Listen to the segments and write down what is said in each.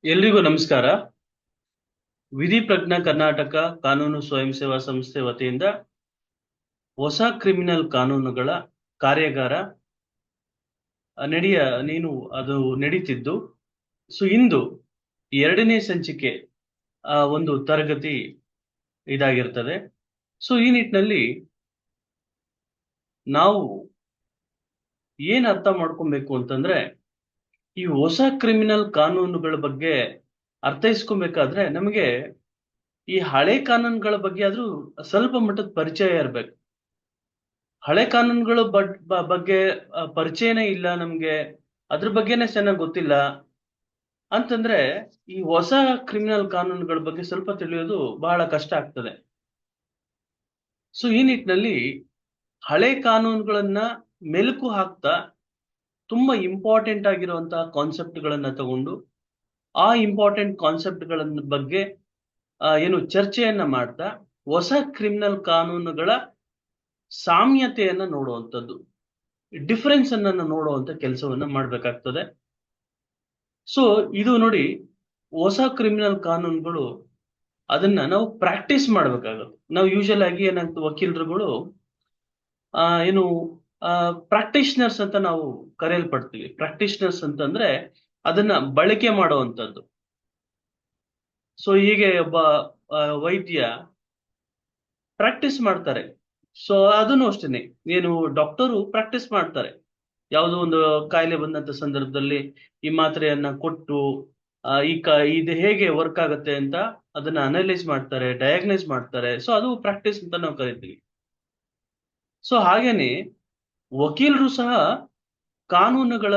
ಎಲ್ರಿಗೂ ನಮಸ್ಕಾರ. ವಿಧಿ ಪ್ರಜ್ಞಾ ಕರ್ನಾಟಕ ಕಾನೂನು ಸ್ವಯಂ ಸೇವಾ ಸಂಸ್ಥೆ ವತಿಯಿಂದ ಹೊಸ ಕ್ರಿಮಿನಲ್ ಕಾನೂನುಗಳ ಕಾರ್ಯಾಗಾರ ನಡೆಯ ನೀನು ಅದು ನಡೀತಿದ್ದು. ಇಂದು ಎರಡನೇ ಸಂಚಿಕೆ ಒಂದು ತರಗತಿ ಇದಾಗಿರ್ತದೆ. ಈ ನಿಟ್ಟಿನಲ್ಲಿ ನಾವು ಏನ್ ಅರ್ಥ ಮಾಡ್ಕೊಬೇಕು ಅಂತಂದ್ರೆ, ಈ ಹೊಸ ಕ್ರಿಮಿನಲ್ ಕಾನೂನುಗಳ ಬಗ್ಗೆ ಅರ್ಥೈಸ್ಕೊಬೇಕಾದ್ರೆ ನಮಗೆ ಈ ಹಳೆ ಕಾನೂನುಗಳ ಬಗ್ಗೆ ಆದ್ರೂ ಸ್ವಲ್ಪ ಮಟ್ಟದ ಪರಿಚಯ ಇರಬೇಕು. ಹಳೆ ಕಾನೂನುಗಳ ಬಗ್ಗೆ ಪರಿಚಯನೇ ಇಲ್ಲ ನಮ್ಗೆ, ಅದ್ರ ಬಗ್ಗೆನೇ ಚೆನ್ನಾಗಿ ಗೊತ್ತಿಲ್ಲ ಅಂತಂದ್ರೆ ಈ ಹೊಸ ಕ್ರಿಮಿನಲ್ ಕಾನೂನುಗಳ ಬಗ್ಗೆ ಸ್ವಲ್ಪ ತಿಳಿಯೋದು ಬಹಳ ಕಷ್ಟ ಆಗ್ತದೆ. ಈ ನಿಟ್ಟಿನಲ್ಲಿ ಹಳೆ ಕಾನೂನುಗಳನ್ನ ಮೆಲುಕು ಹಾಕ್ತಾ ತುಂಬಾ ಇಂಪಾರ್ಟೆಂಟ್ ಆಗಿರುವಂತಹ ಕಾನ್ಸೆಪ್ಟ್ ಗಳನ್ನ ತಗೊಂಡು ಆ ಇಂಪಾರ್ಟೆಂಟ್ ಕಾನ್ಸೆಪ್ಟ್ ಗಳನ್ನ ಬಗ್ಗೆ ಏನು ಚರ್ಚೆಯನ್ನ ಮಾಡ್ತಾ ಹೊಸ ಕ್ರಿಮಿನಲ್ ಕಾನೂನುಗಳ ಸಾಮ್ಯತೆಯನ್ನ ನೋಡುವಂಥದ್ದು, ಡಿಫರೆನ್ಸ್ ಅನ್ನ ನೋಡುವಂತ ಕೆಲಸವನ್ನ ಮಾಡ್ಬೇಕಾಗ್ತದೆ. ಇದು ನೋಡಿ, ಹೊಸ ಕ್ರಿಮಿನಲ್ ಕಾನೂನುಗಳು ಅದನ್ನ ನಾವು ಪ್ರಾಕ್ಟೀಸ್ ಮಾಡ್ಬೇಕಾಗುತ್ತೆ. ನಾವು ಯೂಶಲ್ ಆಗಿ ಏನಾಗ್ತದೆ, ವಕೀಲರುಗಳು ಏನು ಪ್ರಾಕ್ಟೀಷನರ್ಸ್ ಅಂತ ನಾವು ಕರೆಯಲ್ಪಡ್ತೀವಿ. ಪ್ರಾಕ್ಟೀಷನರ್ಸ್ ಅಂತಂದ್ರೆ ಅದನ್ನ ಬಳಕೆ ಮಾಡುವಂತದ್ದು. ಹೀಗೆ ಒಬ್ಬ ವೈದ್ಯ ಪ್ರಾಕ್ಟೀಸ್ ಮಾಡ್ತಾರೆ. ಅದನ್ನು ಅಷ್ಟೇನೆ, ಏನು ಡಾಕ್ಟರು ಪ್ರಾಕ್ಟೀಸ್ ಮಾಡ್ತಾರೆ. ಯಾವುದೋ ಒಂದು ಕಾಯಿಲೆ ಬಂದಂತ ಸಂದರ್ಭದಲ್ಲಿ ಈ ಮಾತ್ರೆಯನ್ನ ಕೊಟ್ಟು ಇದು ಹೇಗೆ ವರ್ಕ್ ಆಗುತ್ತೆ ಅಂತ ಅದನ್ನ ಅನಲೈಸ್ ಮಾಡ್ತಾರೆ, ಡಯಾಗ್ನೈಸ್ ಮಾಡ್ತಾರೆ. ಅದು ಪ್ರಾಕ್ಟೀಸ್ ಅಂತ ನಾವು ಕರಿತೀವಿ. ಹಾಗೇನೆ ವಕೀಲರು ಸಹ ಕಾನೂನುಗಳ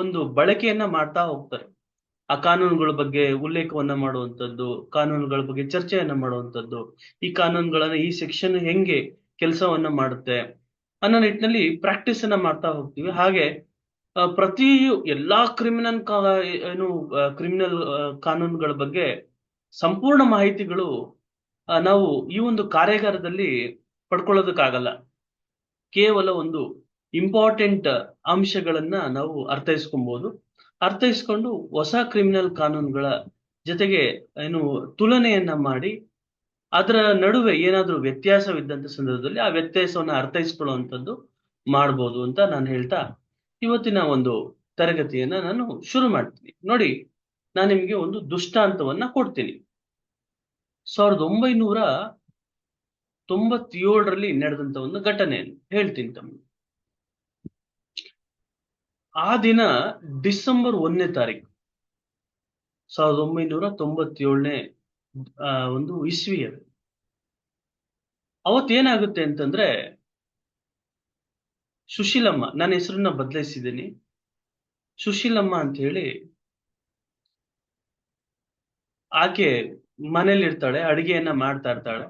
ಒಂದು ಬಳಕೆಯನ್ನ ಮಾಡ್ತಾ ಹೋಗ್ತಾರೆ. ಆ ಕಾನೂನುಗಳ ಬಗ್ಗೆ ಉಲ್ಲೇಖವನ್ನ ಮಾಡುವಂತದ್ದು, ಕಾನೂನುಗಳ ಬಗ್ಗೆ ಚರ್ಚೆಯನ್ನ ಮಾಡುವಂತದ್ದು, ಈ ಕಾನೂನುಗಳನ್ನ ಈ ಸೆಕ್ಷನ್ ಹೆಂಗೆ ಕೆಲಸವನ್ನ ಮಾಡುತ್ತೆ ಅನ್ನೋ ನಿಟ್ಟಿನಲ್ಲಿ ಪ್ರಾಕ್ಟೀಸ್ ಅನ್ನ ಮಾಡ್ತಾ ಹೋಗ್ತೀವಿ. ಹಾಗೆ ಪ್ರತಿ ಎಲ್ಲಾ ಕ್ರಿಮಿನಲ್ ಕಾನೂನುಗಳ ಬಗ್ಗೆ ಸಂಪೂರ್ಣ ಮಾಹಿತಿಗಳು ನಾವು ಈ ಒಂದು ಕಾರ್ಯಾಗಾರದಲ್ಲಿ ಪಡ್ಕೊಳ್ಳೋದಕ್ಕಾಗಲ್ಲ. ಕೇವಲ ಒಂದು ಇಂಪಾರ್ಟೆಂಟ್ ಅಂಶಗಳನ್ನ ನಾವು ಅರ್ಥೈಸ್ಕೊಂಡು ಹೊಸ ಕ್ರಿಮಿನಲ್ ಕಾನೂನುಗಳ ಜೊತೆಗೆ ತುಲನೆಯನ್ನ ಮಾಡಿ ಅದರ ನಡುವೆ ಏನಾದ್ರೂ ವ್ಯತ್ಯಾಸವಿದ್ದಂತ ಸಂದರ್ಭದಲ್ಲಿ ಆ ವ್ಯತ್ಯಾಸವನ್ನ ಅರ್ಥೈಸ್ಕೊಳ್ಳುವಂಥದ್ದು ಮಾಡ್ಬೋದು ಅಂತ ನಾನು ಹೇಳ್ತಾ ಇವತ್ತಿನ ಒಂದು ತರಗತಿಯನ್ನ ನಾನು ಶುರು ಮಾಡ್ತೀನಿ. ನೋಡಿ, ನಾನು ನಿಮಗೆ ಒಂದು ದೃಷ್ಟಾಂತವನ್ನ ಕೊಡ್ತೀನಿ. 1997ರಲ್ಲಿ ನಡೆದಂತ ಒಂದು ಘಟನೆಯನ್ನು ಹೇಳ್ತೀನಿ ತಮಗೆ. ಆ ದಿನ ಡಿಸೆಂಬರ್ 1ನೇ ತಾರೀಕು 1997ನೇ ಒಂದು ಇಸ್ವಿ. ಅವತ್ತೇನಾಗುತ್ತೆ ಅಂತಂದ್ರೆ, ಸುಶೀಲಮ್ಮ, ನನ್ನ ಹೆಸರನ್ನ ಬದಲಾಯಿಸಿದ್ದೀನಿ, ಸುಶೀಲಮ್ಮ ಅಂತ ಹೇಳಿ ಆಕೆ ಮನೇಲಿ ಇರ್ತಾಳೆ, ಅಡಿಗೆಯನ್ನ ಮಾಡ್ತಾ ಇರ್ತಾಳೆ.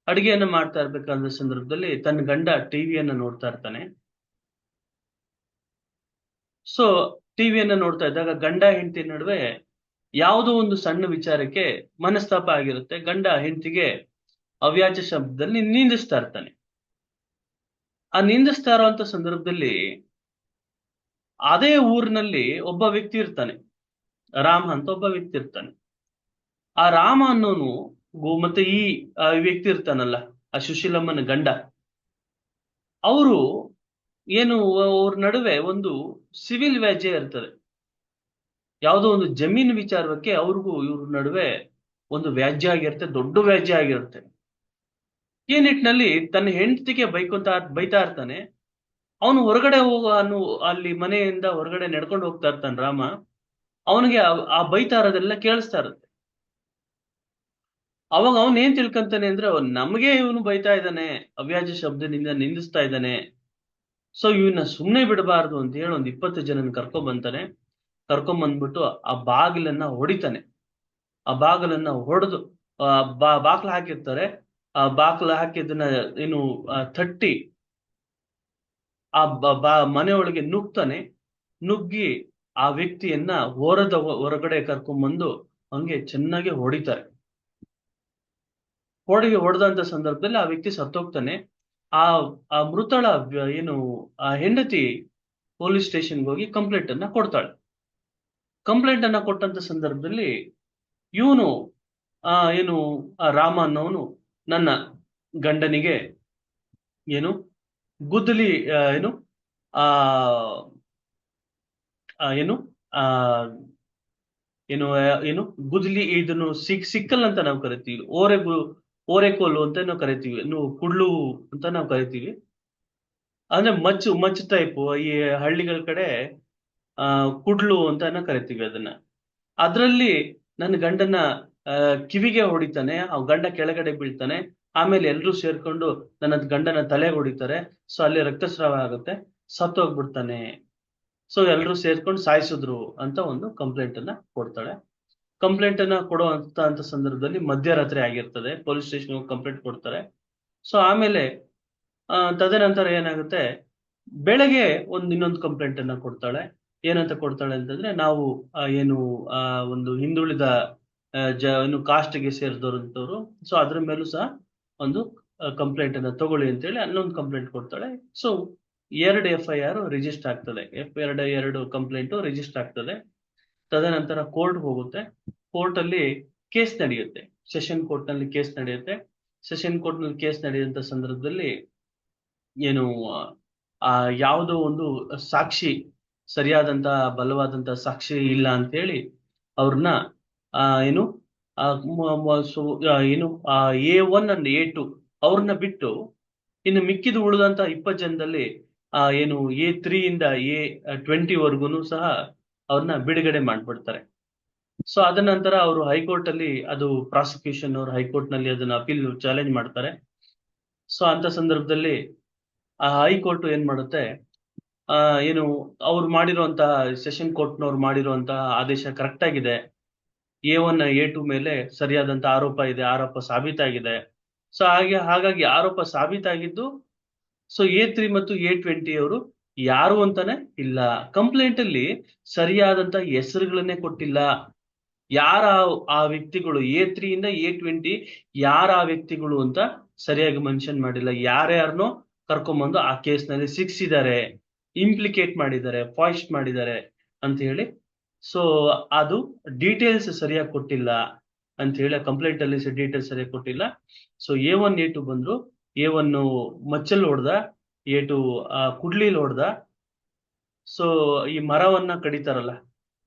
ಅಡಿಗೆಯನ್ನ ಮಾಡ್ತಾ ಇರ್ಬೇಕಾದ ಸಂದರ್ಭದಲ್ಲಿ ತನ್ನ ಗಂಡ ಟಿವಿಯನ್ನ ನೋಡ್ತಾ ಇರ್ತಾನೆ. ಟಿವಿಯನ್ನ ನೋಡ್ತಾ ಇದ್ದಾಗ ಗಂಡ ಹೆಂಡತಿ ನಡುವೆ ಯಾವುದೋ ಒಂದು ಸಣ್ಣ ವಿಚಾರಕ್ಕೆ ಮನಸ್ತಾಪ ಆಗಿರುತ್ತೆ. ಗಂಡ ಹೆಂಡತಿಗೆ ಅವ್ಯಾಜ ಶಬ್ದದಲ್ಲಿ ನಿಂದಿಸ್ತಾ ಇರ್ತಾನೆ. ಆ ನಿಂದಿಸ್ತಾ ಇರುವಂತ ಸಂದರ್ಭದಲ್ಲಿ ಅದೇ ಊರಿನಲ್ಲಿ ಒಬ್ಬ ವ್ಯಕ್ತಿ ಇರ್ತಾನೆ, ರಾಮ ಅಂತ ಒಬ್ಬ ವ್ಯಕ್ತಿ ಇರ್ತಾನೆ. ಆ ರಾಮ ಅನ್ನೋನು ಮತ್ತೆ ಈ ವ್ಯಕ್ತಿ ಇರ್ತಾನಲ್ಲ, ಆ ಸುಶೀಲಮ್ಮನ ಗಂಡ, ಅವರು ಅವ್ರ ನಡುವೆ ಒಂದು ಸಿವಿಲ್ ವ್ಯಾಜ್ಯ ಇರ್ತದೆ. ಯಾವುದೋ ಒಂದು ಜಮೀನು ವಿಚಾರಕ್ಕೆ ಅವ್ರಿಗೂ ಇವ್ರ ನಡುವೆ ಒಂದು ವ್ಯಾಜ್ಯ ಆಗಿರುತ್ತೆ, ದೊಡ್ಡ ವ್ಯಾಜ್ಯ ಆಗಿರುತ್ತೆ. ಈ ನಿಟ್ಟಿನಲ್ಲಿ ತನ್ನ ಹೆಂಡತಿಗೆ ಬೈತಾ ಇರ್ತಾನೆ. ಅವನು ಹೊರಗಡೆ ಅಲ್ಲಿ ಮನೆಯಿಂದ ಹೊರಗಡೆ ನಡ್ಕೊಂಡು ಹೋಗ್ತಾ ಇರ್ತಾನೆ ರಾಮ. ಅವನಿಗೆ ಆ ಬೈತಾ ಇರೋದೆಲ್ಲ ಕೇಳಿಸ್ತಾ ಇರುತ್ತೆ. ಅವಾಗ ಅವನ್ ಏನ್ ತಿಳ್ಕೊಂತಾನೆ ಅಂದ್ರೆ, ನಮಗೆ ಇವನು ಬೈತಾ ಇದ್ದಾನೆ, ಅವ್ಯಾಜ ಶಬ್ದದಿಂದ ನಿಂದಿಸ್ತಾ ಇದ್ದಾನೆ, ಇವನ್ನ ಸುಮ್ನೆ ಬಿಡಬಾರ್ದು ಅಂತ ಹೇಳಿ ಒಂದ್ 20 ಜನನ ಕರ್ಕೊಂಬಂದ್ಬಿಟ್ಟು ಆ ಬಾಗಿಲನ್ನ ಹೊಡಿತಾನೆ. ಆ ಬಾಗಿಲನ್ನ ಹೊಡೆದು ಬಾಗ್ಲ ಹಾಕಿರ್ತಾರೆ. ಆ ಬಾಗ್ಲ ಹಾಕಿದ್ದನ್ನ ತಟ್ಟಿ ಆ ಮನೆಯೊಳಗೆ ನುಗ್ತಾನೆ. ನುಗ್ಗಿ ಆ ವ್ಯಕ್ತಿಯನ್ನ ಹೊರಗಡೆ ಕರ್ಕೊಂಡ್ಬಂದು ಹಂಗೆ ಚೆನ್ನಾಗಿ ಹೊಡಿತಾರೆ. ಹೊಡೆದಂತ ಸಂದರ್ಭದಲ್ಲಿ ಆ ವ್ಯಕ್ತಿ ಸತ್ತೋಗ್ತಾನೆ. ಆ ಮೃತಳ ಆ ಹೆಂಡತಿ ಪೊಲೀಸ್ ಸ್ಟೇಷನ್ಗೆ ಹೋಗಿ ಕಂಪ್ಲೇಂಟ್ ಅನ್ನ ಕೊಡ್ತಾಳೆ. ಕಂಪ್ಲೇಂಟ್ ಅನ್ನ ಕೊಟ್ಟಂತ ಸಂದರ್ಭದಲ್ಲಿ ಇವನು ಏನು ಆ ರಾಮ ಅನ್ನೋನು ನನ್ನ ಗಂಡನಿಗೆ ಏನು ಗುದ್ದಲಿ ಏನು ಆ ಏನು ಆ ಏನು ಏನು ಗುದ್ಲಿ ಇದನ್ನು ಸಿಕ್ಕಲ್ ಅಂತ ನಾವು ಕರಿತೀವಿ, ಓರೆಕೋಲು ಅಂತ ನಾವು ಕರಿತೀವಿ, ಕುಡ್ಲು ಅಂತ ನಾವು ಕರಿತೀವಿ. ಅಂದ್ರೆ ಮಚ್ಚು ಟೈಪ್ ಈ ಹಳ್ಳಿಗಳ ಕಡೆ ಆ ಕುಡ್ಲು ಅಂತ ಕರಿತೀವಿ ಅದನ್ನ. ಅದ್ರಲ್ಲಿ ನನ್ನ ಗಂಡನ ಆ ಕಿವಿಗೆ ಹೊಡಿತಾನೆ, ಆ ಗಂಡ ಕೆಳಗಡೆ ಬೀಳ್ತಾನೆ. ಆಮೇಲೆ ಎಲ್ರೂ ಸೇರ್ಕೊಂಡು ನನ್ನ ಗಂಡನ ತಲೆಗೆ ಹೊಡಿತಾರೆ. ಸೊ ಅಲ್ಲಿ ರಕ್ತಸ್ರಾವ ಆಗುತ್ತೆ, ಸತ್ತೋಗ್ಬಿಡ್ತಾನೆ. ಸೊ ಎಲ್ರೂ ಸೇರ್ಕೊಂಡು ಸಾಯಿಸಿದ್ರು ಅಂತ ಒಂದು ಕಂಪ್ಲೇಂಟ್ ಅನ್ನ ಕೊಡ್ತಾಳೆ. ಕಂಪ್ಲೇಂಟ್ ಅನ್ನ ಕೊಡುವಂತ ಸಂದರ್ಭದಲ್ಲಿ ಮಧ್ಯರಾತ್ರಿ ಆಗಿರ್ತದೆ. ಪೊಲೀಸ್ ಸ್ಟೇಷನ್ ಕಂಪ್ಲೇಂಟ್ ಕೊಡ್ತಾರೆ. ಸೊ ಆಮೇಲೆ ತದನಂತರ ಏನಾಗುತ್ತೆ, ಬೆಳಗ್ಗೆ ಇನ್ನೊಂದು ಕಂಪ್ಲೇಂಟ್ ಅನ್ನ ಕೊಡ್ತಾಳೆ. ಏನಂತ ಕೊಡ್ತಾಳೆ ಅಂತಂದ್ರೆ, ನಾವು ಏನು ಒಂದು ಹಿಂದುಳಿದ ಏನು ಕಾಸ್ಟ್ಗೆ ಸೇರಿದವರು, ಸೊ ಅದ್ರ ಮೇಲೂ ಸಹ ಒಂದು ಕಂಪ್ಲೇಂಟ್ ಅನ್ನ ತಗೊಳ್ಳಿ ಅಂತೇಳಿ ಅಲ್ಲೊಂದು ಕಂಪ್ಲೇಂಟ್ ಕೊಡ್ತಾಳೆ. ಸೊ 2 FIR ರಿಜಿಸ್ಟರ್ ಆಗ್ತದೆ. ಎರಡು ಕಂಪ್ಲೇಂಟ್ ರಿಜಿಸ್ಟರ್ ಆಗ್ತದೆ. ತದನಂತರ ಕೋರ್ಟ್ ಹೋಗುತ್ತೆ. ಕೋರ್ಟ್ ಅಲ್ಲಿ ಕೇಸ್ ನಡೆಯುತ್ತೆ. ಸೆಷನ್ ಕೋರ್ಟ್ ನಲ್ಲಿ ಕೇಸ್ ನಡೆಯುತ್ತೆ. ಸೆಷನ್ ಕೋರ್ಟ್ ನಲ್ಲಿ ಕೇಸ್ ನಡೆಯುವಂತ ಸಂದರ್ಭದಲ್ಲಿ ಏನು ಯಾವುದೋ ಒಂದು ಸಾಕ್ಷಿ, ಸರಿಯಾದಂತ ಬಲವಾದಂತ ಸಾಕ್ಷಿ ಇಲ್ಲ ಅಂತ ಹೇಳಿ ಅವ್ರನ್ನ ಏನು ಏನು A1 ಅಂಡ್ A2 ಅವ್ರನ್ನ ಬಿಟ್ಟು ಇನ್ನು ಮಿಕ್ಕಿದ ಉಳಿದಂತ 20 ಜನದಲ್ಲಿ ಏನು A3 ಇಂದ A20 ವರ್ಗುನು ಸಹ ಅವ್ರನ್ನ ಬಿಡುಗಡೆ ಮಾಡ್ಬಿಡ್ತಾರೆ. ಸೊ ಅದ ನಂತರ ಅವರು ಹೈಕೋರ್ಟ್ ಅಲ್ಲಿ, ಅದು ಪ್ರಾಸಿಕ್ಯೂಷನ್ ಅವರು ಹೈಕೋರ್ಟ್ ನಲ್ಲಿ ಅದನ್ನ ಅಪೀಲ್ ಚಾಲೆಂಜ್ ಮಾಡ್ತಾರೆ. ಸೊ ಅಂತ ಸಂದರ್ಭದಲ್ಲಿ ಆ ಹೈಕೋರ್ಟ್ ಏನ್ ಮಾಡುತ್ತೆ, ಏನು ಅವ್ರು ಮಾಡಿರುವಂತಹ ಸೆಷನ್ ಕೋರ್ಟ್ನವ್ರು ಮಾಡಿರುವಂತಹ ಆದೇಶ ಕರೆಕ್ಟ್ ಆಗಿದೆ, A1 A2 ಮೇಲೆ ಸರಿಯಾದಂತ ಆರೋಪ ಇದೆ, ಆರೋಪ ಸಾಬೀತಾಗಿದೆ. ಸೊ ಹಾಗಾಗಿ ಆರೋಪ ಸಾಬೀತಾಗಿದ್ದು, ಸೊ A3 ಮತ್ತು A20 ಅವರು ಯಾರು ಅಂತಾನೆ ಇಲ್ಲ. ಕಂಪ್ಲೇಂಟ್ ಅಲ್ಲಿ ಸರಿಯಾದಂತ ಹೆಸರುಗಳನ್ನೇ ಕೊಟ್ಟಿಲ್ಲ. ಯಾರ ಆ ವ್ಯಕ್ತಿಗಳು, A3 ಇಂದ A20 ಯಾರ ಆ ವ್ಯಕ್ತಿಗಳು ಅಂತ ಸರಿಯಾಗಿ ಮೆನ್ಷನ್ ಮಾಡಿಲ್ಲ. ಯಾರ್ಯಾರನೋ ಕರ್ಕೊಂಬಂದು ಆ ಕೇಸ್ ನಲ್ಲಿ ಸಿಕ್ಸಿದ್ದಾರೆ, ಇಂಪ್ಲಿಕೇಟ್ ಮಾಡಿದ್ದಾರೆ, ಫಾಯಿಸ್ಟ್ ಮಾಡಿದ್ದಾರೆ ಅಂತ ಹೇಳಿ. ಸೊ ಅದು ಡೀಟೇಲ್ಸ್ ಸರಿಯಾಗಿ ಕೊಟ್ಟಿಲ್ಲ ಅಂತ ಹೇಳಿ ಕಂಪ್ಲೇಂಟ್ ಅಲ್ಲಿ ಡೀಟೇಲ್ಸ್ ಸರಿಯಾಗಿ ಕೊಟ್ಟಿಲ್ಲ. ಸೊ A1 A2 ಬಂದ್ರು. A1 ಮಚ್ಚಲ್ ಹೊಡ್ದ, A2 ಕುಡ್ಲಿಲ್ ಹೊಡ್ದ. ಸೊ ಈ ಮರವನ್ನ ಕಡಿತಾರಲ್ಲ,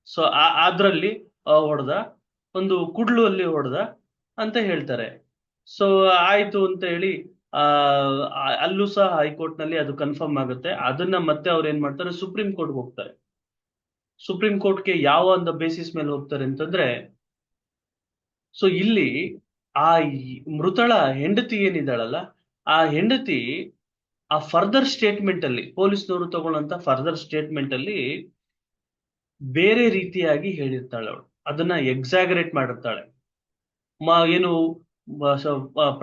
ಸೊ ಅದ್ರಲ್ಲಿ ಹೊಡ್ದ, ಒಂದು ಕುಡ್ಲು ಅಲ್ಲಿ ಹೊಡ್ದ ಅಂತ ಹೇಳ್ತಾರೆ. ಸೊ ಆಯ್ತು ಅಂತ ಹೇಳಿ ಅಲ್ಲೂ ಸಹ ಹೈಕೋರ್ಟ್ ನಲ್ಲಿ ಅದು ಕನ್ಫರ್ಮ್ ಆಗುತ್ತೆ. ಅದನ್ನ ಮತ್ತೆ ಅವ್ರು ಏನ್ ಮಾಡ್ತಾರೆ, ಸುಪ್ರೀಂ ಕೋರ್ಟ್ಗೆ ಹೋಗ್ತಾರೆ. ಸುಪ್ರೀಂ ಕೋರ್ಟ್ಗೆ ಯಾವ ಒಂದು ಬೇಸಿಸ್ ಮೇಲೆ ಹೋಗ್ತಾರೆ ಅಂತಂದ್ರೆ, ಸೊ ಇಲ್ಲಿ ಆ ಮೃತಳ ಹೆಂಡತಿ ಏನಿದ್ದಾಳಲ್ಲ, ಆ ಹೆಂಡತಿ ಆ ಫರ್ದರ್ ಸ್ಟೇಟ್ಮೆಂಟ್ ಅಲ್ಲಿ, ಪೊಲೀಸ್ನವರು ತಗೊಳ್ಳಂತ ಫರ್ದರ್ ಸ್ಟೇಟ್ಮೆಂಟ್ ಅಲ್ಲಿ ಬೇರೆ ರೀತಿಯಾಗಿ ಹೇಳಿರ್ತಾಳೆ. ಅವಳು ಅದನ್ನ ಎಕ್ಸಾಗರೇಟ್ ಮಾಡಿರ್ತಾಳೆ. ಏನು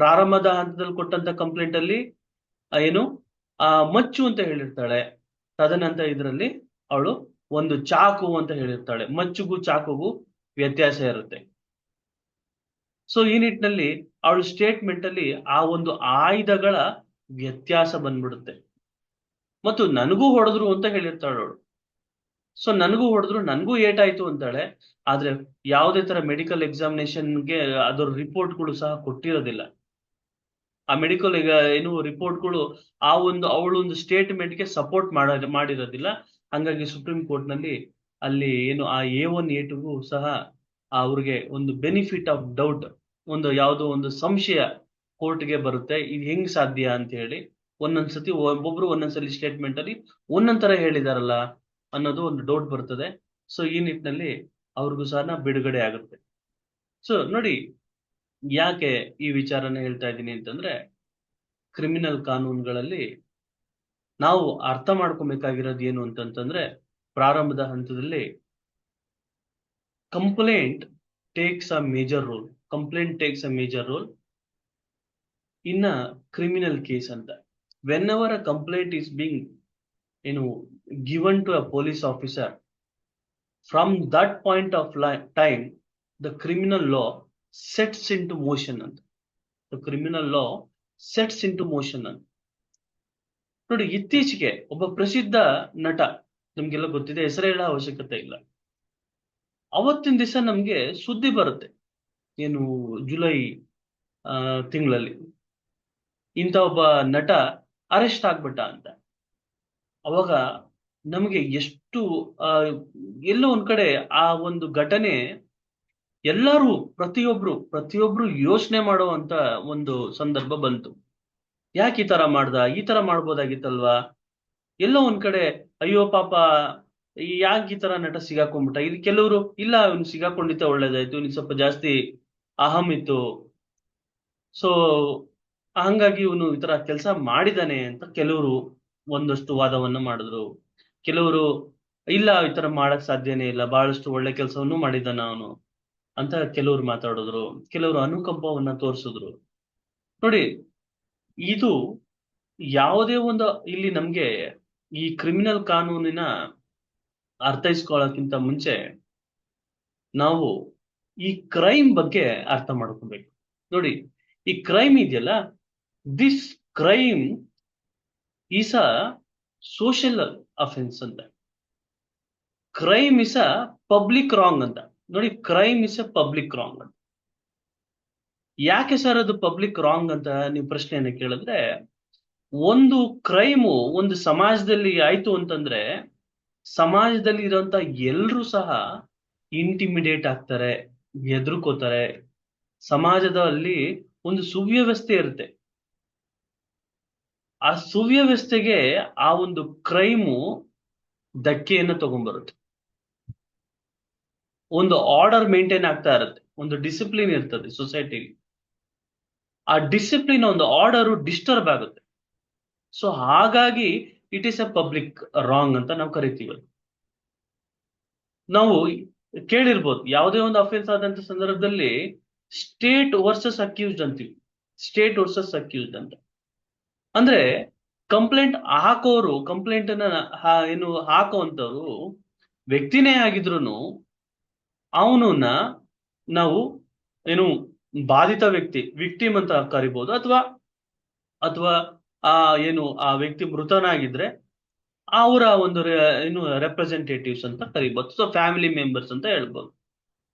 ಪ್ರಾರಂಭದ ಹಂತದಲ್ಲಿ ಕೊಟ್ಟಂತ ಕಂಪ್ಲೇಂಟ್ ಅಲ್ಲಿ ಏನು ಮಚ್ಚು ಅಂತ ಹೇಳಿರ್ತಾಳೆ. ತದನಂತರ ಇದರಲ್ಲಿ ಅವಳು ಒಂದು ಚಾಕು ಅಂತ ಹೇಳಿರ್ತಾಳೆ. ಮಚ್ಚುಗೂ ಚಾಕುಗೂ ವ್ಯತ್ಯಾಸ ಇರುತ್ತೆ. ಸೊ ಈ ನಿಟ್ಟಿನಲ್ಲಿ ಅವಳು ಸ್ಟೇಟ್ಮೆಂಟ್ ಅಲ್ಲಿ ಆ ಒಂದು ಆಯುಧಗಳ ವ್ಯತ್ಯಾಸ ಬಂದ್ಬಿಡುತ್ತೆ. ಮತ್ತು ನನಗೂ ಹೊಡೆದ್ರು ಅಂತ ಹೇಳಿರ್ತಾಳೆ ಅವಳು. ಸೊ ನನಗೂ ಹೊಡೆದ್ರು, ನನಗೂ ಏಟಾಯ್ತು ಅಂತಾಳೆ. ಆದ್ರೆ ಯಾವುದೇ ತರ ಮೆಡಿಕಲ್ ಎಕ್ಸಾಮಿನೇಷನ್ಗೆ ಅದರ ರಿಪೋರ್ಟ್ಗಳು ಸಹ ಕೊಟ್ಟಿರೋದಿಲ್ಲ. ಆ ಮೆಡಿಕಲ್ ಏನು ರಿಪೋರ್ಟ್ಗಳು ಅವಳು ಒಂದು ಸ್ಟೇಟ್ಮೆಂಟ್ಗೆ ಸಪೋರ್ಟ್ ಮಾಡಿರೋದಿಲ್ಲ. ಹಂಗಾಗಿ ಸುಪ್ರೀಂ ಕೋರ್ಟ್ ನಲ್ಲಿ ಅಲ್ಲಿ ಏನು ಆ A1 A2ಗೂ ಸಹ ಅವ್ರಿಗೆ ಒಂದು ಬೆನಿಫಿಟ್ ಆಫ್ ಡೌಟ್, ಒಂದು ಯಾವುದೋ ಒಂದು ಸಂಶಯ ಕೋರ್ಟ್ಗೆ ಬರುತ್ತೆ. ಇದು ಹೆಂಗ್ ಸಾಧ್ಯ ಅಂತ ಹೇಳಿ. ಒಂದೊಂದ್ಸತಿ ಒಬ್ಬೊಬ್ರು ಒಂದೊಂದ್ಸಲಿ ಸ್ಟೇಟ್ಮೆಂಟ್ ಅಲ್ಲಿ ಒಂದೊಂದ್ ಹೇಳಿದಾರಲ್ಲ ಅನ್ನೋದು ಒಂದು ಡೌಟ್ ಬರ್ತದೆ. ಸೊ ಈ ನಿಟ್ಟಿನಲ್ಲಿ ಅವ್ರಿಗೂ ಸಹ ಬಿಡುಗಡೆ ಆಗುತ್ತೆ. ಸೊ ನೋಡಿ, ಯಾಕೆ ಈ ವಿಚಾರನ ಹೇಳ್ತಾ ಇದ್ದೀನಿ ಅಂತಂದ್ರೆ, ಕ್ರಿಮಿನಲ್ ಕಾನೂನುಗಳಲ್ಲಿ ನಾವು ಅರ್ಥ ಮಾಡ್ಕೊಬೇಕಾಗಿರೋದು ಏನು ಅಂತಂತಂದ್ರೆ, ಪ್ರಾರಂಭದ ಹಂತದಲ್ಲಿ complaint takes a major role. Complaint takes a major role in a criminal case ಅಂತ. Whenever a complaint is being given to a police officer, from that point of time the criminal law sets into motion ಅಂತ. the criminal law sets into motion ಅಂತ. ನೋಡಿ, ಇತ್ತೀಚೆಗೆ ಒಬ್ಬ ಪ್ರಸಿದ್ಧ ನಟ, ನಮ್ಗೆಲ್ಲ ಗೊತ್ತಿದೆ, ಹೆಸರು ಹೇಳೋ ಅವಶ್ಯಕತೆ ಇಲ್ಲ, ಅವತ್ತಿನ ದಿವಸ ನಮ್ಗೆ ಸುದ್ದಿ ಬರುತ್ತೆ, ಏನು ಜುಲೈ ತಿಂಗಳಲ್ಲಿ ಇಂಥ ಒಬ್ಬ ನಟ ಅರೆಸ್ಟ್ ಆಗ್ಬಿಟ್ಟ ಅಂತ. ಅವಾಗ ನಮಗೆ ಎಷ್ಟು ಆ ಎಲ್ಲೋ ಒಂದ್ ಕಡೆ ಆ ಒಂದು ಘಟನೆ ಎಲ್ಲರೂ ಪ್ರತಿಯೊಬ್ರು ಯೋಚನೆ ಮಾಡುವಂತ ಒಂದು ಸಂದರ್ಭ ಬಂತು. ಯಾಕೆ ಈ ತರ ಮಾಡ್ದ, ಈ ತರ ಮಾಡ್ಬೋದಾಗಿತ್ತಲ್ವಾ? ಎಲ್ಲೋ ಒಂದ್ ಕಡೆ ಅಯ್ಯೋ ಪಾಪ, ಯಾಕೆ ಈ ತರ ನಟ ಸಿಗಾಕೊಂಡ್ಬಿಟ್ಟ, ಇದು ಕೆಲವರು ಇಲ್ಲ ಅವ್ನು ಸಿಗಾಕೊಂಡಿದ್ದ ಒಳ್ಳೇದಾಯ್ತು, ಇವ್ನಿಗೆ ಸ್ವಲ್ಪ ಜಾಸ್ತಿ ಅಹಂ ಇತ್ತು, ಸೊ ಹಂಗಾಗಿ ಇವನು ಈ ತರ ಕೆಲಸ ಮಾಡಿದಾನೆ ಅಂತ ಕೆಲವರು ಒಂದಷ್ಟು ವಾದವನ್ನ ಮಾಡಿದ್ರು. ಕೆಲವರು ಇಲ್ಲ ಈ ತರ ಮಾಡಕ್ ಸಾಧ್ಯನೇ ಇಲ್ಲ, ಬಹಳಷ್ಟು ಒಳ್ಳೆ ಕೆಲಸವನ್ನು ಮಾಡಿದ್ದಾನ ಅವನು ಅಂತ ಕೆಲವರು ಮಾತಾಡಿದ್ರು. ಕೆಲವರು ಅನುಕಂಪವನ್ನ ತೋರಿಸಿದ್ರು. ನೋಡಿ, ಇದು ಯಾವುದೇ ಒಂದು ಇಲ್ಲಿ ನಮ್ಗೆ ಈ ಕ್ರಿಮಿನಲ್ ಕಾನೂನಿನ ಅರ್ಥೈಸ್ಕೊಳ್ಳೋಕ್ಕಿಂತ ಮುಂಚೆ ನಾವು ಈ ಕ್ರೈಮ್ ಬಗ್ಗೆ ಅರ್ಥ ಮಾಡ್ಕೋಬೇಕು. ನೋಡಿ, ಈ ಕ್ರೈಮ್ ಇದೆಯಲ್ಲ, this crime is a social offence ಅಂತ. Crime is a public wrong ಅಂತ. ನೋಡಿ, crime is a public wrong ಅಂತ. ಯಾಕೆ ಸರ್ ಅದು ಪಬ್ಲಿಕ್ ರಾಂಗ್ ಅಂತ ನೀವು ಪ್ರಶ್ನೆಯನ್ನ ಕೇಳಿದ್ರೆ, ಒಂದು ಕ್ರೈಮು ಒಂದು ಸಮಾಜದಲ್ಲಿ ಆಯ್ತು ಅಂತಂದ್ರೆ ಸಮಾಜದಲ್ಲಿ ಇರುವಂತ ಎಲ್ರೂ ಸಹ ಇಂಟಿಮಿಡೇಟ್ ಆಗ್ತಾರೆ, ಹೆದರ್ಕೋತಾರೆ. ಸಮಾಜದಲ್ಲಿ ಒಂದು ಸುವ್ಯವಸ್ಥೆ ಇರುತ್ತೆ. ಆ ಸುವ್ಯವಸ್ಥೆಗೆ ಆ ಒಂದು ಕ್ರೈಮು ಧಕ್ಕೆಯನ್ನ ತಗೊಂಡ್ಬರುತ್ತೆ. ಒಂದು ಆರ್ಡರ್ ಮೇಂಟೈನ್ ಆಗ್ತಾ ಇರುತ್ತೆ, ಒಂದು ಡಿಸಿಪ್ಲಿನ್ ಇರ್ತದೆ ಸೊಸೈಟಿಲಿ. ಆ ಡಿಸಿಪ್ಲಿನ್, ಒಂದು ಆರ್ಡರ್ ಡಿಸ್ಟರ್ಬ್ ಆಗುತ್ತೆ. ಸೊ ಹಾಗಾಗಿ it is A public wrong ಅಂತ ನಾವು ಕರಿತೀವಿ. ನಾವು ಕೇಳಿರ್ಬೋದು, ಯಾವುದೇ ಒಂದು ಅಫೆನ್ಸ್ ಆದಂತ ಸಂದರ್ಭದಲ್ಲಿ ಸ್ಟೇಟ್ ವರ್ಸಸ್ ಅಕ್ಯೂಸ್ಡ್ ಅಂತೀವಿ. ಸ್ಟೇಟ್ ವರ್ಸಸ್ ಅಕ್ಯೂಸ್ಡ್ ಅಂತ ಅಂದ್ರೆ ಕಂಪ್ಲೇಂಟ್ ಹಾಕೋರು, ಕಂಪ್ಲೇಂಟ್ ಅನ್ನ ಏನು ಹಾಕುವಂತವ್ರು ವ್ಯಕ್ತಿನೇ ಆಗಿದ್ರು ಅವನನ್ನ ನಾವು ಏನು ಬಾಧಿತ ವ್ಯಕ್ತಿ, ವಿಕ್ಟಿಮ್ ಅಂತ ಕರಿಬಹುದು, ಅಥವಾ ಅಥವಾ ಆ ಏನು ಆ ವ್ಯಕ್ತಿ ಮೃತನಾಗಿದ್ರೆ ಅವರ ಒಂದು ಏನು ರೆಪ್ರೆಸೆಂಟೇಟಿವ್ಸ್ ಅಂತ ಕರಿಬಹುದು. ಸೊ ಫ್ಯಾಮಿಲಿ ಮೆಂಬರ್ಸ್ ಅಂತ ಹೇಳ್ಬೋದು.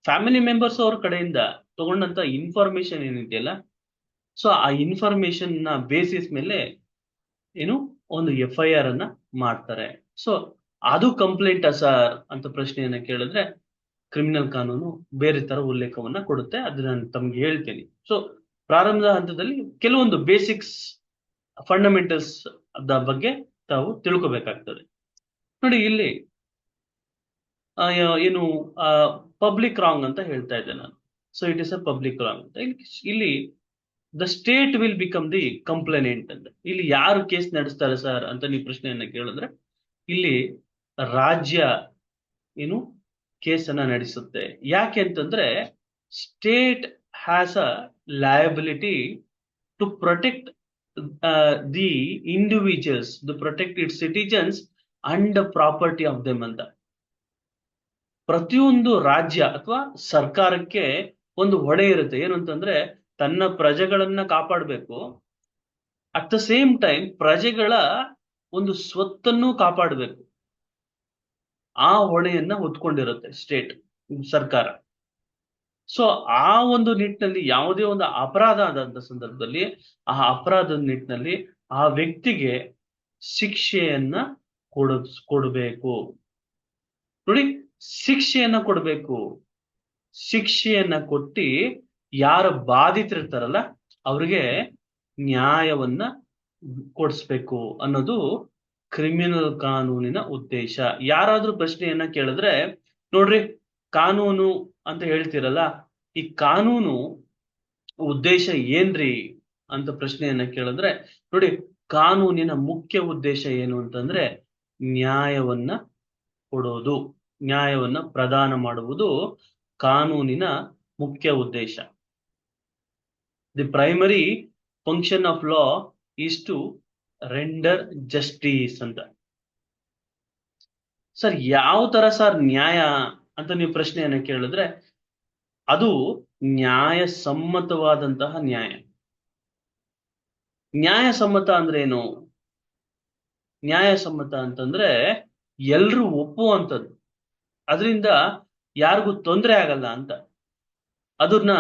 ಫ್ಯಾಮಿಲಿ ಮೆಂಬರ್ಸ್ ಅವ್ರ ಕಡೆಯಿಂದ ತಗೊಂಡಂತ ಇನ್ಫಾರ್ಮೇಶನ್ ಏನಿದೆಯಲ್ಲ, ಸೊ ಆ ಇನ್ಫಾರ್ಮೇಶನ್ ನ ಬೇಸಿಸ್ ಮೇಲೆ ಏನು ಒಂದು FIR ಅನ್ನ ಮಾಡ್ತಾರೆ. ಸೊ ಅದು ಕಂಪ್ಲೇಂಟ್ ಸರ್ ಅಂತ ಪ್ರಶ್ನೆಯನ್ನ ಕೇಳಿದ್ರೆ ಕ್ರಿಮಿನಲ್ ಕಾನೂನು ಬೇರೆ ತರ ಉಲ್ಲೇಖವನ್ನ ಕೊಡುತ್ತೆ. ಅದನ್ನ ನಾನು ತಮ್ಗೆ ಹೇಳ್ತೇನೆ. ಸೊ ಪ್ರಾರಂಭದ ಹಂತದಲ್ಲಿ ಕೆಲವೊಂದು ಬೇಸಿಕ್ಸ್, ಫಂಡಮೆಂಟಲ್ಸ್ ಬಗ್ಗೆ ತಾವು ತಿಳ್ಕೊಬೇಕಾಗ್ತದೆ. ನೋಡಿ, ಇಲ್ಲಿ ಏನು ಪಬ್ಲಿಕ್ ರಾಂಗ್ ಅಂತ ಹೇಳ್ತಾ ಇದ್ದೆ ನಾನು. So it is a public wrong ಅಂತ. ಇಲ್ಲಿ the state will become the complainant ಅಂತ. ಇಲ್ಲಿ ಯಾರು ಕೇಸ್ ನಡೆಸ್ತಾರೆ ಸರ್ ಅಂತ ನೀವು ಪ್ರಶ್ನೆಯನ್ನ ಕೇಳಿದ್ರೆ, ಇಲ್ಲಿ ರಾಜ್ಯ ಏನು ಕೇಸನ್ನ ನಡೆಸುತ್ತೆ. ಯಾಕೆ ಅಂತಂದ್ರೆ state has a liability to protect the individuals, to protect its citizens and the property of them ಅಂತ. ಪ್ರತಿಯೊಂದು ರಾಜ್ಯ ಅಥವಾ ಸರ್ಕಾರಕ್ಕೆ ಒಂದು ಹೊಣೆ ಇರುತ್ತೆ. ಏನು ಅಂತಂದ್ರೆ ತನ್ನ ಪ್ರಜೆಗಳನ್ನ ಕಾಪಾಡಬೇಕು, ಅಟ್ ದ ಸೇಮ್ ಟೈಮ್ ಪ್ರಜೆಗಳ ಒಂದು ಸ್ವತ್ತನ್ನು ಕಾಪಾಡಬೇಕು. ಆ ಹೊಣೆಯನ್ನ ಹೊತ್ಕೊಂಡಿರುತ್ತೆ ಸ್ಟೇಟ್, ಸರ್ಕಾರ. ಸೊ ಆ ಒಂದು ನಿಟ್ಟಿನಲ್ಲಿ ಯಾವುದೇ ಒಂದು ಅಪರಾಧ ಆದಂತ ಸಂದರ್ಭದಲ್ಲಿ ಆ ಅಪರಾಧದ ನಿಟ್ಟಿನಲ್ಲಿ ಆ ವ್ಯಕ್ತಿಗೆ ಶಿಕ್ಷೆಯನ್ನ ಕೊಡಬೇಕು. ನೋಡಿ, ಶಿಕ್ಷೆಯನ್ನ ಕೊಡಬೇಕು. ಶಿಕ್ಷೆಯನ್ನ ಕೊಟ್ಟು ಯಾರು ಬಾಧಿತರಿರ್ತಾರಲ್ಲ ಅವ್ರಿಗೆ ನ್ಯಾಯವನ್ನ ಕೊಡಿಸ್ಬೇಕು ಅನ್ನೋದು ಕ್ರಿಮಿನಲ್ ಕಾನೂನಿನ ಉದ್ದೇಶ. ಯಾರಾದ್ರೂ ಪ್ರಶ್ನೆಯನ್ನ ಕೇಳಿದ್ರೆ, ನೋಡ್ರಿ ಕಾನೂನು ಅಂತ ಹೇಳ್ತಿರಲ್ಲ, ಈ ಕಾನೂನು ಉದ್ದೇಶ ಏನ್ರಿ ಅಂತ ಪ್ರಶ್ನೆಯನ್ನ ಕೇಳಿದ್ರೆ, ನೋಡಿ ಕಾನೂನಿನ ಮುಖ್ಯ ಉದ್ದೇಶ ಏನು ಅಂತಂದ್ರೆ ನ್ಯಾಯವನ್ನ ಕೊಡೋದು, ನ್ಯಾಯವನ್ನ ಪ್ರದಾನ ಮಾಡುವುದು ಕಾನೂನಿನ ಮುಖ್ಯ ಉದ್ದೇಶ. The primary function of law is to render justice ಅಂತ. ಸರ್ ಯಾವ ತರ ಸರ್ ನ್ಯಾಯ ಅಂತ ನೀವು ಪ್ರಶ್ನೆಯನ್ನ ಕೇಳಿದ್ರೆ, ಅದು ನ್ಯಾಯಸಮ್ಮತವಾದಂತಹ ನ್ಯಾಯ. ನ್ಯಾಯಸಮ್ಮತ ಅಂದ್ರೆ ಏನು? ನ್ಯಾಯಸಮ್ಮತ ಅಂತಂದ್ರೆ ಎಲ್ರು ಒಪ್ಪುವಂಥದ್ದು. ಅದರಿಂದ ಯಾರಿಗೂ ತೊಂದರೆ ಆಗಲ್ಲ ಅಂತ. ಅದನ್ನ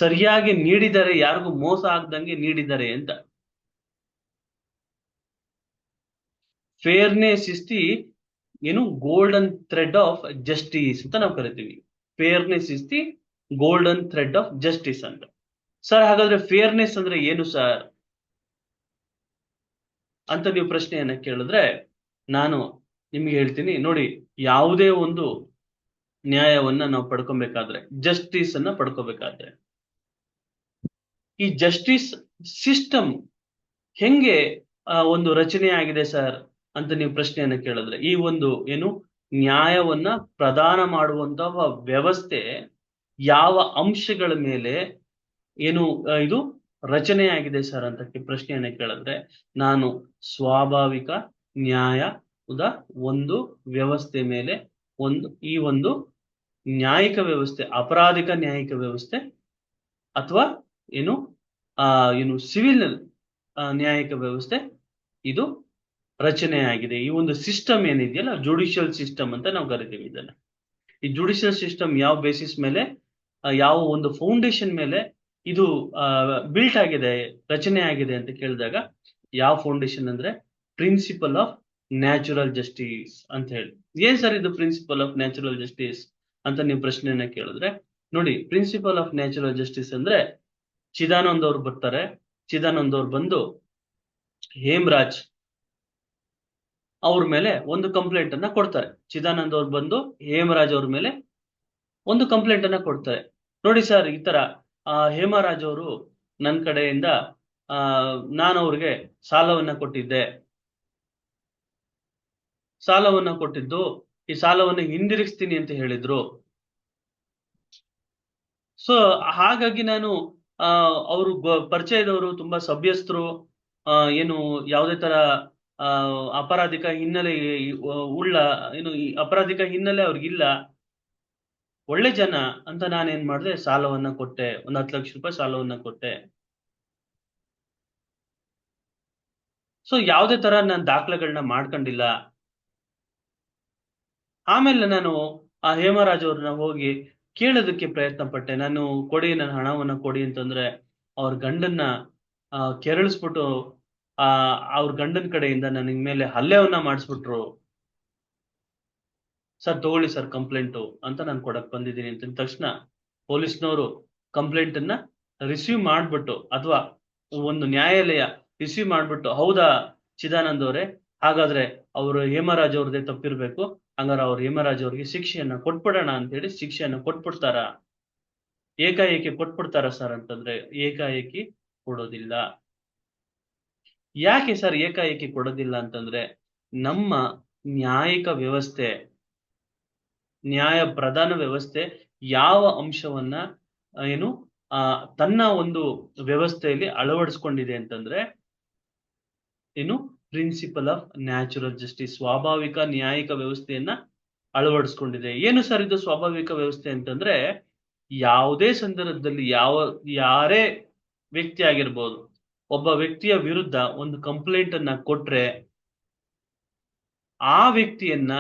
ಸರಿಯಾಗಿ ನೀಡಿದರೆ, ಯಾರಿಗೂ ಮೋಸ ಆಗ್ದಂಗೆ ನೀಡಿದ್ದಾರೆ ಅಂತ. Fairness is the golden thread of justice ಅಂತ ನಾವು ಕರಿತೀವಿ. Fairness is the golden thread of justice ಅಂತ. ಸರ್ ಹಾಗಾದ್ರೆ ಫೇರ್ನೆಸ್ ಅಂದ್ರೆ ಏನು ಸರ್ ಅಂತ ನೀವು ಪ್ರಶ್ನೆಯನ್ನ ಕೇಳಿದ್ರೆ, ನಾನು ನಿಮ್ಗೆ ಹೇಳ್ತೀನಿ ನೋಡಿ, ಯಾವುದೇ ಒಂದು ನ್ಯಾಯವನ್ನ ನಾವು ಪಡ್ಕೊಬೇಕಾದ್ರೆ, ಜಸ್ಟಿಸ್ ಅನ್ನ ಪಡ್ಕೋಬೇಕಾದ್ರೆ, ಈ ಜಸ್ಟಿಸ್ ಸಿಸ್ಟಮ್ ಹೆಂಗೆ ಒಂದು ರಚನೆ ಆಗಿದೆ ಸರ್ ಅಂತ ನೀವು ಪ್ರಶ್ನೆಯನ್ನ ಕೇಳಿದ್ರೆ, ಈ ಒಂದು ನ್ಯಾಯವನ್ನ ಪ್ರದಾನ ಮಾಡುವಂತಹ ವ್ಯವಸ್ಥೆ ಯಾವ ಅಂಶಗಳ ಮೇಲೆ ಇದು ರಚನೆ ಆಗಿದೆ ಸರ್ ಅಂತ ಪ್ರಶ್ನೆಯನ್ನ ಕೇಳಿದ್ರೆ, ನಾನು ಸ್ವಾಭಾವಿಕ ನ್ಯಾಯದ ಒಂದು ವ್ಯವಸ್ಥೆ ಮೇಲೆ ಈ ಒಂದು ನ್ಯಾಯಿಕ ವ್ಯವಸ್ಥೆ, ಅಪರಾಧಿಕ ನ್ಯಾಯಿಕ ವ್ಯವಸ್ಥೆ ಅಥವಾ ಸಿವಿಲ್ ನ್ಯಾಯಿಕ ವ್ಯವಸ್ಥೆ ಇದು ರಚನೆ ಆಗಿದೆ. ಈ ಒಂದು ಸಿಸ್ಟಮ್ ಏನಿದೆಯಲ್ಲ, ಜುಡಿಷಿಯಲ್ ಸಿಸ್ಟಮ್ ಅಂತ ನಾವು ಕರಿತೀವಿ ಇದನ್ನ. ಈ ಜುಡಿಷಿಯಲ್ ಸಿಸ್ಟಮ್ ಯಾವ ಬೇಸಿಸ್ ಮೇಲೆ, ಯಾವ ಒಂದು ಫೌಂಡೇಶನ್ ಮೇಲೆ ಇದು ಬಿಲ್ಟ್ ಆಗಿದೆ, ರಚನೆ ಆಗಿದೆ ಅಂತ ಕೇಳಿದಾಗ, ಯಾವ ಫೌಂಡೇಶನ್ ಅಂದ್ರೆ ಪ್ರಿನ್ಸಿಪಲ್ ಆಫ್ ನ್ಯಾಚುರಲ್ ಜಸ್ಟಿಸ್ ಅಂತ ಹೇಳಿ. ಏನ್ ಸರ್ ಇದು ಪ್ರಿನ್ಸಿಪಲ್ ಆಫ್ ನ್ಯಾಚುರಲ್ ಜಸ್ಟಿಸ್ ಅಂತ ನೀವು ಪ್ರಶ್ನೆಯನ್ನ ಕೇಳಿದ್ರೆ, ನೋಡಿ, ಪ್ರಿನ್ಸಿಪಲ್ ಆಫ್ ನ್ಯಾಚುರಲ್ ಜಸ್ಟಿಸ್ ಅಂದ್ರೆ, ಚಿದಾನಂದ್ ಅವ್ರು ಬರ್ತಾರೆ. ಚಿದಾನಂದ್ ಅವ್ರು ಬಂದು ಹೇಮರಾಜ್ ಅವ್ರ ಮೇಲೆ ಒಂದು ಕಂಪ್ಲೇಂಟ್ ಅನ್ನ ಕೊಡ್ತಾರೆ. ಚಿದಾನಂದ್ ಅವ್ರು ಬಂದು ಹೇಮರಾಜ್ ಅವ್ರ ಮೇಲೆ ಒಂದು ಕಂಪ್ಲೇಂಟ್ ಅನ್ನ ಕೊಡ್ತಾರೆ. ನೋಡಿ ಸರ್, ಈ ತರ ಹೇಮರಾಜ್ ಅವರು ನನ್ನ ಕಡೆಯಿಂದ ನಾನು ಅವ್ರಿಗೆ ಸಾಲವನ್ನ ಕೊಟ್ಟಿದ್ದು, ಈ ಸಾಲವನ್ನ ಹಿಂದಿರುಗಿಸ್ತೀನಿ ಅಂತ ಹೇಳಿದ್ರು. ಸೊ ಹಾಗಾಗಿ ನಾನು ಅವರು ಪರಿಚಯದವರು, ತುಂಬಾ ಸಭ್ಯಸ್ಥರು, ಯಾವುದೇ ತರ ಅಪರಾಧಿಕ ಹಿನ್ನೆಲೆ ಅಪರಾಧಿಕ ಹಿನ್ನೆಲೆ ಅವ್ರಿಗಿಲ್ಲ, ಒಳ್ಳೆ ಜನ ಅಂತ ನಾನೇನ್ ಮಾಡಿದೆ, ಸಾಲವನ್ನ ಕೊಟ್ಟೆ, ಒಂದು 10 ಲಕ್ಷ ರೂಪಾಯಿ ಸಾಲವನ್ನ ಕೊಟ್ಟೆ. ಸೊ ಯಾವುದೇ ತರ ನಾನು ದಾಖಲೆಗಳನ್ನ ಮಾಡ್ಕೊಂಡಿಲ್ಲ. ಆಮೇಲೆ ನಾನು ಆ ಹೇಮರಾಜ್ ಅವ್ರನ್ನ ಹೋಗಿ ಕೇಳೋದಕ್ಕೆ ಪ್ರಯತ್ನ ಪಟ್ಟೆ. ನಾನು ನನ್ನ ಹಣವನ್ನ ಕೊಡಿ ಅಂತಂದ್ರೆ, ಅವ್ರ ಗಂಡನ್ನ ಕೆರಳಿಸ್ಬಿಟ್ಟು ಅವ್ರ ಗಂಡನ ಕಡೆಯಿಂದ ನನಗ್ ಮೇಲೆ ಹಲ್ಲೆವನ್ನ ಮಾಡಿಸ್ಬಿಟ್ರು. ಸರ್ ತಗೊಳ್ಳಿ ಸರ್ ಕಂಪ್ಲೇಂಟು ಅಂತ ನಾನು ಕೊಡಕ್ ಬಂದಿದ್ದೀನಿ ಅಂತ ತಕ್ಷಣ ಪೊಲೀಸ್ನವರು ಕಂಪ್ಲೇಂಟ್ ಅನ್ನ ರಿಸೀವ್ ಮಾಡ್ಬಿಟ್ಟು, ಅಥವಾ ಒಂದು ನ್ಯಾಯಾಲಯ ರಿಸೀವ್ ಮಾಡ್ಬಿಟ್ಟು, ಹೌದಾ ಚಿದಾನಂದ್ ಅವರೇ, ಹಾಗಾದ್ರೆ ಅವರು ಹೇಮರಾಜ್ ಅವ್ರದೇ ತಪ್ಪಿರ್ಬೇಕು, ಹಂಗಾರೆ ಅವ್ರು ಹೇಮರಾಜ್ ಅವ್ರಿಗೆ ಶಿಕ್ಷೆಯನ್ನ ಕೊಟ್ಬಿಡೋಣ ಅಂತ ಹೇಳಿ ಶಿಕ್ಷೆಯನ್ನ ಕೊಟ್ಬಿಡ್ತಾರ. ಏಕಾಏಕಿ ಕೊಟ್ಬಿಡ್ತಾರ ಸರ್ ಅಂತಂದ್ರೆ, ಏಕಾಏಕಿ ಕೊಡೋದಿಲ್ಲ. ಯಾಕೆ ಸರ್ ಏಕಾಏಕಿ ಕೊಡೋದಿಲ್ಲ ಅಂತಂದ್ರೆ, ನಮ್ಮ ನ್ಯಾಯಿಕ ವ್ಯವಸ್ಥೆ, ನ್ಯಾಯ ಪ್ರಧಾನ ವ್ಯವಸ್ಥೆ ಯಾವ ಅಂಶವನ್ನ ತನ್ನ ಒಂದು ವ್ಯವಸ್ಥೆಯಲ್ಲಿ ಅಳವಡಿಸ್ಕೊಂಡಿದೆ ಅಂತಂದ್ರೆ, ಪ್ರಿನ್ಸಿಪಲ್ ಆಫ್ ನ್ಯಾಚುರಲ್ ಜಸ್ಟಿಸ್, ಸ್ವಾಭಾವಿಕ ನ್ಯಾಯಿಕ ವ್ಯವಸ್ಥೆಯನ್ನ ಅಳವಡಿಸ್ಕೊಂಡಿದೆ. ಏನು ಸರ್ ಇದು ಸ್ವಾಭಾವಿಕ ವ್ಯವಸ್ಥೆ ಅಂತಂದ್ರೆ, ಯಾವುದೇ ಸಂದರ್ಭದಲ್ಲಿ ಯಾರೇ ವ್ಯಕ್ತಿ ಆಗಿರ್ಬೋದು, ಒಬ್ಬ ವ್ಯಕ್ತಿಯ ವಿರುದ್ಧ ಒಂದು ಕಂಪ್ಲೇಂಟ್ ಅನ್ನ ಕೊಟ್ರೆ, ಆ ವ್ಯಕ್ತಿಯನ್ನ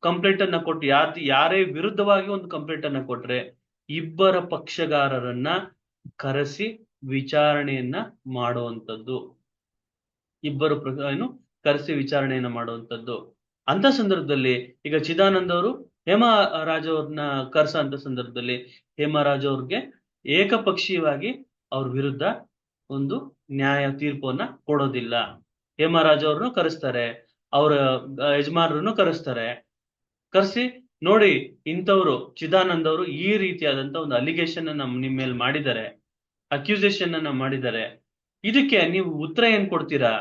ಕಂಪ್ಲೇಂಟ್ ಅನ್ನ ಕೊಟ್ಟು, ಯಾರೇ ವಿರುದ್ಧವಾಗಿ ಒಂದು ಕಂಪ್ಲೇಂಟ್ ಅನ್ನ ಕೊಟ್ರೆ, ಇಬ್ಬರ ಪಕ್ಷಗಾರರನ್ನ ಕರೆಸಿ ವಿಚಾರಣೆಯನ್ನ ಮಾಡುವಂಥದ್ದು, ಕರೆಸಿ ವಿಚಾರಣೆಯನ್ನ ಮಾಡುವಂಥದ್ದು. ಅಂತ ಸಂದರ್ಭದಲ್ಲಿ ಈಗ ಚಿದಾನಂದ್ ಅವರು ಹೇಮರಾಜ್ ಅವ್ರನ್ನ ಕರ್ಸಂತ ಸಂದರ್ಭದಲ್ಲಿ, ಹೇಮರಾಜ್ ಅವ್ರಿಗೆ ಏಕಪಕ್ಷೀಯವಾಗಿ ಅವ್ರ ವಿರುದ್ಧ ಒಂದು ನ್ಯಾಯ ತೀರ್ಪನ್ನ ಕೊಡೋದಿಲ್ಲ. ಹೇಮರಾಜ್ ಅವ್ರನ್ನು ಕರೆಸ್ತಾರೆ, ಅವರ ಯಜಮಾನರನ್ನು ಕರೆಸ್ತಾರೆ. ಕರೆಸಿ, ನೋಡಿ, ಇಂಥವ್ರು ಚಿದಾನಂದ್ ಅವರು ಈ ರೀತಿಯಾದಂತ ಒಂದು ಅಲಿಗೇಷನ್ ನಿಮ್ ಮೇಲೆ ಮಾಡಿದ್ದಾರೆ, ಅಕ್ಯೂಸೇಷನ್ ಅನ್ನ ಮಾಡಿದ್ದಾರೆ, ಇದಕ್ಕೆ ನೀವು ಉತ್ತರ ಏನ್ ಕೊಡ್ತೀರಾ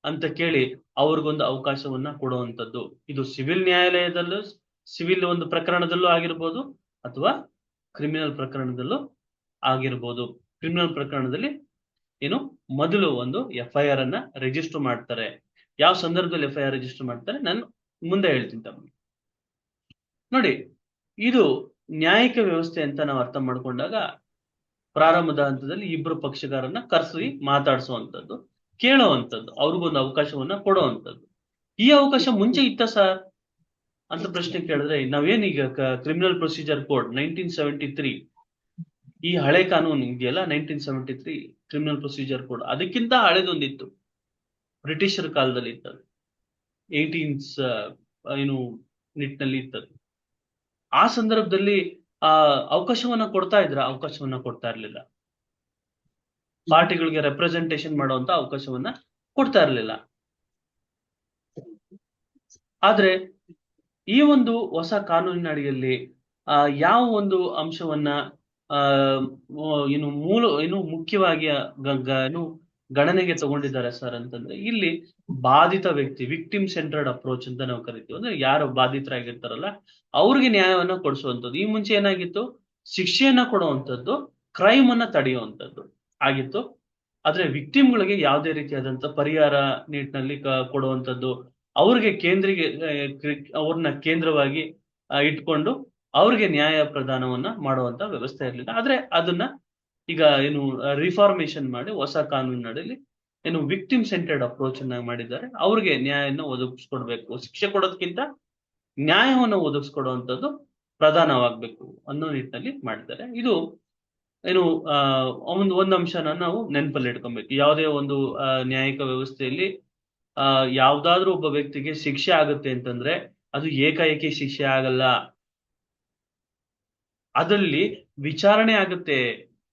ಅಂತ ಕೇಳಿ ಅವ್ರಿಗೊಂದು ಅವಕಾಶವನ್ನ ಕೊಡುವಂಥದ್ದು. ಇದು ಸಿವಿಲ್ ನ್ಯಾಯಾಲಯದಲ್ಲೂ, ಸಿವಿಲ್ ಒಂದು ಪ್ರಕರಣದಲ್ಲೂ ಆಗಿರ್ಬೋದು, ಅಥವಾ ಕ್ರಿಮಿನಲ್ ಪ್ರಕರಣದಲ್ಲೂ ಆಗಿರ್ಬೋದು. ಕ್ರಿಮಿನಲ್ ಪ್ರಕರಣದಲ್ಲಿ ಮೊದಲು ಒಂದು FIR ಅನ್ನ ರಿಜಿಸ್ಟರ್ ಮಾಡ್ತಾರೆ. ಯಾವ ಸಂದರ್ಭದಲ್ಲಿ FIR ರಿಜಿಸ್ಟರ್ ಮಾಡ್ತಾರೆ ನಾನು ಮುಂದೆ ಹೇಳ್ತೀನಿ ತಮ್ಮ. ನೋಡಿ, ಇದು ನ್ಯಾಯಿಕ ವ್ಯವಸ್ಥೆ ಅಂತ ನಾವು ಅರ್ಥ ಮಾಡ್ಕೊಂಡಾಗ, ಪ್ರಾರಂಭದ ಹಂತದಲ್ಲಿ ಇಬ್ರು ಪಕ್ಷಗಾರನ್ನ ಕರೆಸಿ ಮಾತಾಡಿಸುವಂಥದ್ದು, ಕೇಳುವಂಥದ್ದು, ಅವ್ರಿಗೊಂದು ಅವಕಾಶವನ್ನ ಕೊಡುವಂಥದ್ದು. ಈ ಅವಕಾಶ ಮುಂಚೆ ಇತ್ತ ಸರ್ ಅಂತ ಪ್ರಶ್ನೆ ಕೇಳಿದ್ರೆ, ನಾವೇನೀಗ ಕ್ರಿಮಿನಲ್ ಪ್ರೊಸೀಜರ್ ಕೋಡ್ 1973, ಈ ಹಳೆ ಕಾನೂನು ಇದೆಯಲ್ಲ 1973 ಕ್ರಿಮಿನಲ್ ಪ್ರೊಸೀಜರ್ ಕೋಡ್, ಅದಕ್ಕಿಂತ ಹಳೆದೊಂದಿತ್ತು, ಬ್ರಿಟಿಷರ ಕಾಲದಲ್ಲಿ ಇತ್ತದು, 18th ಏನು ನಿಟ್ಟಿನಲ್ಲಿ ಇತ್ತದು. ಆ ಸಂದರ್ಭದಲ್ಲಿ ಆ ಅವಕಾಶವನ್ನ ಕೊಡ್ತಾ ಇದ್ರ? ಅವಕಾಶವನ್ನ ಕೊಡ್ತಾ ಇರ್ಲಿಲ್ಲ. ಪಾರ್ಟಿಗಳಿಗೆ ರೆಪ್ರೆಸೆಂಟೇಷನ್ ಮಾಡುವಂತ ಅವಕಾಶವನ್ನ ಕೊಡ್ತಾ ಇರ್ಲಿಲ್ಲ. ಆದ್ರೆ ಈ ಒಂದು ಹೊಸ ಕಾನೂನಿನ ಅಡಿಯಲ್ಲಿ ಯಾವ ಒಂದು ಅಂಶವನ್ನ ಆ ಏನು ಮುಖ್ಯವಾಗಿ ಏನು ಗಣನೆಗೆ ತಗೊಂಡಿದ್ದಾರೆ ಸರ್ ಅಂತಂದ್ರೆ, ಇಲ್ಲಿ ಬಾಧಿತ ವ್ಯಕ್ತಿ, ವಿಕ್ಟಿಮ್ ಸೆಂಟರ್ಡ್ ಅಪ್ರೋಚ್ ಅಂತ ನಾವು ಕರಿತೀವಿ. ಅಂದ್ರೆ ಯಾರು ಬಾಧಿತರಾಗಿರ್ತಾರಲ್ಲ ಅವ್ರಿಗೆ ನ್ಯಾಯವನ್ನ ಕೊಡಿಸುವಂಥದ್ದು. ಈ ಮುಂಚೆ ಏನಾಗಿತ್ತು, ಶಿಕ್ಷೆಯನ್ನ ಕೊಡುವಂಥದ್ದು, ಕ್ರೈಮ್ ಅನ್ನ ತಡೆಯುವಂಥದ್ದು ಆಗಿತ್ತು. ಆದ್ರೆ ವಿಕ್ಟಿಮ್ಗಳಿಗೆ ಯಾವುದೇ ರೀತಿಯಾದಂತ ಪರಿಹಾರ ನಿಟ್ಟಿನಲ್ಲಿ ಕೊಡುವಂಥದ್ದು, ಅವ್ರಿಗೆ ಅವ್ರನ್ನ ಕೇಂದ್ರವಾಗಿ ಇಟ್ಕೊಂಡು ಅವ್ರಿಗೆ ನ್ಯಾಯ ಪ್ರದಾನವನ್ನ ಮಾಡುವಂತ ವ್ಯವಸ್ಥೆ ಇರಲಿಲ್ಲ. ಆದ್ರೆ ಅದನ್ನ ಈಗ ಏನು ರಿಫಾರ್ಮೇಶನ್ ಮಾಡಿ ಹೊಸ ಕಾನೂನಿನಡಿಯಲ್ಲಿ ಏನು ವಿಕ್ಟಿಮ್ ಸೆಂಟರ್ಡ್ ಅಪ್ರೋಚ್ ಅನ್ನ ಮಾಡಿದ್ದಾರೆ. ಅವ್ರಿಗೆ ನ್ಯಾಯನ ಒದಗಿಸ್ಕೊಡ್ಬೇಕು, ಶಿಕ್ಷೆ ಕೊಡೋದಕ್ಕಿಂತ ನ್ಯಾಯವನ್ನು ಒದಗಿಸ್ಕೊಡುವಂಥದ್ದು ಪ್ರಧಾನವಾಗ್ಬೇಕು ಅನ್ನೋ ನಿಟ್ಟಿನಲ್ಲಿ ಮಾಡಿದ್ದಾರೆ. ಇದು ಏನು ಒಂದು ಅಂಶನ ನಾವು ನೆನಪಲ್ಲಿ ಇಟ್ಕೊಬೇಕು. ಯಾವುದೇ ಒಂದು ನ್ಯಾಯಿಕ ವ್ಯವಸ್ಥೆಯಲ್ಲಿ ಯಾವ್ದಾದ್ರೂ ಒಬ್ಬ ವ್ಯಕ್ತಿಗೆ ಶಿಕ್ಷೆ ಆಗುತ್ತೆ ಅಂತಂದ್ರೆ ಅದು ಏಕಾಏಕಿ ಶಿಕ್ಷೆ ಆಗಲ್ಲ, ಅದರಲ್ಲಿ ವಿಚಾರಣೆ ಆಗುತ್ತೆ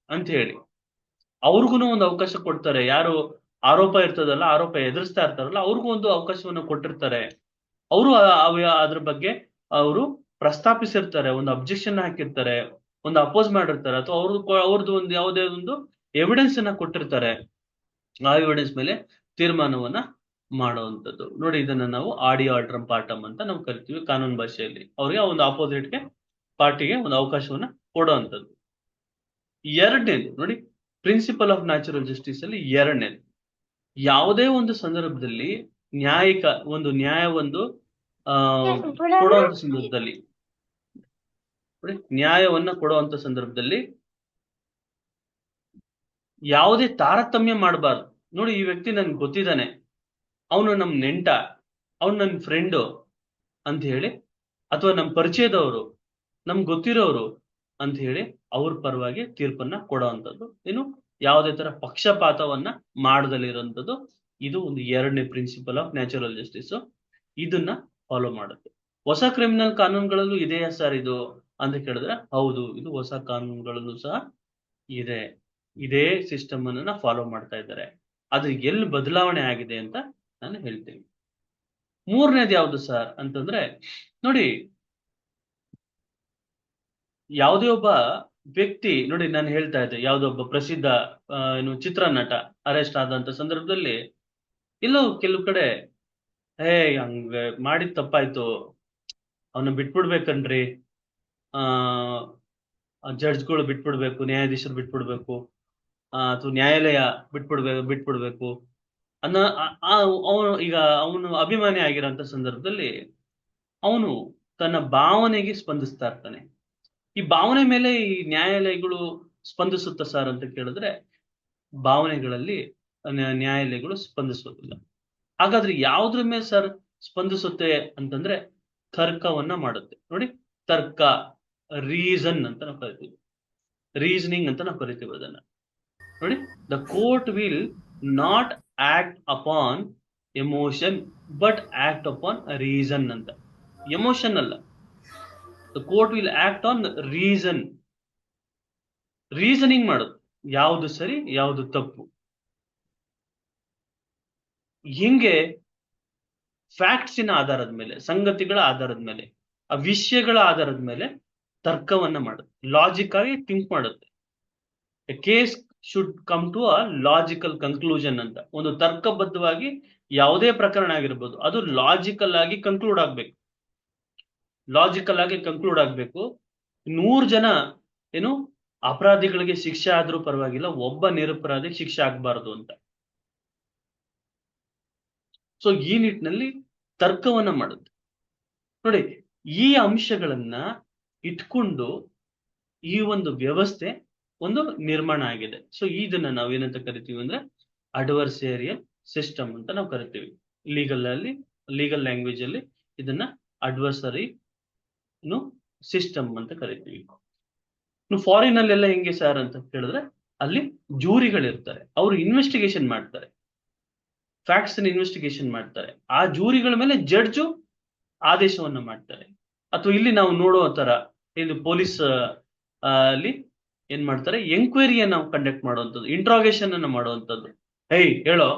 ಅಂತ ಹೇಳಿ ಅವ್ರಿಗೂ ಒಂದು ಅವಕಾಶ ಕೊಡ್ತಾರೆ. ಯಾರು ಆರೋಪ ಇರ್ತದಲ್ಲ, ಆರೋಪ ಎದುರಿಸ್ತಾ ಇರ್ತಾರಲ್ಲ, ಅವ್ರಿಗೂ ಒಂದು ಅವಕಾಶವನ್ನು ಕೊಟ್ಟಿರ್ತಾರೆ. ಅವರು ಅದ್ರ ಬಗ್ಗೆ ಅವರು ಪ್ರಸ್ತಾಪಿಸಿರ್ತಾರೆ, ಒಂದು ಅಬ್ಜೆಕ್ಷನ್ ಹಾಕಿರ್ತಾರೆ, ಒಂದು ಅಪೋಸ್ ಮಾಡಿರ್ತಾರೆ, ಅಥವಾ ಅವ್ರದ್ದು ಒಂದು ಯಾವುದೇ ಒಂದು ಎವಿಡೆನ್ಸ್ ಅನ್ನ ಕೊಟ್ಟಿರ್ತಾರೆ. ಆ ಎವಿಡೆನ್ಸ್ ಮೇಲೆ ತೀರ್ಮಾನವನ್ನ ಮಾಡುವಂಥದ್ದು. ನೋಡಿ, ಇದನ್ನ ನಾವು ಆಡಿಯೋ ಆಲ್ಟ್ರಮ್ ಪಾರ್ಟಮ್ ಅಂತ ನಾವು ಕರಿತೀವಿ ಕಾನೂನು ಭಾಷೆಯಲ್ಲಿ. ಅವ್ರಿಗೆ ಒಂದು ಆಪೋಸಿಟ್ಗೆ ಪಾರ್ಟಿಗೆ ಒಂದು ಅವಕಾಶವನ್ನ ಕೊಡುವಂಥದ್ದು. ಎರಡನೇದು ನೋಡಿ, ಪ್ರಿನ್ಸಿಪಲ್ ಆಫ್ ನ್ಯಾಚುರಲ್ ಜಸ್ಟಿಸ್ ಅಲ್ಲಿ ಎರಡನೇದು, ಯಾವುದೇ ಒಂದು ಸಂದರ್ಭದಲ್ಲಿ ನ್ಯಾಯ ಒಂದು ಕೊಡುವಂತ ಸಂದರ್ಭದಲ್ಲಿ ನ್ಯಾಯವನ್ನ ಕೊಡುವಂತ ಸಂದರ್ಭದಲ್ಲಿ ಯಾವುದೇ ತಾರತಮ್ಯ ಮಾಡಬಾರ್ದು. ನೋಡಿ, ಈ ವ್ಯಕ್ತಿ ನನ್ಗೆ ಗೊತ್ತಿದ್ದಾನೆ, ಅವನು ನಮ್ ನೆಂಟ, ಅವನು ನನ್ನ ಫ್ರೆಂಡು ಅಂತ ಹೇಳಿ, ಅಥವಾ ನಮ್ಮ ಪರಿಚಯದವರು, ನಮ್ಗೆ ಗೊತ್ತಿರೋರು ಅಂತ ಹೇಳಿ ಅವ್ರ ಪರವಾಗಿ ತೀರ್ಪನ್ನ ಕೊಡುವಂಥದ್ದು. ಏನು ಯಾವುದೇ ತರ ಪಕ್ಷಪಾತವನ್ನ ಮಾಡದಲ್ಲಿರುವಂಥದ್ದು. ಇದು ಒಂದು ಎರಡನೇ ಪ್ರಿನ್ಸಿಪಲ್ ಆಫ್ ನ್ಯಾಚುರಲ್ ಜಸ್ಟಿಸ್. ಇದನ್ನ ಫಾಲೋ ಮಾಡುತ್ತೆ. ಹೊಸ ಕ್ರಿಮಿನಲ್ ಕಾನೂನುಗಳಲ್ಲೂ ಇದೆಯಾ ಸರ್ ಇದು ಅಂತ ಕೇಳಿದ್ರೆ, ಹೌದು, ಇದು ಹೊಸ ಕಾನೂನುಗಳಲ್ಲೂ ಸಹ ಇದೆ. ಇದೇ ಸಿಸ್ಟಮ್ ಅನ್ನ ಫಾಲೋ ಮಾಡ್ತಾ ಇದ್ದಾರೆ. ಅದು ಎಲ್ಲಿ ಬದಲಾವಣೆ ಆಗಿದೆ ಅಂತ ನಾನು ಹೇಳ್ತೀನಿ. ಮೂರನೇದು ಯಾವುದು ಸರ್ ಅಂತಂದ್ರೆ, ನೋಡಿ, ಯಾವುದೇ ಒಬ್ಬ ವ್ಯಕ್ತಿ, ನೋಡಿ ನಾನು ಹೇಳ್ತಾ ಇದ್ದೆ, ಯಾವುದೊಬ್ಬ ಪ್ರಸಿದ್ಧ ಏನು ಚಿತ್ರನಟ ಅರೆಸ್ಟ್ ಆದಂತ ಸಂದರ್ಭದಲ್ಲಿ ಇಲ್ಲೋ ಕೆಲವು ಕಡೆ ಹಂಗ ಮಾಡಿದ್ ತಪ್ಪಾಯ್ತು, ಅವನ್ನ ಬಿಟ್ಬಿಡ್ಬೇಕನ್ರಿ, ಜಡ್ಜ್ಗಳು ಬಿಟ್ಬಿಡ್ಬೇಕು, ನ್ಯಾಯಾಧೀಶರು ಬಿಟ್ಬಿಡ್ಬೇಕು, ಅಥವಾ ನ್ಯಾಯಾಲಯ ಬಿಟ್ಬಿಡ್ಬೇಕು ಅನ್ನೋ ಅವನು ಅಭಿಮಾನಿ ಆಗಿರೋಂಥ ಸಂದರ್ಭದಲ್ಲಿ ಅವನು ತನ್ನ ಭಾವನೆಗೆ ಸ್ಪಂದಿಸ್ತಾ ಇರ್ತಾನೆ. ಈ ಭಾವನೆ ಮೇಲೆ ಈ ನ್ಯಾಯಾಲಯಗಳು ಸ್ಪಂದಿಸುತ್ತ ಸರ್ ಅಂತ ಕೇಳಿದ್ರೆ, ಭಾವನೆಗಳಲ್ಲಿ ನ್ಯಾಯಾಲಯಗಳು ಸ್ಪಂದಿಸೋದಿಲ್ಲ. ಹಾಗಾದ್ರೆ ಯಾವ್ದ್ರ ಮೇಲೆ ಸರ್ ಸ್ಪಂದಿಸುತ್ತೆ ಅಂತಂದ್ರೆ, ತರ್ಕವನ್ನ ಮಾಡುತ್ತೆ. ನೋಡಿ, ತರ್ಕ, ರೀಸನ್ ಅಂತ ನಾವು ಕರಿತೀವಿ, ರೀಸನಿಂಗ್ ಅಂತ ನಾವು ಕರಿತೀವಿ ಅದನ್ನ. ನೋಡಿ, the court will not act upon emotion but act upon reason ಅಂತ. ಎಮೋಷನ್ ಅಲ್ಲ, the court will act on reason. Reasoning ಮಾಡುತ್ತೆ, ಯಾವುದು ಸರಿ ಯಾವುದು ತಪ್ಪು, ಹಿಂಗೆ ಫ್ಯಾಕ್ಟ್ಸಿನ ಆಧಾರದ ಮೇಲೆ, ಸಂಗತಿಗಳ ಆಧಾರದ ಮೇಲೆ, ಆ ವಿಷಯಗಳ ಆಧಾರದ ಮೇಲೆ ತರ್ಕವನ್ನ ಮಾಡುತ್ತೆ. ಲಾಜಿಕ್ ಆಗಿ ಥಿಂಕ್ ಮಾಡುತ್ತೆ. A case should come to a logical conclusion ಅಂತ. ಒಂದು ತರ್ಕಬದ್ಧವಾಗಿ ಯಾವುದೇ ಪ್ರಕರಣ ಆಗಿರ್ಬೋದು, ಅದು ಲಾಜಿಕಲ್ ಆಗಿ ಕನ್ಕ್ಲೂಡ್ ಆಗ್ಬೇಕು. 100 ಜನ ಏನು ಅಪರಾಧಿಗಳಿಗೆ ಶಿಕ್ಷೆ ಆದ್ರೂ ಪರವಾಗಿಲ್ಲ, ಒಬ್ಬ ನಿರಪರಾಧಿ ಶಿಕ್ಷೆ ಆಗ್ಬಾರ್ದು ಅಂತ. ಸೊ ಈ ನಿಟ್ಟಿನಲ್ಲಿ ತರ್ಕವನ್ನ ಮಾಡುತ್ತೆ. ನೋಡಿ, ಈ ಅಂಶಗಳನ್ನ ಇಟ್ಕೊಂಡು ಈ ಒಂದು ವ್ಯವಸ್ಥೆ ಒಂದು ನಿರ್ಮಾಣ ಆಗಿದೆ. ಸೊ ಇದನ್ನ ನಾವೇನಂತ ಕರಿತೀವಿ ಅಂದ್ರೆ ಅಡ್ವರ್ಸೇರಿಯಲ್ ಸಿಸ್ಟಮ್ ಅಂತ ನಾವು ಕರಿತೀವಿ. ಲೀಗಲ್ ಅಲ್ಲಿ ಲೀಗಲ್ ಲ್ಯಾಂಗ್ವೇಜ್ ಅಲ್ಲಿ ಇದನ್ನ ಅಡ್ವರ್ಸರಿ ಸಿಸ್ಟಮ್ ಅಂತ ಕರಿತೀವಿ. ಫಾರಿನ್ ಅಲ್ಲೆಲ್ಲ ಹೆಂಗೆ ಸರ್ ಅಂತ ಕೇಳಿದ್ರೆ ಅಲ್ಲಿ ಜೂರಿಗಳಿರ್ತಾರೆ, ಅವರು ಇನ್ವೆಸ್ಟಿಗೇಷನ್ ಮಾಡ್ತಾರೆ, ಫ್ಯಾಕ್ಟ್ಸ್ ಇನ್ವೆಸ್ಟಿಗೇಷನ್ ಮಾಡ್ತಾರೆ, ಆ ಜೂರಿಗಳ ಮೇಲೆ ಜಡ್ಜು ಆದೇಶವನ್ನ ಮಾಡ್ತಾರೆ. ಅಥವಾ ಇಲ್ಲಿ ನಾವು ನೋಡೋ ತರ ಇಲ್ಲಿ ಪೊಲೀಸ್ ಅಲ್ಲಿ ಏನ್ ಮಾಡ್ತಾರೆ, ಎಂಕ್ವೈರಿಯನ್ನ ಕಂಡಕ್ಟ್ ಮಾಡುವಂಥದ್ದು, ಇಂಟ್ರಾಗೇಷನ್ ಅನ್ನ ಮಾಡುವಂಥದ್ದು, ಹೇಳೋ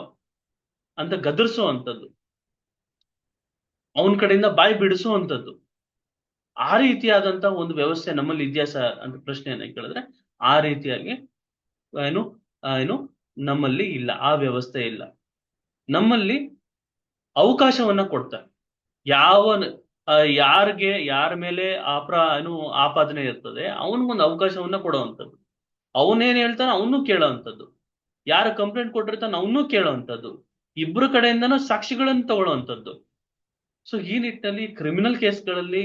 ಅಂತ ಗದರಿಸುವಂಥದ್ದು, ಅವನ ಕಡೆಯಿಂದ ಬಾಯಿ ಬಿಡಿಸುವಂಥದ್ದು. ಆ ರೀತಿಯಾದಂತ ಒಂದು ವ್ಯವಸ್ಥೆ ನಮ್ಮಲ್ಲಿ ಇದೆಯಾ ಸರ್ ಅಂತ ಪ್ರಶ್ನೆಯನ್ನ ಕೇಳಿದ್ರೆ ಆ ರೀತಿಯಾಗಿ ಏನು ಏನು ನಮ್ಮಲ್ಲಿ ಇಲ್ಲ, ಆ ವ್ಯವಸ್ಥೆ ಇಲ್ಲ. ನಮ್ಮಲ್ಲಿ ಅವಕಾಶವನ್ನ ಕೊಡ್ತಾರೆ. ಯಾರ ಮೇಲೆ ಆಪಾದನೆ ಇರ್ತದೆ ಅವನಿಗೊಂದು ಅವಕಾಶವನ್ನ ಕೊಡುವಂಥದ್ದು, ಅವನೇನ್ ಹೇಳ್ತಾನೆ ಅವನು ಕೇಳೋವಂಥದ್ದು, ಯಾರ ಕಂಪ್ಲೇಂಟ್ ಕೊಟ್ಟಿರ್ತಾನೆ ಅವನು ಕೇಳೋವಂಥದ್ದು, ಇಬ್ರು ಕಡೆಯಿಂದನೂ ಸಾಕ್ಷಿಗಳನ್ನು ತಗೊಳ್ಳುವಂಥದ್ದು. ಸೊ ಈ ನಿಟ್ಟಿನಲ್ಲಿ ಕ್ರಿಮಿನಲ್ ಕೇಸ್ಗಳಲ್ಲಿ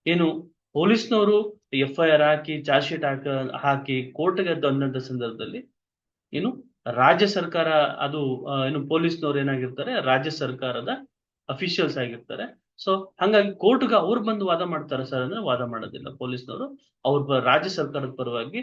ಏನು ಪೊಲೀಸ್ನವರು FIR ಹಾಕಿ ಚಾರ್ಜ್ ಶೀಟ್ ಹಾಕಿ ಕೋರ್ಟ್ಗೆ ತಂದಂತ ಸಂದರ್ಭದಲ್ಲಿ ಏನು ರಾಜ್ಯ ಸರ್ಕಾರ ಅದು ಏನು ಪೊಲೀಸ್ನವ್ರು ಏನಾಗಿರ್ತಾರೆ, ರಾಜ್ಯ ಸರ್ಕಾರದ ಅಫಿಷಿಯಲ್ಸ್ ಆಗಿರ್ತಾರೆ. ಸೊ ಹಂಗಾಗಿ ಕೋರ್ಟ್ಗೆ ಅವ್ರು ಬಂದು ವಾದ ಮಾಡ್ತಾರೆ ಸರ್ ಅಂದ್ರೆ ವಾದ ಮಾಡೋದಿಲ್ಲ ಪೊಲೀಸ್ನವರು. ರಾಜ್ಯ ಸರ್ಕಾರದ ಪರವಾಗಿ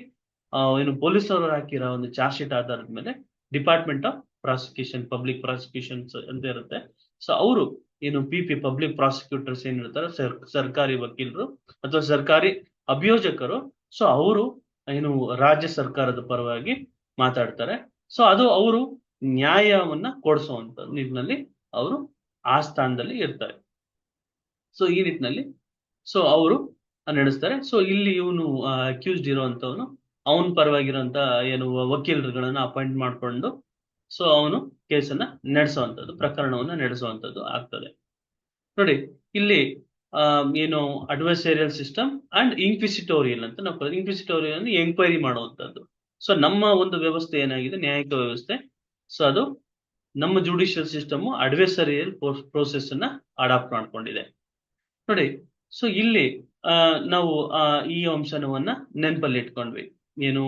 ಏನು ಪೊಲೀಸ್ನವರು ಹಾಕಿರೋ ಒಂದು ಚಾರ್ಜ್ ಶೀಟ್ ಆಧಾರದ ಮೇಲೆ department of prosecution, public prosecutions ಅಂತ ಇರುತ್ತೆ. ಸೊ ಅವರು ಏನು ಪಬ್ಲಿಕ್ ಪ್ರಾಸಿಕ್ಯೂಟರ್ಸ್ ಏನಿರ್ತಾರೆ, ಸರ್ಕಾರಿ ವಕೀಲರು ಅಥವಾ ಸರ್ಕಾರಿ ಅಭಿಯೋಜಕರು, ಸೊ ಅವರು ಏನು ರಾಜ್ಯ ಸರ್ಕಾರದ ಪರವಾಗಿ ಮಾತಾಡ್ತಾರೆ. ಸೊ ಅದು ಅವರು ನ್ಯಾಯವನ್ನ ಕೊಡಿಸುವಂತ ನಿಟ್ಟಿನಲ್ಲಿ ಅವರು ಆ ಸ್ಥಾನದಲ್ಲಿ ಇರ್ತಾರೆ. ಸೊ ಈ ನಿಟ್ಟಿನಲ್ಲಿ ಸೊ ಅವರು ನಡೆಸ್ತಾರೆ. ಸೊ ಇಲ್ಲಿ ಇವನು ಅಕ್ಯೂಸ್ಡ್ ಇರುವಂತವನು ಅವನ ಪರವಾಗಿರುವಂತ ಏನು ವಕೀಲರುಗಳನ್ನ ಅಪಾಯಿಂಟ್ ಮಾಡ್ಕೊಂಡು ಸೊ ಅವನು ಕೇಸನ್ನ ನಡೆಸುವಂಥದ್ದು, ಪ್ರಕರಣವನ್ನ ನಡೆಸುವಂಥದ್ದು ಆಗ್ತದೆ. ನೋಡಿ ಇಲ್ಲಿ ಏನು ಅಡ್ವರ್ಸೇರಿಯಲ್ ಸಿಸ್ಟಮ್ ಅಂಡ್ ಇನ್ಕ್ವಿಸಿಟೋರಿಯಲ್ ಅಂತ ನಾವು ಇನ್ಕ್ವಿಸಿಟೋರಿಯಲ್ ಅಂದ್ರೆ ಎಂಕ್ವೈರಿ ಮಾಡುವಂಥದ್ದು. ಸೊ ನಮ್ಮ ಒಂದು ವ್ಯವಸ್ಥೆ ಏನಾಗಿದೆ, ನ್ಯಾಯಿಕ ವ್ಯವಸ್ಥೆ, ಸೊ ಅದು ನಮ್ಮ ಜುಡಿಷಿಯಲ್ ಸಿಸ್ಟಮ್ ಅಡ್ವರ್ಸರಿಯಲ್ ಪ್ರೋಸೆಸ್ ಅನ್ನ ಅಡಾಪ್ಟ್ ಮಾಡ್ಕೊಂಡಿದೆ. ನೋಡಿ, ಸೊ ಇಲ್ಲಿ ನಾವು ಈ ಅಂಶವನ್ನ ನೆನಪಲ್ಲಿ ಇಟ್ಕೊಂಡ್ವಿ, ಏನು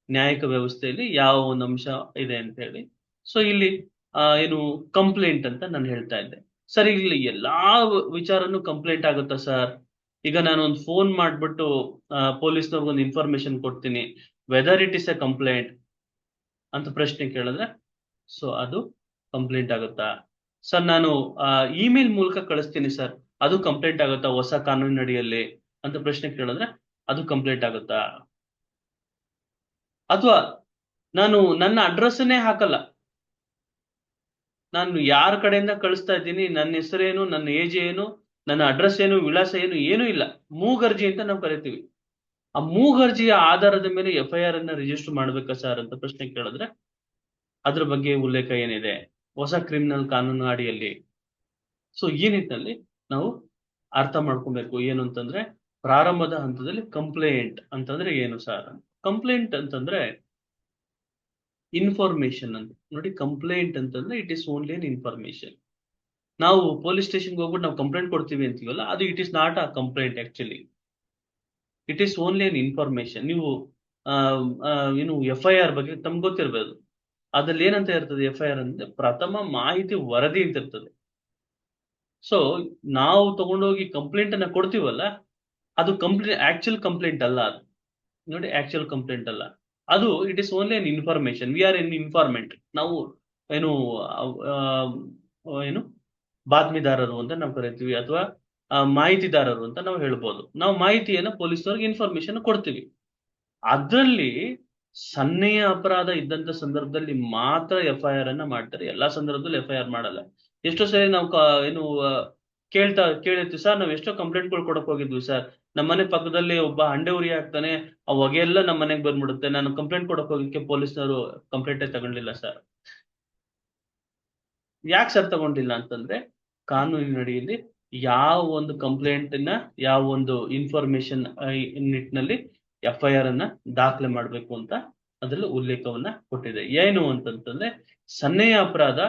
ನ್ಯಾಯಿಕ ವ್ಯವಸ್ಥೆಯಲ್ಲಿ ಯಾವ ಒಂದು ಅಂಶ ಇದೆ ಅಂತ ಹೇಳಿ. ಸೊ ಇಲ್ಲಿ ಏನು ಕಂಪ್ಲೇಂಟ್ ಅಂತ ನಾನು ಹೇಳ್ತಾ ಇದ್ದೆ. ಸರ್ ಇಲ್ಲಿ ಎಲ್ಲಾ ವಿಚಾರನು ಕಂಪ್ಲೇಂಟ್ ಆಗುತ್ತಾ ಸರ್? ಈಗ ನಾನು ಒಂದು ಫೋನ್ ಮಾಡ್ಬಿಟ್ಟು ಪೊಲೀಸ್ನವ್ರಿಗೆ ಒಂದು ಇನ್ಫಾರ್ಮೇಶನ್ ಕೊಡ್ತೀನಿ, whether it is A complaint ಅಂತ ಪ್ರಶ್ನೆ ಕೇಳಿದ್ರೆ ಸೊ ಅದು ಕಂಪ್ಲೇಂಟ್ ಆಗುತ್ತಾ? ಸರ್ ನಾನು ಇಮೇಲ್ ಮೂಲಕ ಕಳಿಸ್ತೀನಿ ಸರ್, ಅದು ಕಂಪ್ಲೇಂಟ್ ಆಗುತ್ತಾ ಹೊಸ ಕಾನೂನಿನಡಿಯಲ್ಲಿ ಅಂತ ಪ್ರಶ್ನೆ ಕೇಳಿದ್ರೆ ಅದು ಕಂಪ್ಲೇಂಟ್ ಆಗುತ್ತಾ? ಅಥವಾ ನಾನು ನನ್ನ ಅಡ್ರೆಸ್ಸನ್ನೇ ಹಾಕಲ್ಲ, ನಾನು ಯಾರ ಕಡೆಯಿಂದ ಕಳಿಸ್ತಾ ಇದ್ದೀನಿ, ನನ್ನ ಹೆಸರೇನು, ನನ್ನ ಏಜ್ ಏನು, ನನ್ನ ಅಡ್ರೆಸ್ ಏನು, ವಿಳಾಸ ಏನು, ಏನೂ ಇಲ್ಲ, ಮೂಗರ್ಜಿ ಅಂತ ನಾವು ಕರಿತೀವಿ. ಆ ಮೂಗರ್ಜಿಯ ಆಧಾರದ ಮೇಲೆ FIR ಅನ್ನ ರಿಜಿಸ್ಟರ್ ಮಾಡ್ಬೇಕಾ ಸರ್ ಅಂತ ಪ್ರಶ್ನೆ ಕೇಳಿದ್ರೆ ಅದ್ರ ಬಗ್ಗೆ ಉಲ್ಲೇಖ ಏನಿದೆ ಹೊಸ ಕ್ರಿಮಿನಲ್ ಕಾನೂನು ಅಡಿಯಲ್ಲಿ? ಸೊ ಈ ನಿಟ್ಟಿನಲ್ಲಿ ನಾವು ಅರ್ಥ ಮಾಡ್ಕೊಬೇಕು. ಏನು ಅಂತಂದ್ರೆ ಪ್ರಾರಂಭದ ಹಂತದಲ್ಲಿ ಕಂಪ್ಲೇಂಟ್ ಅಂತಂದ್ರೆ ಏನು ಸರ್? ಕಂಪ್ಲೇಂಟ್ ಅಂತಂದ್ರೆ ಇನ್ಫಾರ್ಮೇಶನ್ ಅಂತ. ನೋಡಿ, ಕಂಪ್ಲೇಂಟ್ ಅಂತಂದ್ರೆ it is only an information. ನಾವು ಪೊಲೀಸ್ ಸ್ಟೇಷನ್ಗೆ ಹೋಗ್ಬಿಟ್ಟು ನಾವು ಕಂಪ್ಲೇಂಟ್ ಕೊಡ್ತೀವಿ ಅಂತೀವಲ್ಲ, ಅದು it is not a complaint. Actually it is only an information. ನೀವು ಏನು FIR ಬಗ್ಗೆ ತಮ್ಗೆ ಗೊತ್ತಿರ್ಬೋದು, ಅದ್ರಲ್ಲಿ ಏನಂತ ಇರ್ತದೆ FIR ಅಂದ್ರೆ ಪ್ರಥಮ ಮಾಹಿತಿ ವರದಿ ಅಂತ ಇರ್ತದೆ. ಸೊ ನಾವು ತಗೊಂಡೋಗಿ ಕಂಪ್ಲೇಂಟ್ ಅನ್ನ ಕೊಡ್ತೀವಲ್ಲ, ಅದು ಆಕ್ಚುಯಲ್ ಕಂಪ್ಲೇಂಟ್ ಅಲ್ಲ. ಅದು ನೋಡಿ, ಆಕ್ಚುಯಲ್ ಕಂಪ್ಲೇಂಟ್ ಅಲ್ಲ ಅದು. It is only an information. We are N informant. ನಾವು ಏನು ಏನು ಬಾತ್ಮಿದಾರರು ಅಂತ ನಾವು ಕರಿತೀವಿ, ಅಥವಾ ಮಾಹಿತಿದಾರರು ಅಂತ ನಾವು ಹೇಳ್ಬೋದು. ನಾವು ಮಾಹಿತಿಯನ್ನ ಪೊಲೀಸ್ನವ್ರಿಗೆ ಇನ್ಫಾರ್ಮೇಶನ್ ಕೊಡ್ತೀವಿ. ಅದರಲ್ಲಿ ಸನ್ನೆಯ ಅಪರಾಧ ಇದ್ದಂತ ಸಂದರ್ಭದಲ್ಲಿ ಮಾತ್ರ FIR ಅನ್ನ ಮಾಡ್ತಾರೆ, ಎಲ್ಲಾ ಸಂದರ್ಭದಲ್ಲಿ FIR ಮಾಡಲ್ಲ. ಎಷ್ಟೋ ಸರಿ ನಾವು ಏನು ಕೇಳಿರ್ತೀವಿ ಸರ್, ನಾವು ಎಷ್ಟೋ ಕಂಪ್ಲೇಂಟ್ಗಳು ಕೊಡಕ್ ಹೋಗಿದ್ವಿ ಸರ್, ನಮ್ಮ ಮನೆ ಪಕ್ಕದಲ್ಲಿ ಒಬ್ಬ ಹಂಡೆ ಉರಿ ಆಗ್ತಾನೆ, ಆ ಹೊಗೆ ಎಲ್ಲ ನಮ್ಮ ಮನೆಗೆ ಬಂದ್ಬಿಡುತ್ತೆ, ನಾನು ಕಂಪ್ಲೇಂಟ್ ಕೊಡಕ್ ಹೋಗಿಕ್ಕೆ ಪೊಲೀಸ್ನವರು ಕಂಪ್ಲೇಂಟೇ ತಗೊಂಡಿಲ್ಲ ಸರ್. ಯಾಕೆ ಸರ್ ತಗೊಂಡಿಲ್ಲ ಅಂತಂದ್ರೆ ಕಾನೂನಿನಡಿಯಲ್ಲಿ ಯಾವ ಒಂದು ಕಂಪ್ಲೇಂಟ್ ನ, ಯಾವ ಒಂದು ಇನ್ಫಾರ್ಮೇಶನ್ ನಿಟ್ಟಿನಲ್ಲಿ FIR ಅನ್ನ ದಾಖಲೆ ಮಾಡ್ಬೇಕು ಅಂತ ಅದರಲ್ಲಿ ಉಲ್ಲೇಖವನ್ನ ಕೊಟ್ಟಿದೆ. ಏನು ಅಂತಂತಂದ್ರೆ ಸನ್ನೆಯ ಅಪರಾಧ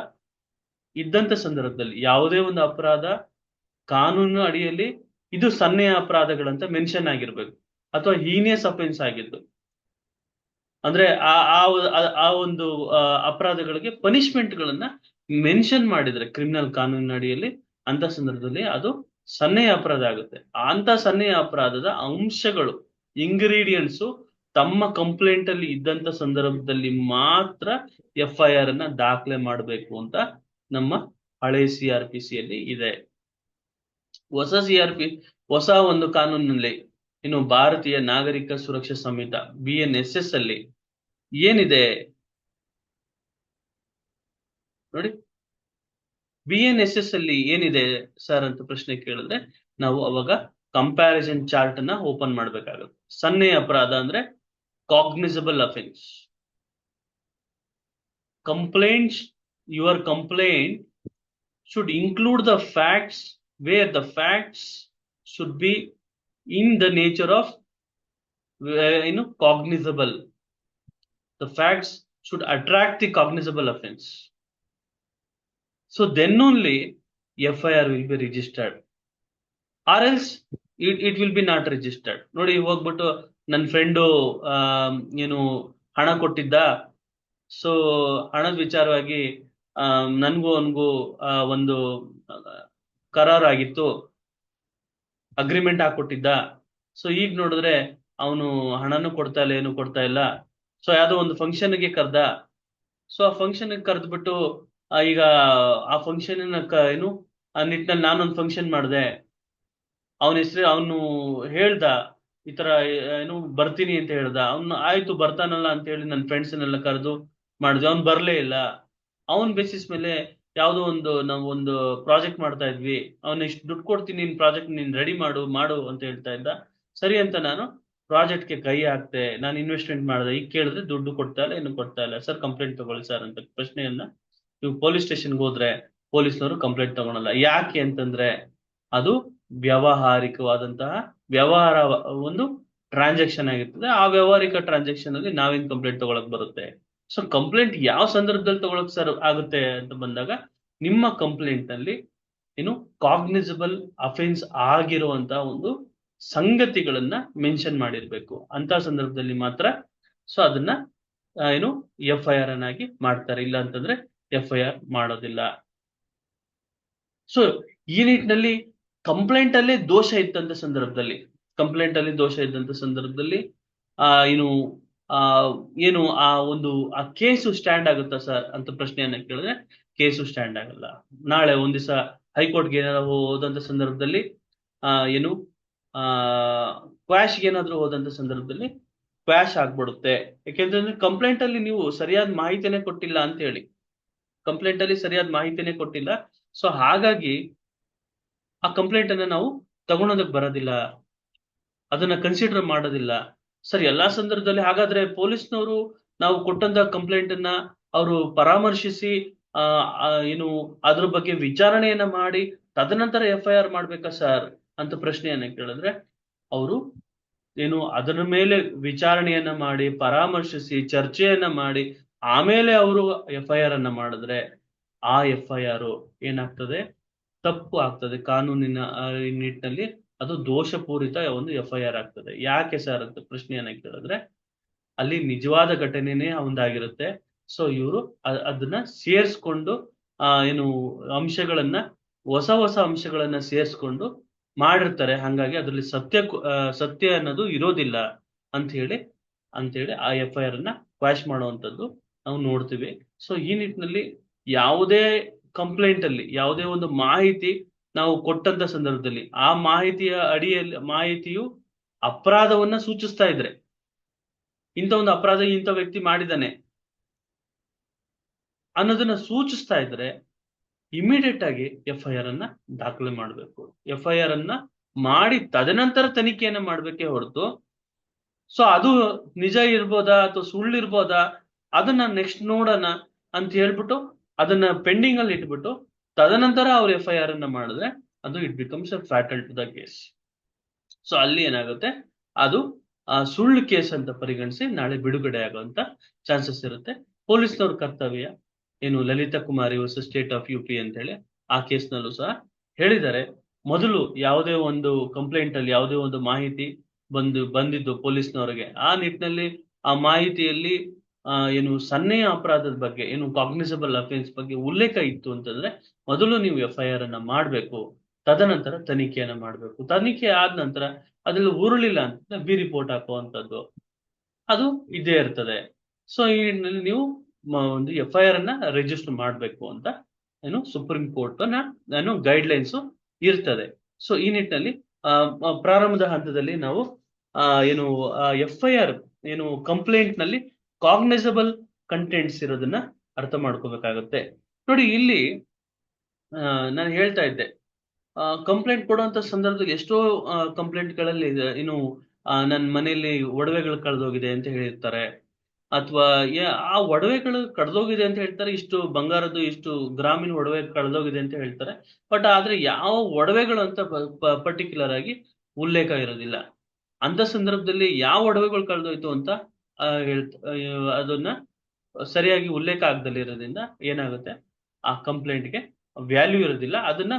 ಇದ್ದಂತ ಸಂದರ್ಭದಲ್ಲಿ ಯಾವುದೇ ಒಂದು ಅಪರಾಧ ಕಾನೂನು ಅಡಿಯಲ್ಲಿ ಇದು ಸನ್ನೆಯ ಅಪರಾಧಗಳಂತ ಮೆನ್ಷನ್ ಆಗಿರ್ಬೇಕು, ಅಥವಾ ಹೀನಿಯಸ್ ಅಫೆನ್ಸ್ ಆಗಿದ್ದು ಅಂದ್ರೆ ಆ ಒಂದು ಅಪರಾಧಗಳಿಗೆ ಪನಿಷ್ಮೆಂಟ್ ಗಳನ್ನ ಮೆನ್ಷನ್ ಮಾಡಿದ್ರೆ ಕ್ರಿಮಿನಲ್ ಕಾನೂನಿನ ಅಡಿಯಲ್ಲಿ ಅಂತ ಸಂದರ್ಭದಲ್ಲಿ ಅದು ಸನ್ನೆಯ ಅಪರಾಧ ಆಗುತ್ತೆ. ಅಂತ ಸನ್ನೆಯ ಅಪರಾಧದ ಅಂಶಗಳು, ಇಂಗ್ರೀಡಿಯೆಂಟ್ಸ್ ತಮ್ಮ ಕಂಪ್ಲೇಂಟ್ ಅಲ್ಲಿ ಇದ್ದಂತ ಸಂದರ್ಭದಲ್ಲಿ ಮಾತ್ರ FIR ಅನ್ನ ದಾಖಲೆ ಮಾಡಬೇಕು ಅಂತ ನಮ್ಮ ಹಳೆ CRPC ಯಲ್ಲಿ ಇದೆ. ಹೊಸ ಹೊಸ ಒಂದು ಕಾನೂನಿನಲ್ಲಿ ಇನ್ನು ಭಾರತೀಯ ನಾಗರಿಕ ಸುರಕ್ಷಾ ಸಂಹಿತ BNSS ಅಲ್ಲಿ ಏನಿದೆ ನೋಡಿ. BNSS ಅಲ್ಲಿ ಏನಿದೆ ಸರ್ ಅಂತ ಪ್ರಶ್ನೆ ಕೇಳಿದ್ರೆ ನಾವು ಅವಾಗ ಕಂಪ್ಯಾರಿಸನ್ ಚಾರ್ಟ್ ಅನ್ನ ಓಪನ್ ಮಾಡ್ಬೇಕಾಗುತ್ತೆ. ಸನ್ನೆಯ ಅಪರಾಧ ಅಂದ್ರೆ cognisable offence. Your complaint should include the facts where the facts should be in the nature of cognizable. The facts should attract the cognizable offense. So then only FIR will be registered, or else it will be not registered. ನೋಡಿ ಹೋಗ್ಬಿಟ್ಟು ನನ್ನ friend ಹಣ ಕೊಟ್ಟಿದ್ದ, so ಹಣದ ವಿಚಾರವಾಗಿ ನನ್ಗೂ ಅವನ್ಗೂ ಒಂದು ಕರಾರಾಗಿತ್ತು, agreement ಹಾಕೊಟ್ಟಿದ್ದ. So ಈಗ ನೋಡಿದ್ರೆ ಅವನು ಹಣನೂ ಕೊಡ್ತಾ ಇಲ್ಲ, ಏನು ಕೊಡ್ತಾ ಇಲ್ಲ. ಸೊ ಯಾವ್ದೋ ಒಂದು ಫಂಕ್ಷನ್ಗೆ ಕರ್ದ. ಸೊ ಆ ಫಂಕ್ಷನ್ ಕರೆದ್ಬಿಟ್ಟು ಈಗ ಆ ಫಂಕ್ಷನ್ ಆ ನಿಟ್ಟಿನಲ್ಲಿ ನಾನೊಂದು ಫಂಕ್ಷನ್ ಮಾಡಿದೆ. ಅವನ ಹೆಸರು ಅವನು ಹೇಳ್ದ, ಈ ತರ ಬರ್ತೀನಿ ಅಂತ ಹೇಳ್ದ. ಅವ್ನು ಆಯ್ತು ಬರ್ತಾನಲ್ಲ ಅಂತ ಹೇಳಿ ನನ್ನ ಫ್ರೆಂಡ್ಸ್ನೆಲ್ಲ ಕರೆದು ಮಾಡಿದ್ವಿ. ಅವ್ನು ಬರ್ಲೇ ಇಲ್ಲ. ಅವನ್ ಬೇಸಿಸ್ ಮೇಲೆ ಯಾವ್ದೋ ನಾವು ಒಂದು ಪ್ರಾಜೆಕ್ಟ್ ಮಾಡ್ತಾ ಇದ್ವಿ. ಅವ್ನ ಇಷ್ಟು ದುಡ್ಡು ಕೊಡ್ತೀನಿ, ನಿನ್ ಪ್ರಾಜೆಕ್ಟ್ ನೀನ್ ರೆಡಿ ಮಾಡು ಅಂತ ಹೇಳ್ತಾ ಇದ್ದ. ಸರಿ ಅಂತ ನಾನು ಪ್ರಾಜೆಕ್ಟ್ಗೆ ಕೈ ಹಾಕ್ತೆ, ನಾನು ಇನ್ವೆಸ್ಟ್ಮೆಂಟ್ ಮಾಡಿದೆ. ಈಗ ಕೇಳಿದ್ರೆ ದುಡ್ಡು ಕೊಡ್ತಾ ಇಲ್ಲ, ಏನು ಕೊಡ್ತಾ ಇಲ್ಲ. ಸರ್ ಕಂಪ್ಲೇಂಟ್ ತಗೊಳ್ಳಿ ಸರ್ ಅಂತ ಪ್ರಶ್ನೆಯನ್ನ ನೀವು ಪೊಲೀಸ್ ಸ್ಟೇಷನ್ಗೆ ಹೋದ್ರೆ ಪೊಲೀಸ್ನವರು ಕಂಪ್ಲೇಂಟ್ ತಗೊಳಲ್ಲ. ಯಾಕೆ ಅಂತಂದ್ರೆ ಅದು ವ್ಯವಹಾರಿಕವಾದಂತಹ ವ್ಯವಹಾರ ಒಂದು ಟ್ರಾನ್ಸಾಕ್ಷನ್ ಆಗಿರ್ತದೆ. ಆ ವ್ಯವಹಾರಿಕ ಟ್ರಾನ್ಸಾಕ್ಷನ್ ಅಲ್ಲಿ ನಾವೇನ್ ಕಂಪ್ಲೇಂಟ್ ತಗೊಳಕ್ ಬರುತ್ತೆ. ಸೊ ಕಂಪ್ಲೇಂಟ್ ಯಾವ ಸಂದರ್ಭದಲ್ಲಿ ತಗೊಳಕ್ ಸರ್ ಆಗುತ್ತೆ ಅಂತ ಬಂದಾಗ ನಿಮ್ಮ ಕಂಪ್ಲೇಂಟ್ ನಲ್ಲಿ ಕಾಗ್ನಿಸಬಲ್ ಅಫೆನ್ಸ್ ಆಗಿರುವಂತಹ ಒಂದು ಸಂಗತಿಗಳನ್ನ ಮೆನ್ಷನ್ ಮಾಡಿರ್ಬೇಕು. ಅಂತ ಸಂದರ್ಭದಲ್ಲಿ ಮಾತ್ರ ಸೊ ಅದನ್ನ FIR ಅನ್ನಾಗಿ ಮಾಡ್ತಾರೆ. ಇಲ್ಲ ಅಂತಂದ್ರೆ FIR ಮಾಡೋದಿಲ್ಲ. ಸೊ ಈ ನಿಟ್ಟಿನಲ್ಲಿ ಕಂಪ್ಲೇಂಟ್ ಅಲ್ಲೇ ದೋಷ ಇದ್ದಂತ ಸಂದರ್ಭದಲ್ಲಿ ಆ ಕೇಸು ಸ್ಟ್ಯಾಂಡ್ ಆಗುತ್ತಾ ಸರ್ ಅಂತ ಪ್ರಶ್ನೆಯನ್ನ ಕೇಳಿದ್ರೆ ಕೇಸು ಸ್ಟ್ಯಾಂಡ್ ಆಗಲ್ಲ. ನಾಳೆ ಒಂದ್ ದಿವಸ ಹೈಕೋರ್ಟ್ಗೆ ಏನಾದ್ರು ಹೋದಂತ ಸಂದರ್ಭದಲ್ಲಿ ಕ್ವಾಶ್ಗೆ ಏನಾದ್ರು ಹೋದಂತ ಸಂದರ್ಭದಲ್ಲಿ ಕ್ವಾಶ್ ಆಗ್ಬಿಡುತ್ತೆ. ಯಾಕೆಂತಂದ್ರೆ ಕಂಪ್ಲೇಂಟ್ ಅಲ್ಲಿ ನೀವು ಸರಿಯಾದ ಮಾಹಿತಿನೇ ಕೊಟ್ಟಿಲ್ಲ ಅಂತ ಹೇಳಿ, ಕಂಪ್ಲೇಂಟ್ ಅಲ್ಲಿ ಸರಿಯಾದ ಮಾಹಿತಿನೇ ಕೊಟ್ಟಿಲ್ಲ. ಸೊ ಹಾಗಾಗಿ ಆ ಕಂಪ್ಲೇಂಟ್ ಅನ್ನ ನಾವು ತಗೊಳೋದಕ್ಕೆ ಬರೋದಿಲ್ಲ, ಅದನ್ನ ಕನ್ಸಿಡರ್ ಮಾಡೋದಿಲ್ಲ. ಸರ್ ಎಲ್ಲಾ ಸಂದರ್ಭದಲ್ಲಿ ಹಾಗಾದ್ರೆ ಪೊಲೀಸ್ನವರು ನಾವು ಕೊಟ್ಟಂತ ಕಂಪ್ಲೇಂಟ್ ಅನ್ನ ಅವರು ಪರಾಮರ್ಶಿಸಿ ಅದ್ರ ಬಗ್ಗೆ ವಿಚಾರಣೆಯನ್ನ ಮಾಡಿ ತದನಂತರ FIR ಮಾಡ್ಬೇಕಾ ಸರ್ ಅಂತ ಪ್ರಶ್ನೆಯನ್ನ ಕೇಳಿದ್ರೆ ಅವರು ಅದರ ಮೇಲೆ ವಿಚಾರಣೆಯನ್ನ ಮಾಡಿ ಪರಾಮರ್ಶಿಸಿ ಚರ್ಚೆಯನ್ನ ಮಾಡಿ ಆಮೇಲೆ ಅವರು FIR ಅನ್ನ ಮಾಡಿದ್ರೆ ಆ FIR ಏನಾಗ್ತದೆ, ತಪ್ಪು ಆಗ್ತದೆ. ಕಾನೂನಿನ ನಿಟ್ಟಿನಲ್ಲಿ ಅದು ದೋಷಪೂರಿತ ಒಂದು FIR ಆಗ್ತದೆ. ಯಾಕೆ ಸರ್ ಅಂತ ಪ್ರಶ್ನೆಯನ್ನ ಕೇಳಿದ್ರೆ ಅಲ್ಲಿ ನಿಜವಾದ ಘಟನೆನೇ ಒಂದಾಗಿರುತ್ತೆ. ಸೊ ಇವರು ಅದನ್ನ ಸೇರಿಸ್ಕೊಂಡು ಅಂಶಗಳನ್ನ ಹೊಸ ಅಂಶಗಳನ್ನ ಸೇರಿಸ್ಕೊಂಡು ಮಾಡಿರ್ತಾರೆ. ಹಂಗಾಗಿ ಅದ್ರಲ್ಲಿ ಸತ್ಯ ಅನ್ನೋದು ಇರೋದಿಲ್ಲ ಅಂತ ಹೇಳಿ ಆ FIR ಅನ್ನ ಕ್ವಾಶ್ ಮಾಡುವಂತದ್ದು ನಾವು ನೋಡ್ತೀವಿ. ಸೊ ಈ ನಿಟ್ಟಿನಲ್ಲಿ ಯಾವುದೇ ಕಂಪ್ಲೇಂಟ್ ಅಲ್ಲಿ ಯಾವುದೇ ಒಂದು ಮಾಹಿತಿ ನಾವು ಕೊಟ್ಟಂತ ಸಂದರ್ಭದಲ್ಲಿ ಆ ಮಾಹಿತಿಯು ಅಪರಾಧವನ್ನ ಸೂಚಿಸ್ತಾ ಇದ್ರೆ, ಇಂಥ ಒಂದು ಅಪರಾಧ ಇಂಥ ವ್ಯಕ್ತಿ ಮಾಡಿದಾನೆ ಅನ್ನೋದನ್ನ ಸೂಚಿಸ್ತಾ ಇದ್ರೆ ಇಮಿಡಿಯೇಟ್ ಆಗಿ FIR ಅನ್ನ ದಾಖಲೆ ಮಾಡಬೇಕು. FIR ಅನ್ನ ಮಾಡಿ ತದನಂತರ ತನಿಖೆಯನ್ನ ಮಾಡ್ಬೇಕೇ ಹೊರತು ಸೊ ಅದು ನಿಜ ಇರ್ಬೋದಾ ಅಥವಾ ಸುಳ್ಳಿರ್ಬೋದಾ ಅದನ್ನ ನೆಕ್ಸ್ಟ್ ನೋಡೋಣ ಅಂತ ಹೇಳ್ಬಿಟ್ಟು ಅದನ್ನ ಪೆಂಡಿಂಗ್ ಅಲ್ಲಿ ಇಟ್ಬಿಟ್ಟು ತದನಂತರ ಅವ್ರು FIR ಅನ್ನ ಮಾಡಿದ್ರೆ ಅದು it becomes a fatal to the case. So ಅಲ್ಲಿ ಏನಾಗುತ್ತೆ, ಅದು ಸುಳ್ಳು ಕೇಸ್ ಅಂತ ಪರಿಗಣಿಸಿ ನಾಳೆ ಬಿಡುಗಡೆ ಆಗುವಂತ ಚಾನ್ಸಸ್ ಇರುತ್ತೆ. ಪೊಲೀಸ್ನವ್ರ ಕರ್ತವ್ಯ ಲಲಿತಾ ಕುಮಾರಿ ವರ್ಸಸ್ ಸ್ಟೇಟ್ ಆಫ್ UP ಅಂತ ಹೇಳಿ ಆ ಕೇಸ್ನಲ್ಲೂ ಸಹ ಹೇಳಿದ್ದಾರೆ. ಮೊದಲು ಯಾವುದೇ ಒಂದು ಕಂಪ್ಲೇಂಟ್ ಅಲ್ಲಿ ಯಾವುದೇ ಒಂದು ಮಾಹಿತಿ ಬಂದಿದ್ದು ಪೊಲೀಸ್ನವರಿಗೆ, ಆ ನಿಟ್ಟಿನಲ್ಲಿ ಆ ಮಾಹಿತಿಯಲ್ಲಿ ಸನ್ನೆಯ ಅಪರಾಧದ ಬಗ್ಗೆ ಕಾಗ್ನಿಸಬಲ್ ಅಫೆನ್ಸ್ ಬಗ್ಗೆ ಉಲ್ಲೇಖ ಇತ್ತು ಅಂತಂದ್ರೆ ಮೊದಲು ನೀವು FIR ಅನ್ನ ಮಾಡಬೇಕು. ತದನಂತರ ತನಿಖೆಯನ್ನ ಮಾಡಬೇಕು. ತನಿಖೆ ಆದ ನಂತರ ಅದ್ರಲ್ಲಿ ಉರುಳಿಲ್ಲ ಅಂತ ಬಿ ರಿಪೋರ್ಟ್ ಹಾಕುವಂತದ್ದು ಅದು ಇದ್ದೇ ಇರ್ತದೆ. ಸೊ ಈ ನಿಟ್ಟಿನಲ್ಲಿ ನೀವು ಒಂದು FIR ಅನ್ನ ರಿಜಿಸ್ಟರ್ ಮಾಡಬೇಕು ಅಂತ ಸುಪ್ರೀಂ ಕೋರ್ಟ್ ಗೈಡ್ ಲೈನ್ಸ್ ಇರ್ತದೆ. ಸೊ ಈ ನಿಟ್ಟಿನಲ್ಲಿ ಪ್ರಾರಂಭದ ಹಂತದಲ್ಲಿ ನಾವು ಏನು FIR ಕಂಪ್ಲೇಂಟ್ ನಲ್ಲಿ ಕಾಗ್ನೈಸಬಲ್ ಕಂಟೆಂಟ್ಸ್ ಇರೋದನ್ನ ಅರ್ಥ ಮಾಡ್ಕೋಬೇಕಾಗತ್ತೆ. ನೋಡಿ ಇಲ್ಲಿ ನಾನು ಹೇಳ್ತಾ ಇದ್ದೆ, ಕಂಪ್ಲೇಂಟ್ ಕೊಡುವಂತ ಸಂದರ್ಭದಲ್ಲಿ ಎಷ್ಟೋ ಕಂಪ್ಲೇಂಟ್ಗಳಲ್ಲಿ ನನ್ನ ಮನೆಯಲ್ಲಿ ಒಡವೆಗಳು ಕಳೆದೋಗಿದೆ ಅಂತ ಹೇಳಿರ್ತಾರೆ, ಅಥವಾ ಆ ಒಡವೆಗಳು ಕಳೆದೋಗಿದೆ ಅಂತ ಹೇಳ್ತಾರೆ, ಇಷ್ಟು ಬಂಗಾರದ್ದು ಇಷ್ಟು ಗ್ರಾಮೀಣ ಒಡವೆ ಕಳೆದೋಗಿದೆ ಅಂತ ಹೇಳ್ತಾರೆ. ಬಟ್ ಆದ್ರೆ ಯಾವ ಒಡವೆಗಳು ಅಂತ ಪರ್ಟಿಕ್ಯುಲರ್ ಆಗಿ ಉಲ್ಲೇಖ ಇರೋದಿಲ್ಲ. ಅಂತ ಸಂದರ್ಭದಲ್ಲಿ ಯಾವ ಒಡವೆಗಳು ಕಳೆದೋಯ್ತು ಅಂತ ಅದನ್ನ ಸರಿಯಾಗಿ ಉಲ್ಲೇಖ ಆಗದಲ್ಲಿರೋದ್ರಿಂದ ಏನಾಗುತ್ತೆ, ಆ ಕಂಪ್ಲೇಂಟ್ಗೆ ವ್ಯಾಲ್ಯೂ ಇರೋದಿಲ್ಲ. ಅದನ್ನ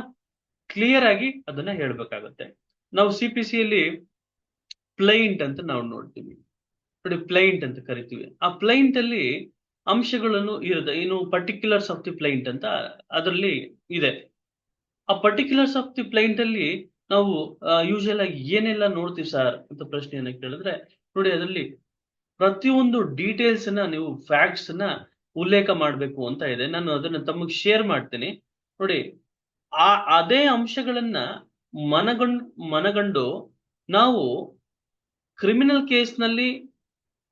ಕ್ಲಿಯರ್ ಆಗಿ ಅದನ್ನ ಹೇಳ್ಬೇಕಾಗತ್ತೆ. ನಾವು CPCಯಲ್ಲಿ ಪ್ಲೈಂಟ್ ಅಂತ ನಾವು ನೋಡ್ತೀವಿ ನೋಡಿ, ಪ್ಲೈಂಟ್ ಅಂತ ಕರಿತೀವಿ. ಆ ಪ್ಲೈಂಟ್ ಅಲ್ಲಿ ಅಂಶಗಳನ್ನು ಇರುತ್ತೆ, ಪರ್ಟಿಕ್ಯುಲರ್ಸ್ ಆಫ್ ದಿ ಪ್ಲೈಂಟ್ ಅಂತ ಅದರಲ್ಲಿ ಇದೆ. ಆ ಪರ್ಟಿಕ್ಯುಲರ್ಸ್ ಆಫ್ ದಿ ಪ್ಲೈಂಟ್ ಅಲ್ಲಿ ನಾವು ಯೂಶುವಲ್ ಆಗಿ ಏನೆಲ್ಲ ನೋಡ್ತೀವಿ ಸರ್ ಅಂತ ಪ್ರಶ್ನೆಯನ್ನ ಕೇಳಿದ್ರೆ, ನೋಡಿ ಅದರಲ್ಲಿ ಪ್ರತಿಯೊಂದು ಡೀಟೇಲ್ಸ್ ನೀವು ಫ್ಯಾಕ್ಟ್ಸ್ ಉಲ್ಲೇಖ ಮಾಡಬೇಕು ಅಂತ ಇದೆ. ನಾನು ಅದನ್ನ ತಮಗೆ ಶೇರ್ ಮಾಡ್ತೀನಿ ನೋಡಿ. ಅದೇ ಅಂಶಗಳನ್ನ ಮನಗಂಡು ನಾವು ಕ್ರಿಮಿನಲ್ ಕೇಸ್ ನಲ್ಲಿ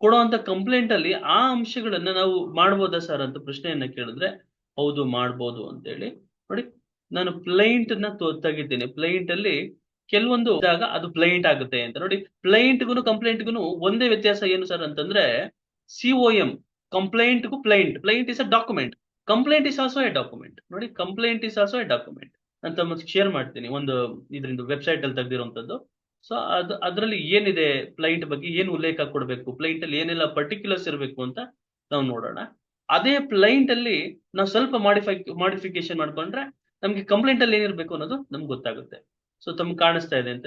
ಕೊಡುವಂತ ಕಂಪ್ಲೇಂಟ್ ಅಲ್ಲಿ ಆ ಅಂಶಗಳನ್ನ ನಾವು ಮಾಡ್ಬೋದಾ ಸರ್ ಅಂತ ಪ್ರಶ್ನೆಯನ್ನ ಕೇಳಿದ್ರೆ, ಹೌದು ಮಾಡ್ಬೋದು ಅಂತ ಹೇಳಿ. ನೋಡಿ ನಾನು ಪ್ಲೈಂಟ್ ತೆಗಿತೀನಿ. ಪ್ಲೈಂಟ್ ಅಲ್ಲಿ ಕೆಲವೊಂದು ಇದ್ದಾಗ ಅದು ಪ್ಲೈಂಟ್ ಆಗುತ್ತೆ ಅಂತ ನೋಡಿ. ಪ್ಲೈಂಟ್ಗೂ ಕಂಪ್ಲೇಂಟ್ಗೂ ಒಂದೇ ವ್ಯತ್ಯಾಸ ಏನು ಸರ್ ಅಂತಂದ್ರೆ, COM ಕಂಪ್ಲೇಂಟ್ಗೂ plaint is a document, complaint is also a document. ನೋಡಿ complaint is also a document ಅಂತ ಶೇರ್ ಮಾಡ್ತೀನಿ, ಒಂದು ಇದರಿಂದ ವೆಬ್ಸೈಟ್ ಅಲ್ಲಿ ತೆಗೆದಿರುವಂತದ್ದು. ಸೊ ಅದರಲ್ಲಿ ಏನಿದೆ, ಪ್ಲೈಂಟ್ ಬಗ್ಗೆ ಏನು ಉಲ್ಲೇಖ ಕೊಡಬೇಕು, ಪ್ಲೈಂಟ್ ಅಲ್ಲಿ ಏನೆಲ್ಲ ಪರ್ಟಿಕ್ಯುಲರ್ಸ್ ಇರಬೇಕು ಅಂತ ನಾವು ನೋಡೋಣ. ಅದೇ ಪ್ಲೈಂಟ್ ಅಲ್ಲಿ ನಾವು ಸ್ವಲ್ಪ ಮಾಡಿಫಿಕೇಶನ್ ಮಾಡ್ಕೊಂಡ್ರೆ ನಮ್ಗೆ ಕಂಪ್ಲೇಂಟ್ ಅಲ್ಲಿ ಏನಿರ್ಬೇಕು ಅನ್ನೋದು ನಮ್ಗೆ ಗೊತ್ತಾಗುತ್ತೆ. ಸೊ ತಮ್ಗೆ ಕಾಣಿಸ್ತಾ ಇದೆ ಅಂತ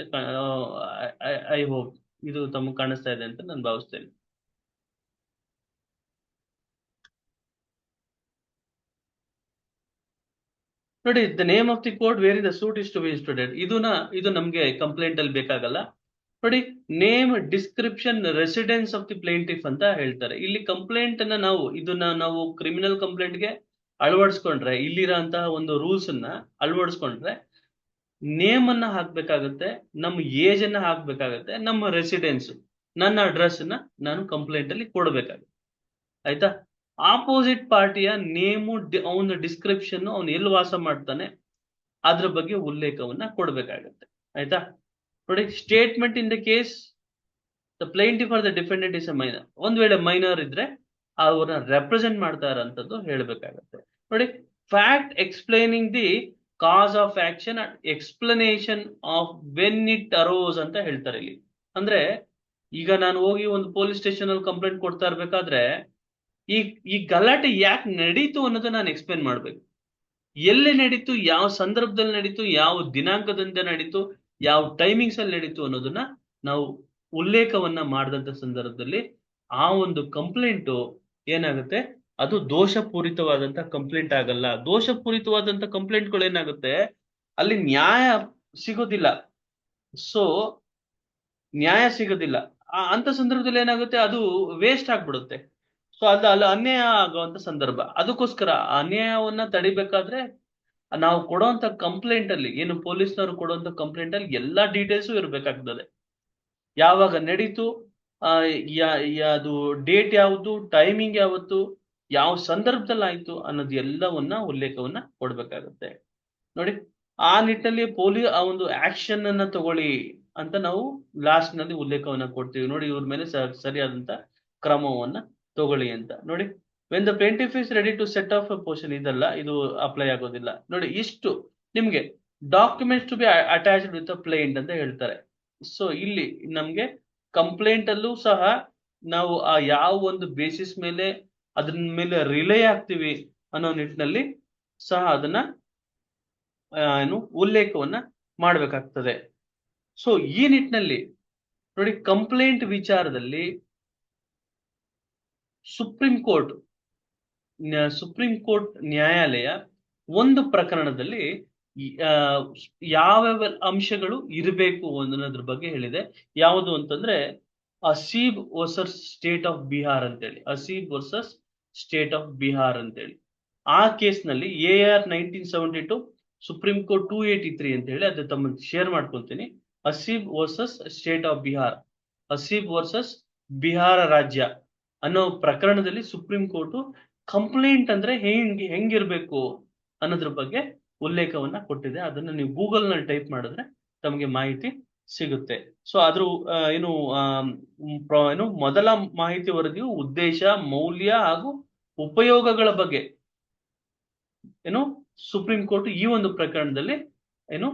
ಐ ಹೋಪ್ ಇದು ತಮ್ಗೆ ಕಾಣಿಸ್ತಾ ಇದೆ ಅಂತ ನಾನು ಭಾವಿಸ್ತೇನೆ. ನೋಡಿ, the name of the court where the suit is to be instituted, ಇದು ನಮ್ಗೆ ಕಂಪ್ಲೇಂಟ್ ಅಲ್ಲಿ ಬೇಕಾಗಲ್ಲ. ನೋಡಿ, name, description, residence of the plaintiff ಅಂತ ಹೇಳ್ತಾರೆ. ಇಲ್ಲಿ ಕಂಪ್ಲೇಂಟ್ ನಾವು ಕ್ರಿಮಿನಲ್ ಕಂಪ್ಲೇಂಟ್ ಗೆ ಅಳವಡಿಸ್ಕೊಂಡ್ರೆ, ಇಲ್ಲಿರೋ ಅಂತಹ ಒಂದು ರೂಲ್ಸ್ ಅಳವಡಿಸ್ಕೊಂಡ್ರೆ ನೇಮ್ ಅನ್ನ ಹಾಕ್ಬೇಕಾಗತ್ತೆ, ನಮ್ಮ ಏಜ್ ಅನ್ನ ಹಾಕ್ಬೇಕಾಗತ್ತೆ, ನಮ್ಮ ರೆಸಿಡೆನ್ಸ್, ನನ್ನ ಅಡ್ರೆಸ್ ನಾನು ಕಂಪ್ಲೇಂಟ್ ಅಲ್ಲಿ ಕೊಡ್ಬೇಕಾಗುತ್ತೆ. ಆಯ್ತಾ? ಆಪೋಸಿಟ್ ಪಾರ್ಟಿಯ ನೇಮು, ಅವನ ಡಿಸ್ಕ್ರಿಪ್ಷನ್, ಅವನು ಎಲ್ಲಿ ವಾಸ ಮಾಡ್ತಾನೆ ಅದ್ರ ಬಗ್ಗೆ ಉಲ್ಲೇಖವನ್ನ ಕೊಡ್ಬೇಕಾಗತ್ತೆ. ಆಯ್ತಾ? ನೋಡಿ, statement in the case the plaintiff are the defendant is A minor. ಒಂದ್ ವೇಳೆ ಮೈನರ್ ಇದ್ರೆ ಅವ್ರನ್ನ ರೆಪ್ರೆಸೆಂಟ್ ಮಾಡ್ತಾ ಇರೋಂಥದ್ದು ಹೇಳ್ಬೇಕಾಗತ್ತೆ. ನೋಡಿ, fact explaining the cause of action and explanation of when it arose ಅಂತ ಹೇಳ್ತಾರೆ ಇಲ್ಲಿ. ಅಂದ್ರೆ ಈಗ ನಾನು ಹೋಗಿ ಒಂದು ಪೊಲೀಸ್ ಸ್ಟೇಷನ್ ಅಲ್ಲಿ ಕಂಪ್ಲೇಂಟ್ ಕೊಡ್ತಾ ಇರ್ಬೇಕಾದ್ರೆ ಈ ಗಲಾಟೆ ಯಾಕೆ ನಡೀತು ಅನ್ನೋದು ನಾನು ಎಕ್ಸ್ಪ್ಲೇನ್ ಮಾಡ್ಬೇಕು. ಎಲ್ಲಿ ನಡೀತು, ಯಾವ ಸಂದರ್ಭದಲ್ಲಿ ನಡೀತು, ಯಾವ ದಿನಾಂಕದಿಂದ ನಡೀತು, ಯಾವ ಟೈಮಿಂಗ್ಸ್ ಅಲ್ಲಿ ನಡೀತು ಅನ್ನೋದನ್ನ ನಾವು ಉಲ್ಲೇಖವನ್ನ ಮಾಡಿದಂತ ಸಂದರ್ಭದಲ್ಲಿ ಆ ಒಂದು ಕಂಪ್ಲೇಂಟ್ ಏನಾಗುತ್ತೆ, ಅದು ದೋಷಪೂರಿತವಾದಂತ ಕಂಪ್ಲೇಂಟ್ ಆಗಲ್ಲ. ದೋಷಪೂರಿತವಾದಂತ ಕಂಪ್ಲೇಂಟ್ಗಳು ಏನಾಗುತ್ತೆ, ಅಲ್ಲಿ ನ್ಯಾಯ ಸಿಗೋದಿಲ್ಲ. ಸೊ ನ್ಯಾಯ ಸಿಗೋದಿಲ್ಲ ಅಂತ ಸಂದರ್ಭದಲ್ಲಿ ಏನಾಗುತ್ತೆ, ಅದು ವೇಸ್ಟ್ ಆಗ್ಬಿಡುತ್ತೆ. ಸೊ ಅಲ್ಲಿ ಅನ್ಯಾಯ ಆಗುವಂತ ಸಂದರ್ಭ. ಅದಕ್ಕೋಸ್ಕರ ಅನ್ಯಾಯವನ್ನ ತಡಿಬೇಕಾದ್ರೆ ನಾವು ಕೊಡುವಂತ ಕಂಪ್ಲೇಂಟ್ ಅಲ್ಲಿ, ಪೊಲೀಸ್ನವರು ಕೊಡುವಂತ ಕಂಪ್ಲೇಂಟ್ ಅಲ್ಲಿ ಎಲ್ಲಾ ಡೀಟೇಲ್ಸ್ ಇರ್ಬೇಕಾಗ್ತದೆ. ಯಾವಾಗ ನಡೀತು, ಅದು ಡೇಟ್ ಯಾವುದು, ಟೈಮಿಂಗ್ ಯಾವತ್ತು, ಯಾವ ಸಂದರ್ಭದಲ್ಲಿ ಆಯ್ತು ಅನ್ನೋದು ಎಲ್ಲವನ್ನ ಉಲ್ಲೇಖವನ್ನ ಕೊಡ್ಬೇಕಾಗುತ್ತೆ. ನೋಡಿ, ಆ ನಿಟ್ಟಿನಲ್ಲಿ ಆ ಒಂದು ಆಕ್ಷನ್ ಅನ್ನ ತಗೊಳ್ಳಿ ಅಂತ ನಾವು ಲಾಸ್ಟ್ ನಲ್ಲಿ ಉಲ್ಲೇಖವನ್ನ ಕೊಡ್ತೀವಿ. ನೋಡಿ, ಇವ್ರ ಮೇಲೆ ಸರಿಯಾದಂತ ಕ್ರಮವನ್ನ ತಗೊಳ್ಳಿ ಅಂತ. ನೋಡಿ, when the plaintiff is ready to set off a portion, ಇದು ಅಪ್ಲೈ ಆಗೋದಿಲ್ಲ. ನೋಡಿ, ಇಷ್ಟು ನಿಮ್ಗೆ documents to be attached with a plaint ಅಂತ ಹೇಳ್ತಾರೆ. ಸೊ ಇಲ್ಲಿ ನಮ್ಗೆ ಕಂಪ್ಲೇಂಟ್ ಅಲ್ಲೂ ಸಹ ನಾವು ಆ ಯಾವ ಒಂದು ಬೇಸಿಸ್ ಮೇಲೆ ಅದ್ರ ಮೇಲೆ ರಿಲೇ ಆಗ್ತೀವಿ ಅನ್ನೋ ನಿಟ್ಟಿನಲ್ಲಿ ಸಹ ಅದನ್ನ ಉಲ್ಲೇಖವನ್ನ ಮಾಡ್ಬೇಕಾಗ್ತದೆ. ಸೊ ಈ ನಿಟ್ಟಿನಲ್ಲಿ ನೋಡಿ, ಕಂಪ್ಲೇಂಟ್ ವಿಚಾರದಲ್ಲಿ ಸುಪ್ರೀಂ ಕೋರ್ಟ್ ನ್ಯಾಯಾಲಯ ಒಂದು ಪ್ರಕರಣದಲ್ಲಿ ಯಾವ್ಯಾವ ಅಂಶಗಳು ಇರಬೇಕು ಅನ್ನೋದ್ರ ಬಗ್ಗೆ ಹೇಳಿದೆ. ಯಾವುದು ಅಂತಂದ್ರೆ ಅಸೀಬ್ ವರ್ಸಸ್ ಸ್ಟೇಟ್ ಆಫ್ ಬಿಹಾರ್ ಅಂತೇಳಿ, ಅಸೀಬ್ ವರ್ಸಸ್ ಸ್ಟೇಟ್ ಆಫ್ ಬಿಹಾರ್ ಅಂತೇಳಿ. ಆ ಕೇಸ್ನಲ್ಲಿ AR 1972 ಸುಪ್ರೀಂ ಕೋರ್ಟ್ 283 ಅಂತ ಹೇಳಿ ಅದು ತಮ್ಮ ಶೇರ್ ಮಾಡ್ಕೊಳ್ತೀನಿ. Aseeb versus state of Bihar, Aseeb versus Bihar ರಾಜ್ಯ ಅನ್ನೋ ಪ್ರಕರಣದಲ್ಲಿ ಸುಪ್ರೀಂ ಕೋರ್ಟ್ ಕಂಪ್ಲೇಂಟ್ ಅಂದ್ರೆ ಹೆಂಗಿರ್ಬೇಕು ಅನ್ನೋದ್ರ ಬಗ್ಗೆ ಉಲ್ಲೇಖವನ್ನ ಕೊಟ್ಟಿದೆ. ಅದನ್ನ ನೀವು ಗೂಗಲ್ ನಲ್ಲಿ ಟೈಪ್ ಮಾಡಿದ್ರೆ ತಮಗೆ ಮಾಹಿತಿ ಸಿಗುತ್ತೆ. ಸೊ ಅದ್ರ ಏನು ಮೊದಲ ಮಾಹಿತಿ ವರದಿಯು ಉದ್ದೇಶ, ಮೌಲ್ಯ ಹಾಗೂ ಉಪಯೋಗಗಳ ಬಗ್ಗೆ ಏನು ಸುಪ್ರೀಂ ಕೋರ್ಟ್ ಈ ಒಂದು ಪ್ರಕರಣದಲ್ಲಿ ಏನು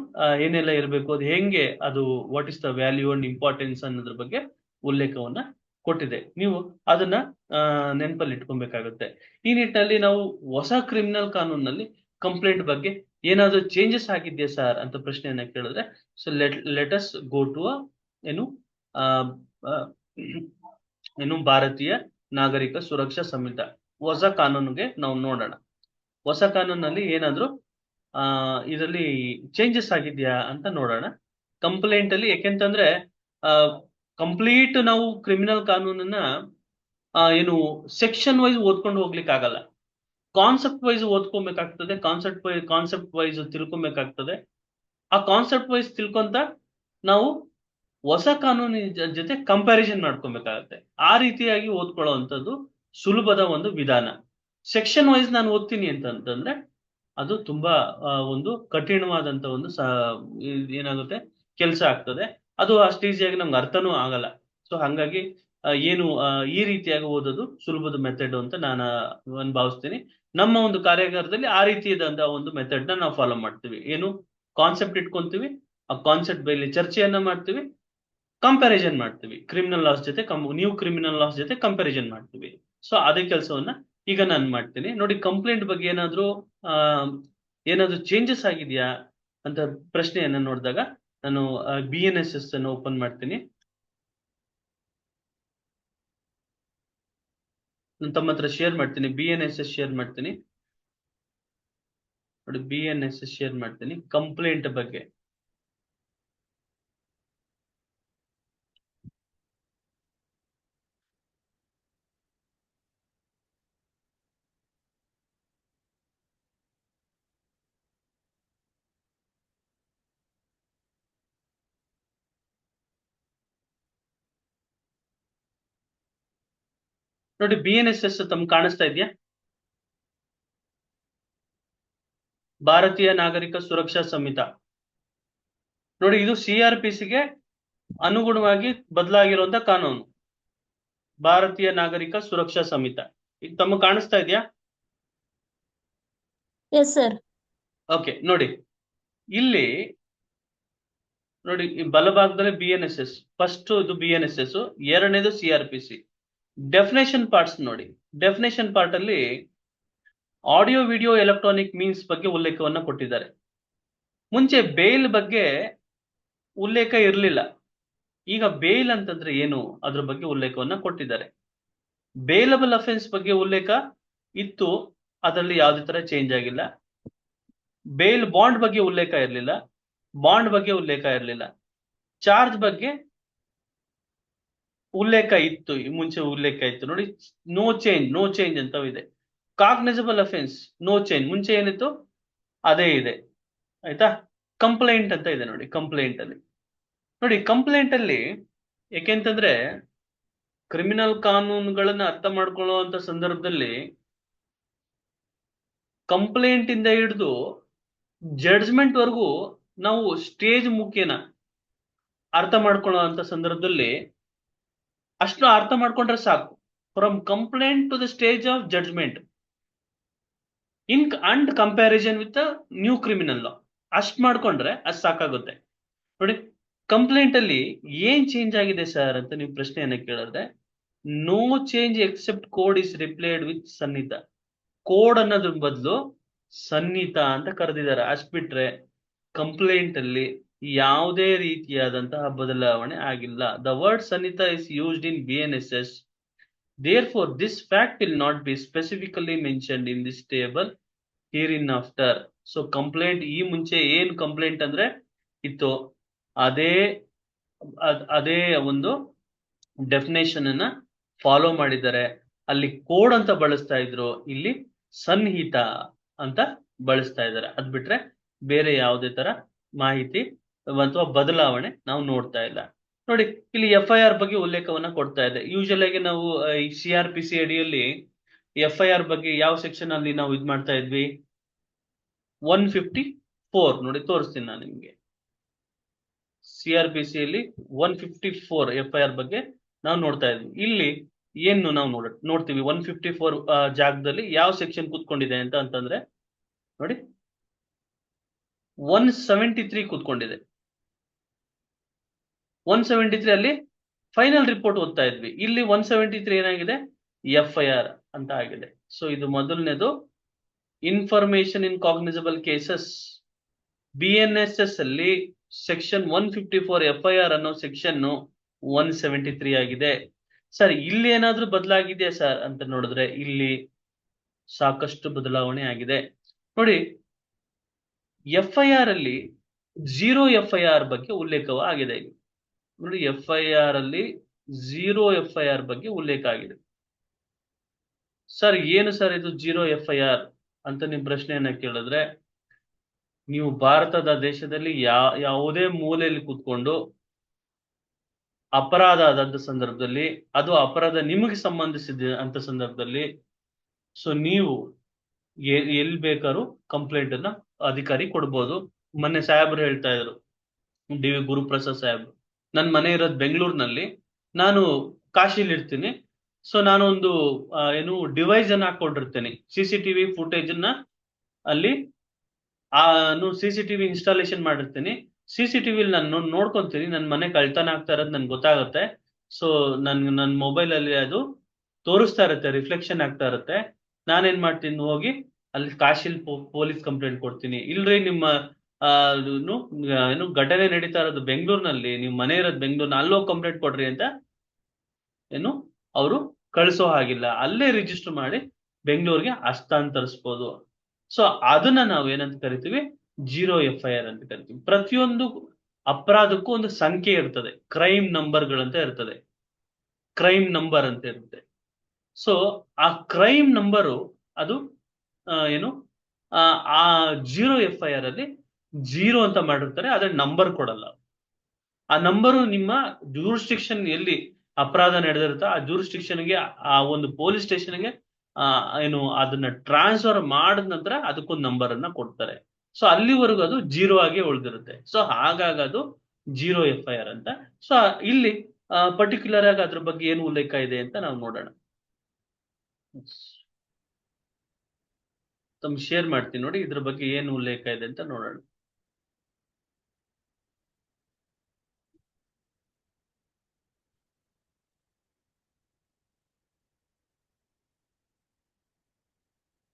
ಏನೆಲ್ಲ ಇರಬೇಕು, ಅದು ಹೆಂಗೆ, ಅದು what is the value and importance ಅನ್ನೋದ್ರ ಬಗ್ಗೆ ಉಲ್ಲೇಖವನ್ನ ಕೊಟ್ಟಿದೆ. ನೀವು ಅದನ್ನ ನೆನಪಲ್ಲಿ ಇಟ್ಕೊಬೇಕಾಗುತ್ತೆ. ಈ ನಿಟ್ಟಿನಲ್ಲಿ ನಾವು ಹೊಸ ಕ್ರಿಮಿನಲ್ ಕಾನೂನಲ್ಲಿ ಕಂಪ್ಲೇಂಟ್ ಬಗ್ಗೆ ಏನಾದ್ರು ಚೇಂಜಸ್ ಆಗಿದೆಯಾ ಸರ್ ಅಂತ ಪ್ರಶ್ನೆಯನ್ನ ಕೇಳಿದ್ರೆ, so let us go to ಏನು ಆ, ಆ, ಏನು ಭಾರತೀಯ ನಾಗರಿಕ ಸುರಕ್ಷಾ ಸಂಹಿತ ಹೊಸ ಕಾನೂನಿಗೆ ನಾವು ನೋಡೋಣ. ಹೊಸ ಕಾನೂನಲ್ಲಿ ಏನಾದ್ರು ಇದರಲ್ಲಿ ಚೇಂಜಸ್ ಆಗಿದ್ಯಾ ಅಂತ ನೋಡೋಣ. ಕಂಪ್ಲೇಂಟ್ ಅಲ್ಲಿ ಯಾಕೆಂತಂದ್ರೆ ಕಂಪ್ಲೀಟ್ ನಾವು ಕ್ರಿಮಿನಲ್ ಕಾನೂನನ್ನ ಏನು ಸೆಕ್ಷನ್ ವೈಸ್ ಓದ್ಕೊಂಡು ಹೋಗ್ಲಿಕ್ಕೆ ಆಗಲ್ಲ. ಕಾನ್ಸೆಪ್ಟ್ ವೈಸ್ ಓದ್ಕೊಬೇಕಾಗ್ತದೆ, ಕಾನ್ಸೆಪ್ಟ್ ವೈಸ್ ತಿಳ್ಕೊಬೇಕಾಗ್ತದೆ. ಆ ಕಾನ್ಸೆಪ್ಟ್ ವೈಸ್ ತಿಳ್ಕೊಂತ ನಾವು ಹೊಸ ಕಾನೂನಿನ ಜೊತೆ ಕಂಪ್ಯಾರಿಸನ್ ಮಾಡ್ಕೊಬೇಕಾಗತ್ತೆ. ಆ ರೀತಿಯಾಗಿ ಓದ್ಕೊಳ್ಳುವಂಥದ್ದು ಸುಲಭದ ಒಂದು ವಿಧಾನ. ಸೆಕ್ಷನ್ ವೈಸ್ ನಾನು ಓದ್ತೀನಿ ಅಂತಂದ್ರೆ ಅದು ತುಂಬಾ ಒಂದು ಕಠಿಣವಾದಂತ ಒಂದು ಏನಾಗುತ್ತೆ ಕೆಲಸ ಆಗ್ತದೆ. ಅದು ಅಷ್ಟು ಈಸಿಯಾಗಿ ನಮ್ಗೆ ಅರ್ಥನೂ ಆಗಲ್ಲ. ಸೊ ಹಂಗಾಗಿ ಏನು ಈ ರೀತಿಯಾಗಿ ಓದೋದು ಸುಲಭದ ಮೆಥಡ್ ಅಂತ ನಾನು ಭಾವಿಸ್ತೀನಿ. ನಮ್ಮ ಒಂದು ಕಾರ್ಯಾಗಾರದಲ್ಲಿ ಆ ರೀತಿಯಾದಂತಹ ಒಂದು ಮೆಥಡ್ ನ ನಾವು ಫಾಲೋ ಮಾಡ್ತೀವಿ. ಏನು ಕಾನ್ಸೆಪ್ಟ್ ಇಟ್ಕೊಂತೀವಿ, ಆ ಕಾನ್ಸೆಪ್ಟ್ ಮೇಲೆ ಚರ್ಚೆಯನ್ನ ಮಾಡ್ತೀವಿ, ಕಂಪ್ಯಾರಿಸನ್ ಮಾಡ್ತೀವಿ, ಕ್ರಿಮಿನಲ್ ಲಾಸ್ ಜೊತೆ ನ್ಯೂ ಕ್ರಿಮಿನಲ್ ಲಾಸ್ ಜೊತೆ ಕಂಪ್ಯಾರಿಸನ್ ಮಾಡ್ತೀವಿ. ಸೊ ಅದೇ ಕೆಲಸವನ್ನ ಈಗ ನಾನು ಮಾಡ್ತೀನಿ. ನೋಡಿ, ಕಂಪ್ಲೇಂಟ್ ಬಗ್ಗೆ ಏನಾದ್ರೂ ಚೇಂಜಸ್ ಆಗಿದೆಯಾ ಅಂತ ಪ್ರಶ್ನೆಯನ್ನ ನೋಡಿದಾಗ ನಾನು BNSS ಅನ್ನು ಓಪನ್ ಮಾಡ್ತೀನಿ. ನಾನು ತಮ್ಮ ಹತ್ರ ಶೇರ್ ಮಾಡ್ತೀನಿ, BNSS ಶೇರ್ ಮಾಡ್ತೀನಿ. ನೋಡಿ, BNSS ಶೇರ್ ಮಾಡ್ತೀನಿ ಕಂಪ್ಲೇಂಟ್ ಬಗ್ಗೆ. ನೋಡಿ, BNSS ತಮ್ಗೆ ಕಾಣಿಸ್ತಾ ಇದೆಯಾ? ಭಾರತೀಯ ನಾಗರಿಕ ಸುರಕ್ಷಾ ಸಂಹಿತ. ನೋಡಿ, ಇದು CRPCಗೆ ಅನುಗುಣವಾಗಿ ಬದಲಾಗಿರುವಂತ ಕಾನೂನು, ಭಾರತೀಯ ನಾಗರಿಕ ಸುರಕ್ಷಾ ಸಂಹಿತ. ಈಗ ತಮಗೆ ಕಾಣಿಸ್ತಾ ಇದೆಯಾ? Yes sir. ಓಕೆ, ನೋಡಿ ಇಲ್ಲಿ ನೋಡಿ, ಈ ಬಲಭಾಗದಲ್ಲಿ BNSS, ಫಸ್ಟ್ ಇದು BNSS, ಎರಡನೇದು CRPC. ಡೆಫಿನೇಷನ್ ಪಾರ್ಟ್ಸ್ ನೋಡಿ. ಡೆಫಿನೇಷನ್ ಪಾರ್ಟ್ ಅಲ್ಲಿ ಆಡಿಯೋ ವಿಡಿಯೋ ಎಲೆಕ್ಟ್ರಾನಿಕ್ ಮೀನ್ಸ್ ಬಗ್ಗೆ ಉಲ್ಲೇಖವನ್ನ ಕೊಟ್ಟಿದ್ದಾರೆ. ಮುಂಚೆ ಬೇಲ್ ಬಗ್ಗೆ ಉಲ್ಲೇಖ ಇರಲಿಲ್ಲ. ಈಗ ಬೇಲ್ ಅಂತಂದ್ರೆ ಏನು ಅದ್ರ ಬಗ್ಗೆ ಉಲ್ಲೇಖವನ್ನ ಕೊಟ್ಟಿದ್ದಾರೆ. ಬೇಲಬಲ್ ಅಫೆನ್ಸ್ ಬಗ್ಗೆ ಉಲ್ಲೇಖ ಇತ್ತು, ಅದರಲ್ಲಿ ಯಾವುದೇ ತರ ಚೇಂಜ್ ಆಗಿಲ್ಲ. ಬೇಲ್ ಬಾಂಡ್ ಬಗ್ಗೆ ಉಲ್ಲೇಖ ಇರಲಿಲ್ಲ, ಬಾಂಡ್ ಬಗ್ಗೆ ಉಲ್ಲೇಖ ಇರಲಿಲ್ಲ. ಚಾರ್ಜ್ ಬಗ್ಗೆ ಉಲ್ಲೇಖ ಇತ್ತು, ಮುಂಚೆ ಉಲ್ಲೇಖ ಇತ್ತು. ನೋಡಿ, ನೋ ಚೇಂಜ್ ಅಂತ ಇದೆ. ಕಾಗ್ನಿಸಬಲ್ ಅಫೆನ್ಸ್ ನೋ ಚೇಂಜ್, ಮುಂಚೆ ಏನಿತ್ತು ಅದೇ ಇದೆ. ಆಯ್ತಾ? ಕಂಪ್ಲೇಂಟ್ ಅಂತ ಇದೆ ನೋಡಿ. ಕಂಪ್ಲೇಂಟ್ ಅಲ್ಲಿ ನೋಡಿ, ಕಂಪ್ಲೇಂಟ್ ಅಲ್ಲಿ ಯಾಕೆಂತಂದ್ರೆ ಕ್ರಿಮಿನಲ್ ಕಾನೂನುಗಳನ್ನ ಅರ್ಥ ಮಾಡ್ಕೊಳ್ಳುವಂತ ಸಂದರ್ಭದಲ್ಲಿ ಕಂಪ್ಲೇಂಟ್ ಇಂದ ಹಿಡಿದು ಜಡ್ಜ್ಮೆಂಟ್ ವರೆಗೂ ನಾವು ಸ್ಟೇಜ್ ಮುಖೇನ ಅರ್ಥ ಮಾಡ್ಕೊಳ್ಳುವಂತ ಸಂದರ್ಭದಲ್ಲಿ ಅಷ್ಟು ಅರ್ಥ ಮಾಡ್ಕೊಂಡ್ರೆ ಸಾಕು. From complaint to the stage of judgment and comparison with new criminal law, ಅಷ್ಟು ಮಾಡ್ಕೊಂಡ್ರೆ ಅಷ್ಟು ಸಾಕಾಗುತ್ತೆ. ನೋಡಿ, ಕಂಪ್ಲೇಂಟ್ ಅಲ್ಲಿ ಏನ್ ಚೇಂಜ್ ಆಗಿದೆ ಸರ್ ಅಂತ ನೀವು ಪ್ರಶ್ನೆಯನ್ನ ಕೇಳಿದ್ರೆ, no change except code is replaced with ಸನ್ನಿಹಿತ. ಕೋಡ್ ಅನ್ನೋದ್ರ ಬದಲು ಸನ್ನಿಹಿತ ಅಂತ ಕರೆದಿದ್ದಾರೆ. ಅಷ್ಟು ಬಿಟ್ರೆ ಕಂಪ್ಲೇಂಟ್ ಅಲ್ಲಿ ಯಾವುದೇ ರೀತಿಯಾದಂತಹ ಬದಲಾವಣೆ ಆಗಿಲ್ಲ. ದ ವರ್ಡ್ ಸನ್ನಿಹಿತ is used in BNSS. Therefore, this fact will not be specifically mentioned in this table here in after. So complaint ಈ ಮುಂಚೆ ಏನ್ ಕಂಪ್ಲೇಂಟ್ ಅಂದ್ರೆ ಇತ್ತು, ಅದೇ ಅದೇ ಒಂದು ಡೆಫಿನೇಷನ್ ಅನ್ನ ಫಾಲೋ ಮಾಡಿದ್ದಾರೆ. ಅಲ್ಲಿ ಕೋಡ್ ಅಂತ ಬಳಸ್ತಾ ಇದ್ರು, ಇಲ್ಲಿ ಸನ್ನಿಹಿತ ಅಂತ ಬಳಸ್ತಾ ಇದ್ದಾರೆ. ಅದ್ ಬಿಟ್ರೆ ಬೇರೆ ಯಾವುದೇ ತರ ಮಾಹಿತಿ ಅಥವಾ ಬದಲಾವಣೆ ನಾವು ನೋಡ್ತಾ ಇಲ್ಲ. ನೋಡಿ, ಇಲ್ಲಿ FIR ಬಗ್ಗೆ ಉಲ್ಲೇಖವನ್ನ ಕೊಡ್ತಾ ಇದೆ. ಯೂಶಲ್ ಆಗಿ ನಾವು ಈ CRPC ಅಡಿಯಲ್ಲಿ FIR ಬಗ್ಗೆ ಯಾವ ಸೆಕ್ಷನ್ ಅಲ್ಲಿ ನಾವು ಇದ್ ಮಾಡ್ತಾ ಇದ್ವಿ, 154 ನೋಡಿ ತೋರಿಸ್ತೀನಿ ನಾನು ನಿಮ್ಗೆ. CRPC ಅಲ್ಲಿ 154 FIR ಬಗ್ಗೆ ನಾವು ನೋಡ್ತಾ ಇದ್ವಿ. ಇಲ್ಲಿ ಏನು ನಾವು ನೋಡ್ತೀವಿ 154 ಜಾಗದಲ್ಲಿ ಯಾವ ಸೆಕ್ಷನ್ ಕೂತ್ಕೊಂಡಿದೆ ಅಂತಂದ್ರೆ ನೋಡಿ 173 ಕೂತ್ಕೊಂಡಿದೆ. 173 ಅಲ್ಲಿ ಫೈನಲ್ ರಿಪೋರ್ಟ್ ಓದ್ತಾ ಇದ್ವಿ. ಇಲ್ಲಿ 173 ಏನಾಗಿದೆ, FIR ಅಂತ ಆಗಿದೆ. ಸೊ ಇದು ಮೊದಲನೇದು, ಇನ್ಫಾರ್ಮೇಶನ್ ಇನ್ ಕಾಗ್ನಿಸಬಲ್ ಕೇಸಸ್. BNSS ಅಲ್ಲಿ ಸೆಕ್ಷನ್ 154 FIR ಅನ್ನೋ ಸೆಕ್ಷನ್ 173 ಆಗಿದೆ. ಸರ್ ಇಲ್ಲಿ ಏನಾದ್ರೂ ಬದಲಾಗಿದೆಯಾ ಸರ್ ಅಂತ ನೋಡಿದ್ರೆ ಇಲ್ಲಿ ಸಾಕಷ್ಟು ಬದಲಾವಣೆ ಆಗಿದೆ. ನೋಡಿ, FIR ಅಲ್ಲಿ 0 FIR ಬಗ್ಗೆ ಉಲ್ಲೇಖವ ಆಗಿದೆ. ನೋಡಿ, FIR ಅಲ್ಲಿ 0 FIR ಬಗ್ಗೆ ಉಲ್ಲೇಖ ಆಗಿದೆ. ಸರ್ ಏನು ಸರ್ ಇದು 0 FIR ಅಂತ ನಿಮ್ ಪ್ರಶ್ನೆಯನ್ನ ಕೇಳಿದ್ರೆ, ನೀವು ಭಾರತದ ದೇಶದಲ್ಲಿ ಯಾವುದೇ ಮೂಲೆಯಲ್ಲಿ ಕೂತ್ಕೊಂಡು ಅಪರಾಧ ಆದಂತ ಸಂದರ್ಭದಲ್ಲಿ, ಅದು ಅಪರಾಧ ನಿಮಗೆ ಸಂಬಂಧಿಸಿದ ಅಂತ ಸಂದರ್ಭದಲ್ಲಿ, ಸೊ ನೀವು ಎಲ್ಲಿ ಬೇಕಾದ್ರೂ ಕಂಪ್ಲೇಂಟ್ ಅನ್ನ ಅಧಿಕಾರಿ ಕೊಡ್ಬೋದು. ಮೊನ್ನೆ ಸಾಹೇಬ್ರು ಹೇಳ್ತಾ ಇದ್ರು, DV ಗುರುಪ್ರಸಾದ್ ಸಾಹೇಬ್ರು, ನನ್ನ ಮನೆ ಇರೋದು ಬೆಂಗಳೂರಿನಲ್ಲಿ, ನಾನು ಕಾಶಿಲಿ ಇರ್ತೀನಿ. ಸೊ ನಾನು ಒಂದು ಏನು ಡಿವೈಸ್ ಅನ್ನ ಹಾಕೊಂಡಿರ್ತೇನೆ, CCTV ಫುಟೇಜ್ ಅನ್ನ ಅಲ್ಲಿ CCTV ಇನ್ಸ್ಟಾಲೇಷನ್ ಮಾಡಿರ್ತೀನಿ. CCTV ನಾನು ನೋಡ್ಕೊಂತೀನಿ, ನನ್ನ ಮನೆ ಕಳ್ತನ ಆಗ್ತಾ ಇರೋದು ನನ್ಗೆ ಗೊತ್ತಾಗುತ್ತೆ. ಸೊ ನನ್ನ ಮೊಬೈಲ್ ಅಲ್ಲಿ ಅದು ತೋರಿಸ್ತಾ ಇರುತ್ತೆ, ರಿಫ್ಲೆಕ್ಷನ್ ಆಗ್ತಾ ಇರುತ್ತೆ. ನಾನೇನ್ ಮಾಡ್ತೀನಿ, ಹೋಗಿ ಅಲ್ಲಿ ಕಾಶಿಲ್ ಪೊಲೀಸ್ ಕಂಪ್ಲೇಂಟ್ ಕೊಡ್ತೀನಿ. ಇಲ್ರಿ ನಿಮ್ಮ ಏನು ಘಟನೆ ನಡೀತಾ ಇರೋದು ಬೆಂಗಳೂರಿನಲ್ಲಿ, ನೀವು ಮನೆ ಇರೋದು ಬೆಂಗಳೂರಿನ, ಅಲ್ಲೋಗಿ ಕಂಪ್ಲೇಂಟ್ ಕೊಡ್ರಿ ಅಂತ ಏನು ಅವರು ಕಳಿಸೋ ಹಾಗಿಲ್ಲ, ಅಲ್ಲೇ ರಿಜಿಸ್ಟರ್ ಮಾಡಿ ಬೆಂಗಳೂರಿಗೆ ಹಸ್ತಾಂತರಿಸಬಹುದು. ಸೊ ಅದನ್ನ ನಾವು ಏನಂತ ಕರಿತೀವಿ, 0 FIR ಅಂತ ಕರಿತೀವಿ. ಪ್ರತಿಯೊಂದು ಅಪರಾಧಕ್ಕೂ ಒಂದು ಸಂಖ್ಯೆ ಇರ್ತದೆ, ಕ್ರೈಮ್ ನಂಬರ್ಗಳಂತ ಇರ್ತದೆ, ಕ್ರೈಮ್ ನಂಬರ್ ಅಂತ ಇರುತ್ತೆ. ಸೊ ಆ ಕ್ರೈಮ್ ನಂಬರು ಅದು ಏನು ಆ 0 FIR ಅಲ್ಲಿ 0 ಅಂತ ಮಾಡಿರ್ತಾರೆ, ಅದ್ರ ನಂಬರ್ ಕೊಡಲ್ಲ. ಆ ನಂಬರು ನಿಮ್ಮ ಜೂರಿಸ್ಟಿಕ್ಷನ್ ಎಲ್ಲಿ ಅಪರಾಧ ನಡೆದಿರುತ್ತೆ ಆ ಜೂರಿಸ್ಟಿಕ್ಷನ್ಗೆ, ಆ ಒಂದು ಪೊಲೀಸ್ ಸ್ಟೇಷನ್ಗೆ ಏನು ಅದನ್ನ ಟ್ರಾನ್ಸ್ಫರ್ ಮಾಡಿದ ನಂತರ ಅದಕ್ಕೊಂದು ನಂಬರ್ ಅನ್ನ ಕೊಡ್ತಾರೆ. ಸೊ ಅಲ್ಲಿವರೆಗೂ ಅದು 0 ಆಗಿ ಉಳಿದಿರುತ್ತೆ. ಸೊ ಹಾಗಾಗಿ ಅದು 0 FIR ಅಂತ. ಸೊ ಇಲ್ಲಿ ಪರ್ಟಿಕ್ಯುಲರ್ ಆಗಿ ಅದ್ರ ಬಗ್ಗೆ ಏನು ಉಲ್ಲೇಖ ಇದೆ ಅಂತ ನಾವು ನೋಡೋಣ. ತಮ್ಮ ಶೇರ್ ಮಾಡ್ತೀನಿ ನೋಡಿ, ಇದ್ರ ಬಗ್ಗೆ ಏನು ಉಲ್ಲೇಖ ಇದೆ ಅಂತ ನೋಡೋಣ.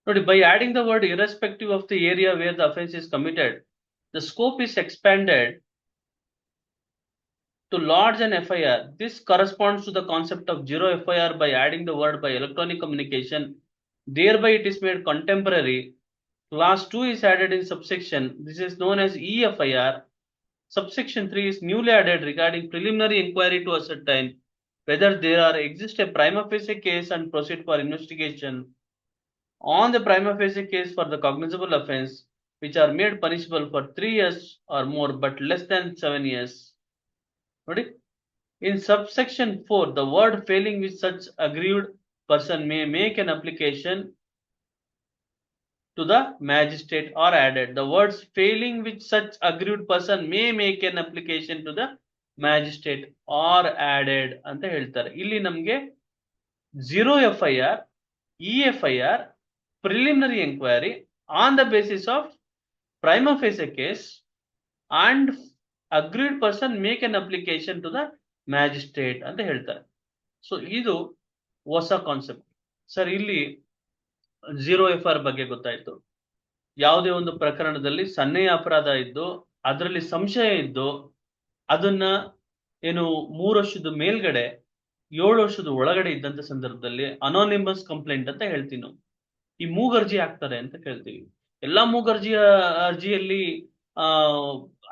ನೋಡಿ, by adding the word irrespective of the area where the offense is committed, the scope is expanded to lodge an FIR. This corresponds to the concept of 0 FIR by adding the word by electronic communication. Thereby it is made contemporary. Class 2 is added in subsection. This is known as EFIR. Subsection 3 is newly added regarding preliminary inquiry to ascertain whether there exists a prima facie case and proceed for investigation on the prima facie case for the cognizable offense, which are made punishable for 3 years or more but less than 7 years. ನೋಡಿ, in subsection 4, the word failing which such aggrieved person may make an application to the magistrate are added. The words failing which such aggrieved person may make an application to the magistrate are added ಅಂತ ಹೇಳ್ತಾರೆ. ಇಲ್ಲಿ ನಮ್ಗೆ 0 FIR, EFIR, preliminary inquiry on the basis of prima facie case and aggrieved person make an application to the magistrate ಅಂತ ಹೇಳ್ತಾರೆ. So ಇದು ಹೊಸ concept. Sir ಇಲ್ಲಿ 0 FIR ಬಗ್ಗೆ ಗೊತ್ತಾಯ್ತು. ಯಾವುದೇ ಒಂದು ಪ್ರಕರಣದಲ್ಲಿ ಸನ್ನೆಯ ಅಪರಾಧ ಇದ್ದು ಅದರಲ್ಲಿ ಸಂಶಯ ಇದ್ದು ಅದನ್ನ ಏನು 3 ವರ್ಷದ ಮೇಲ್ಗಡೆ 7 ವರ್ಷದ ಒಳಗಡೆ ಇದ್ದಂತ ಸಂದರ್ಭದಲ್ಲಿ ಅನಾನಿಮಸ್ ಕಂಪ್ಲೇಂಟ್ ಅಂತ ಹೇಳ್ತೀವಿ ನಾವು. ಈ ಮೂಗರ್ಜಿ ಆಗ್ತಾರೆ ಅಂತ ಕೇಳ್ತೀವಿ. ಎಲ್ಲಾ ಮೂಗರ್ಜಿಯ ಅರ್ಜಿಯಲ್ಲಿ ಆ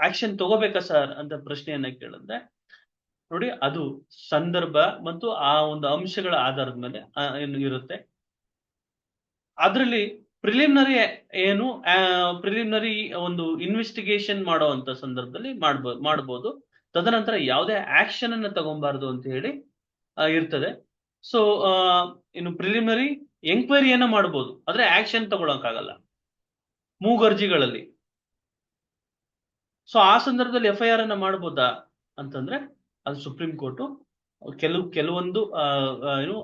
ಆಕ್ಷನ್ ತಗೋಬೇಕಾ ಸರ್ ಅಂತ ಪ್ರಶ್ನೆಯನ್ನ ಕೇಳಿದ್ರೆ, ನೋಡಿ ಅದು ಸಂದರ್ಭ ಮತ್ತು ಆ ಒಂದು ಅಂಶಗಳ ಆಧಾರದ ಮೇಲೆ ಏನು ಇರುತ್ತೆ. ಅದರಲ್ಲಿ ಪ್ರಿಲಿಮಿನರಿ ಏನು ಪ್ರಿಲಿಮಿನರಿ ಒಂದು ಇನ್ವೆಸ್ಟಿಗೇಷನ್ ಮಾಡುವಂತ ಸಂದರ್ಭದಲ್ಲಿ ಮಾಡಬಹುದು. ತದನಂತರ ಯಾವುದೇ ಆಕ್ಷನ್ ಅನ್ನ ತಗೊಬಾರದು ಅಂತ ಹೇಳಿ ಇರ್ತದೆ. ಸೊ ಇನ್ನು ಪ್ರಿಲಿಮಿನರಿ ಎಂಕ್ವೈರಿಯನ್ನ ಮಾಡಬಹುದು, ಆದ್ರೆ ಆಕ್ಷನ್ ತಗೊಳಕ್ಕಾಗಲ್ಲ ಮೂಗರ್ಜಿಗಳಲ್ಲಿ. ಸೊ ಆ ಸಂದರ್ಭದಲ್ಲಿ FIR ಅನ್ನ ಮಾಡಬಹುದಾ ಅಂತಂದ್ರೆ ಅದು ಸುಪ್ರೀಂ ಕೋರ್ಟ್ ಕೆಲವೊಂದು ಏನು